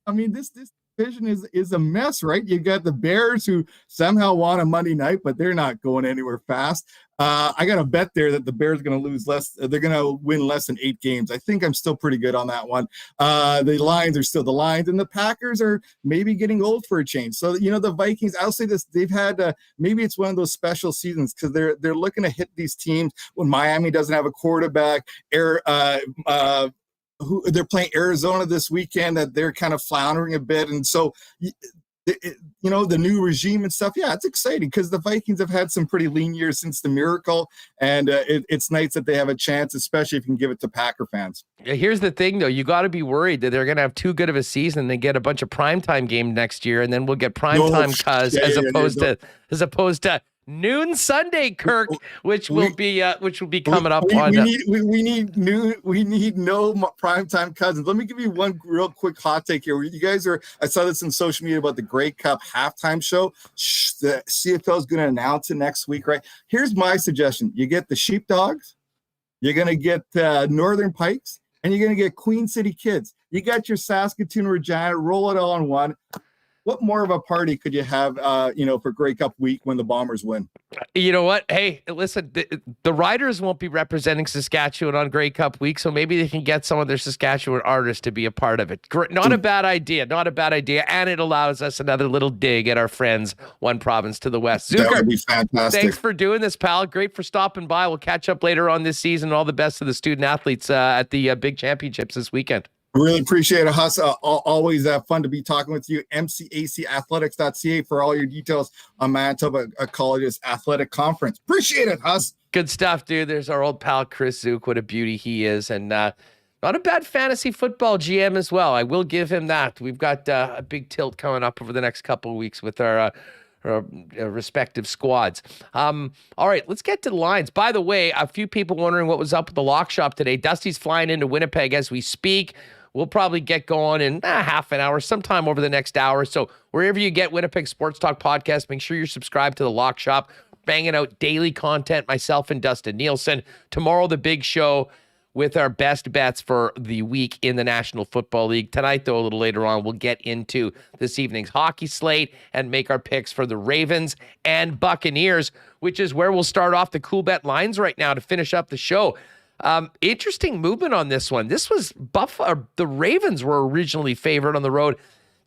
I mean, this division is a mess, right? You got the Bears, who somehow won a Monday night, but they're not going anywhere fast. I got a bet there that the Bears are going to lose less. They're going to win less than 8 games. I think I'm still pretty good on that one. The Lions are still the Lions, and the Packers are maybe getting old for a change. So, the Vikings, I'll say this, they've had, maybe it's one of those special seasons because they're looking to hit these teams when Miami doesn't have a quarterback. They're playing Arizona this weekend, that they're kind of floundering a bit. And so, the new regime and stuff, yeah, it's exciting because the Vikings have had some pretty lean years since the miracle. And it's nice that they have a chance, especially if you can give it to Packer fans. Here's the thing, though. You got to be worried that they're going to have too good of a season. They get a bunch of primetime game next year, and then we'll get primetime cuz as opposed to noon Sunday, Kirk, which will be coming up on. We need no primetime cousins. Let me give you one real quick hot take here. You guys I saw this in social media about the Grey Cup halftime show. The CFL is going to announce it next week, right? Here's my suggestion: you get the Sheepdogs, you're going to get Northern Pikes, and you're going to get Queen City Kids. You got your Saskatoon, Regina. Roll it all in one. what more of a party could you have, for Grey Cup week when the Bombers win? You know what? Hey, listen, the Riders won't be representing Saskatchewan on Grey Cup week, so maybe they can get some of their Saskatchewan artists to be a part of it. Not a bad idea. Not a bad idea. And it allows us another little dig at our friends, one province to the west. Zucker, that would be fantastic. Thanks for doing this, pal. Great for stopping by. We'll catch up later on this season. All the best to the student athletes at the big championships this weekend. Really appreciate it, Huss. Always fun to be talking with you. MCACathletics.ca for all your details on Manitoba College's athletic conference. Appreciate it, Huss. Good stuff, dude. There's our old pal, Chris Zook. What a beauty he is. And not a bad fantasy football GM as well. I will give him that. We've got a big tilt coming up over the next couple of weeks with our respective squads. All right, let's get to the lines. By the way, a few people wondering what was up with the lock shop today. Dusty's flying into Winnipeg as we speak. We'll probably get going in half an hour, sometime over the next hour. So wherever you get Winnipeg Sports Talk podcast, make sure you're subscribed to the Lock Shop. Banging out daily content, myself and Dustin Nielsen. Tomorrow, the big show with our best bets for the week in the National Football League. Tonight, though, a little later on, we'll get into this evening's hockey slate and make our picks for the Ravens and Buccaneers, which is where we'll start off the Coolbet lines right now to finish up the show. Interesting movement on this one. This was the Ravens were originally favored on the road.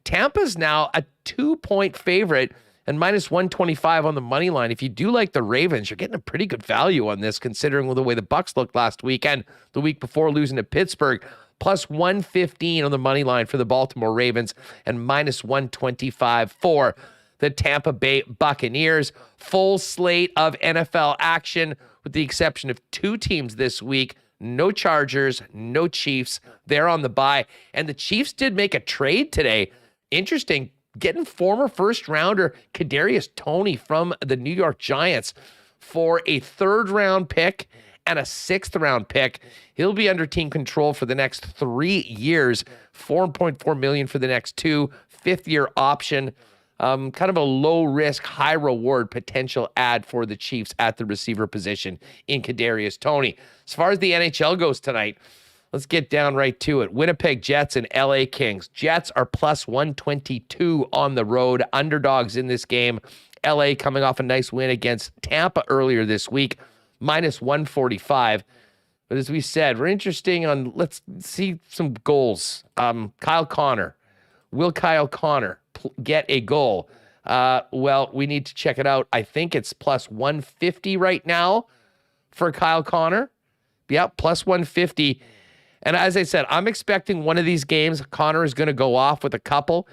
Tampa's now a 2-point favorite and minus 125 on the money line. If you do like the Ravens, you're getting a pretty good value on this, considering the way the Bucs looked last week and the week before losing to Pittsburgh. Plus 115 on the money line for the Baltimore Ravens and minus 125 for the Tampa Bay Buccaneers. Full slate of NFL action with the exception of 2 teams this week. No Chargers, no Chiefs. They're on the bye. And the Chiefs did make a trade today. Interesting, getting former first-rounder Kadarius Toney from the New York Giants for a 3rd-round pick and a 6th-round pick. He'll be under team control for the next 3 years. $4.4 million for the next 2. 5th-year option. Kind of a low-risk, high-reward potential add for the Chiefs at the receiver position in Kadarius Toney. As far as the NHL goes tonight, let's get down right to it. Winnipeg Jets and LA Kings. Jets are plus 122 on the road. Underdogs in this game. LA coming off a nice win against Tampa earlier this week. Minus 145. But as we said, we're interesting on, let's see some goals. Kyle Connor. Will Kyle Connor get a goal? Well, we need to check it out. I think it's plus 150 right now for Kyle Connor. Yeah, plus 150. And as I said, I'm expecting one of these games, Connor is going to go off with a couple.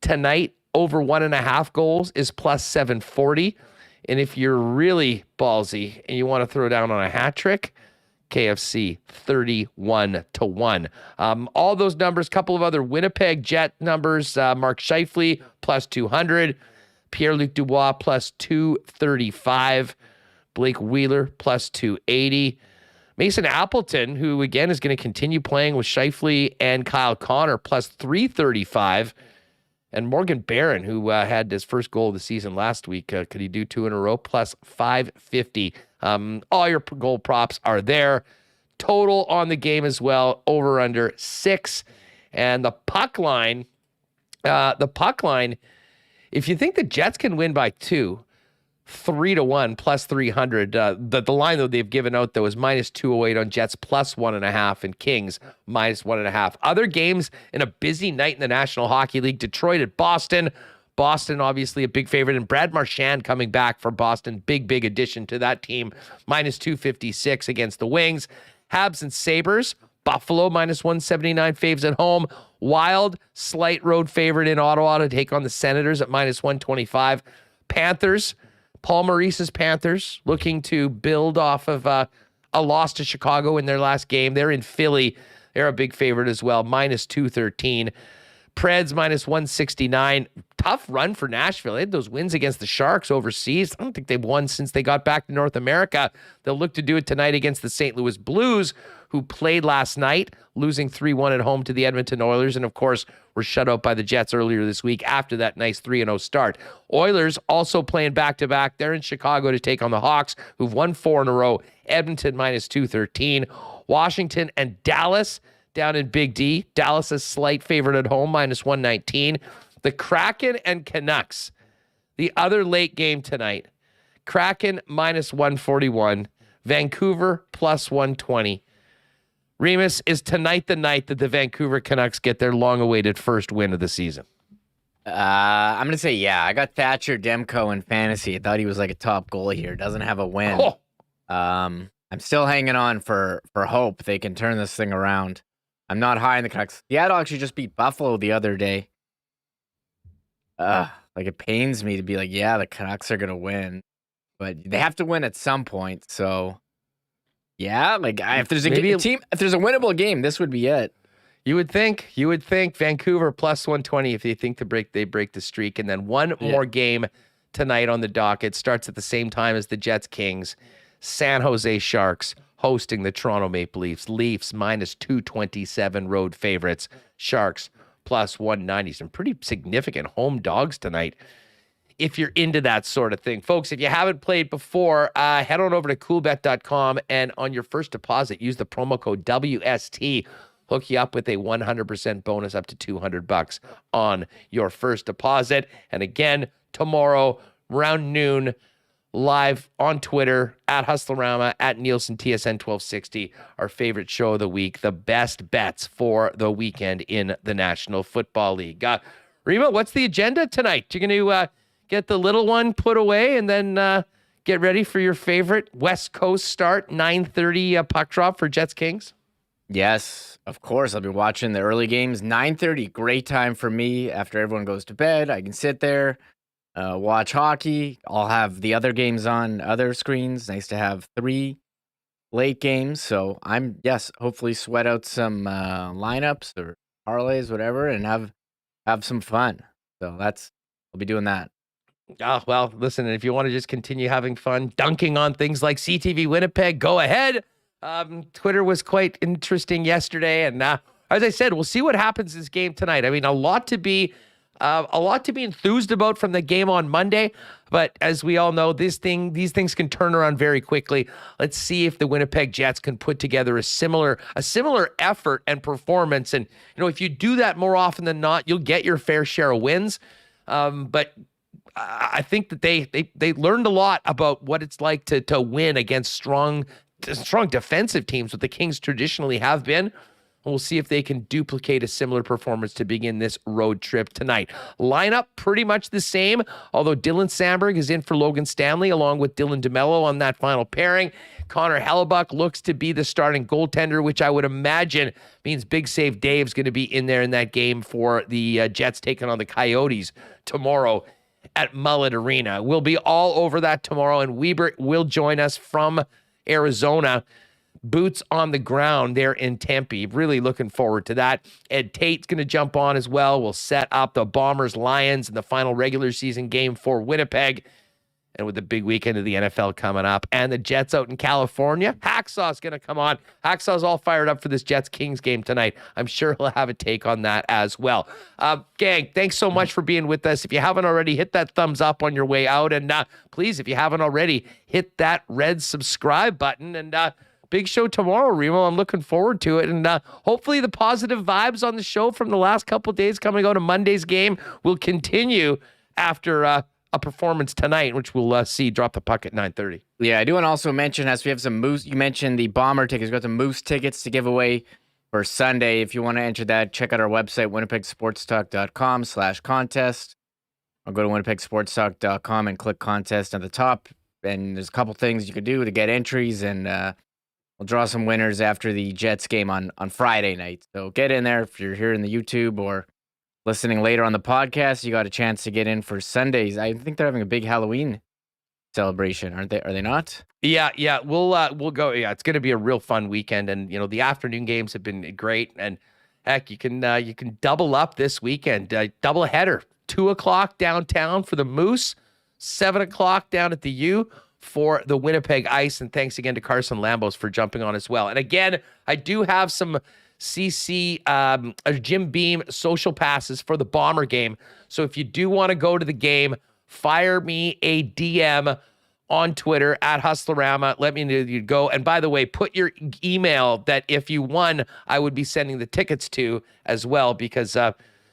Tonight, over 1.5 goals is plus 740. And if you're really ballsy and you want to throw down on a hat trick, KFC 31-1. All those numbers, couple of other Winnipeg Jet numbers. Mark Scheifele plus 200. Pierre-Luc Dubois plus 235. Blake Wheeler plus 280. Mason Appleton, who again is going to continue playing with Scheifele and Kyle Connor, plus 335. And Morgan Barron, who had his first goal of the season last week, could he do 2 in a row? Plus 550. All your goal props are there. Total on the game as well, over under 6. And the puck line, if you think the Jets can win by 2, 3-1 plus 300. The line though they've given out though is minus 208 on Jets plus 1.5 and Kings minus 1.5. Other games in a busy night in the National Hockey League. Detroit at Boston. Boston obviously a big favorite, and Brad Marchand coming back for Boston. Big addition to that team. Minus 256 against the Wings. Habs and Sabres. Buffalo minus 179 faves at home. Wild slight road favorite in Ottawa to take on the Senators at minus 125. Panthers. Paul Maurice's Panthers looking to build off of a loss to Chicago in their last game. They're in Philly. They're a big favorite as well, minus 213. Preds minus 169. Tough run for Nashville. They had those wins against the Sharks overseas. I don't think they've won since they got back to North America. They'll look to do it tonight against the St. Louis Blues, who played last night, losing 3-1 at home to the Edmonton Oilers, and of course were shut out by the Jets earlier this week after that nice 3-0 start. Oilers also playing back-to-back. They're in Chicago to take on the Hawks, who've won 4 in a row. Edmonton minus 213. Washington and Dallas down in Big D. Dallas is slight favorite at home, minus 119. The Kraken and Canucks, the other late game tonight. Kraken minus 141, Vancouver plus 120. Remis, is tonight the night that the Vancouver Canucks get their long-awaited first win of the season? I'm going to say, yeah. I got Thatcher Demko in fantasy. I thought he was like a top goalie here. Doesn't have a win. Oh. I'm still hanging on for hope they can turn this thing around. I'm not high in the Canucks. Seattle actually just beat Buffalo the other day. Like, it pains me to be like, yeah, the Canucks are going to win. But they have to win at some point. So, yeah, like, if there's a team, if there's a winnable game, this would be it. You would think Vancouver plus 120 if they think they break the streak. And then one more game tonight on the docket. Starts at the same time as the Jets Kings. San Jose Sharks hosting the Toronto Maple Leafs. Leafs minus 227 road favorites. Sharks plus 190. Some pretty significant home dogs tonight if you're into that sort of thing. Folks, if you haven't played before, head on over to coolbet.com, and on your first deposit, use the promo code WST. Hook you up with a 100% bonus up to $200 on your first deposit. And again, tomorrow, around noon, live on Twitter, at Hustlerama, at Nielsen TSN 1260, our favorite show of the week, the best bets for the weekend in the National Football League. Rima, what's the agenda tonight? You're going to get the little one put away and then get ready for your favorite West Coast start, 9:30 puck drop for Jets Kings? Yes, of course. I'll be watching the early games. 9:30, great time for me. After everyone goes to bed, I can sit there, watch hockey. I'll have the other games on other screens. Nice to have 3 late games. So hopefully sweat out some lineups or parlays, whatever, and have some fun. So I'll be doing that. Oh, well, listen, if you want to just continue having fun, dunking on things like CTV Winnipeg, go ahead. Twitter was quite interesting yesterday, and as I said, we'll see what happens this game tonight. I mean, a lot to be enthused about from the game on Monday, but as we all know, these things can turn around very quickly. Let's see if the Winnipeg Jets can put together a similar effort and performance. And if you do that more often than not, you'll get your fair share of wins. But I think that they learned a lot about what it's like to win against strong defensive teams, what the Kings traditionally have been. We'll see if they can duplicate a similar performance to begin this road trip tonight. Lineup pretty much the same, although Dylan Samberg is in for Logan Stanley along with Dylan DeMello on that final pairing. Connor Hellebuck looks to be the starting goaltender, which I would imagine means Big Save Dave's going to be in there in that game for the Jets taking on the Coyotes tomorrow at Mullet Arena. We'll be all over that tomorrow, and Weber will join us from Arizona. Boots on the ground there in Tempe. Really looking forward to that. Ed Tate's going to jump on as well. We'll set up the Bombers-Lions in the final regular season game for Winnipeg. And with the big weekend of the NFL coming up and the Jets out in California, Hacksaw's going to come on. Hacksaw's all fired up for this Jets-Kings game tonight. I'm sure he'll have a take on that as well. Gang, thanks so much for being with us. If you haven't already, hit that thumbs up on your way out. And please, if you haven't already, hit that red subscribe button. And big show tomorrow, Remo. I'm looking forward to it. And hopefully the positive vibes on the show from the last couple of days coming out of Monday's game will continue after a performance tonight, which we'll see drop the puck at 9:30. Yeah, I do want to also mention, as we have some Moose, you mentioned the Bomber tickets. We've got some Moose tickets to give away for Sunday. If you want to enter that, check out our website, winnipegsportstalk.com/contest. I'll go to winnipegsportstalk.com and click contest at the top. And there's a couple things you can do to get entries, and we'll draw some winners after the Jets game on Friday night. So get in there if you're here in the YouTube or listening later on the podcast. You got a chance to get in for Sundays. I think they're having a big Halloween celebration, aren't they? Are they not? Yeah. We'll go. Yeah, it's going to be a real fun weekend, and the afternoon games have been great. And heck, you can double up this weekend. Double header, 2:00 downtown for the Moose, 7:00 down at the U for the Winnipeg Ice. And thanks again to Carson Lambos for jumping on as well. And again, I do have some CC Jim Beam social passes for the Bomber game. So if you do want to go to the game, fire me a DM on Twitter at Hustlerama. Let me know you'd go. And by the way, put your email that if you won, I would be sending the tickets to as well, because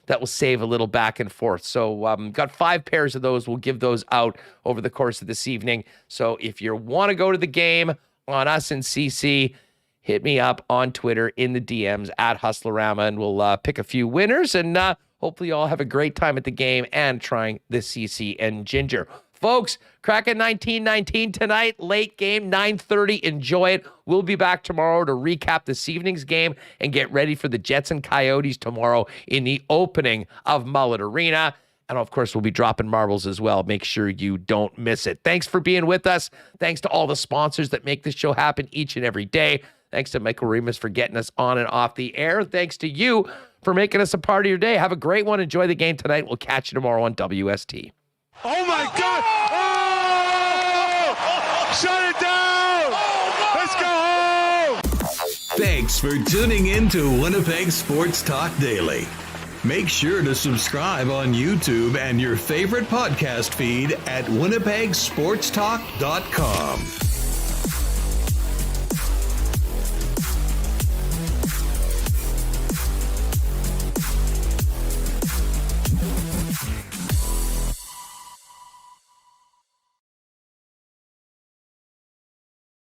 that will save a little back and forth. So got 5 pairs of those. We'll give those out over the course of this evening. So if you want to go to the game on us in CC, hit me up on Twitter in the DMs at Hustlerama, and we'll pick a few winners, and hopefully you all have a great time at the game and trying the CC and Ginger. Folks, Kraken 19-19 tonight, late game, 9:30. Enjoy it. We'll be back tomorrow to recap this evening's game and get ready for the Jets and Coyotes tomorrow in the opening of Mullet Arena. And of course, we'll be dropping marbles as well. Make sure you don't miss it. Thanks for being with us. Thanks to all the sponsors that make this show happen each and every day. Thanks to Michael Remis for getting us on and off the air. Thanks to you for making us a part of your day. Have a great one. Enjoy the game tonight. We'll catch you tomorrow on WST. Oh my God! Oh! Shut it down! Let's go home! Thanks for tuning in to Winnipeg Sports Talk Daily. Make sure to subscribe on YouTube and your favorite podcast feed at winnipegsportstalk.com.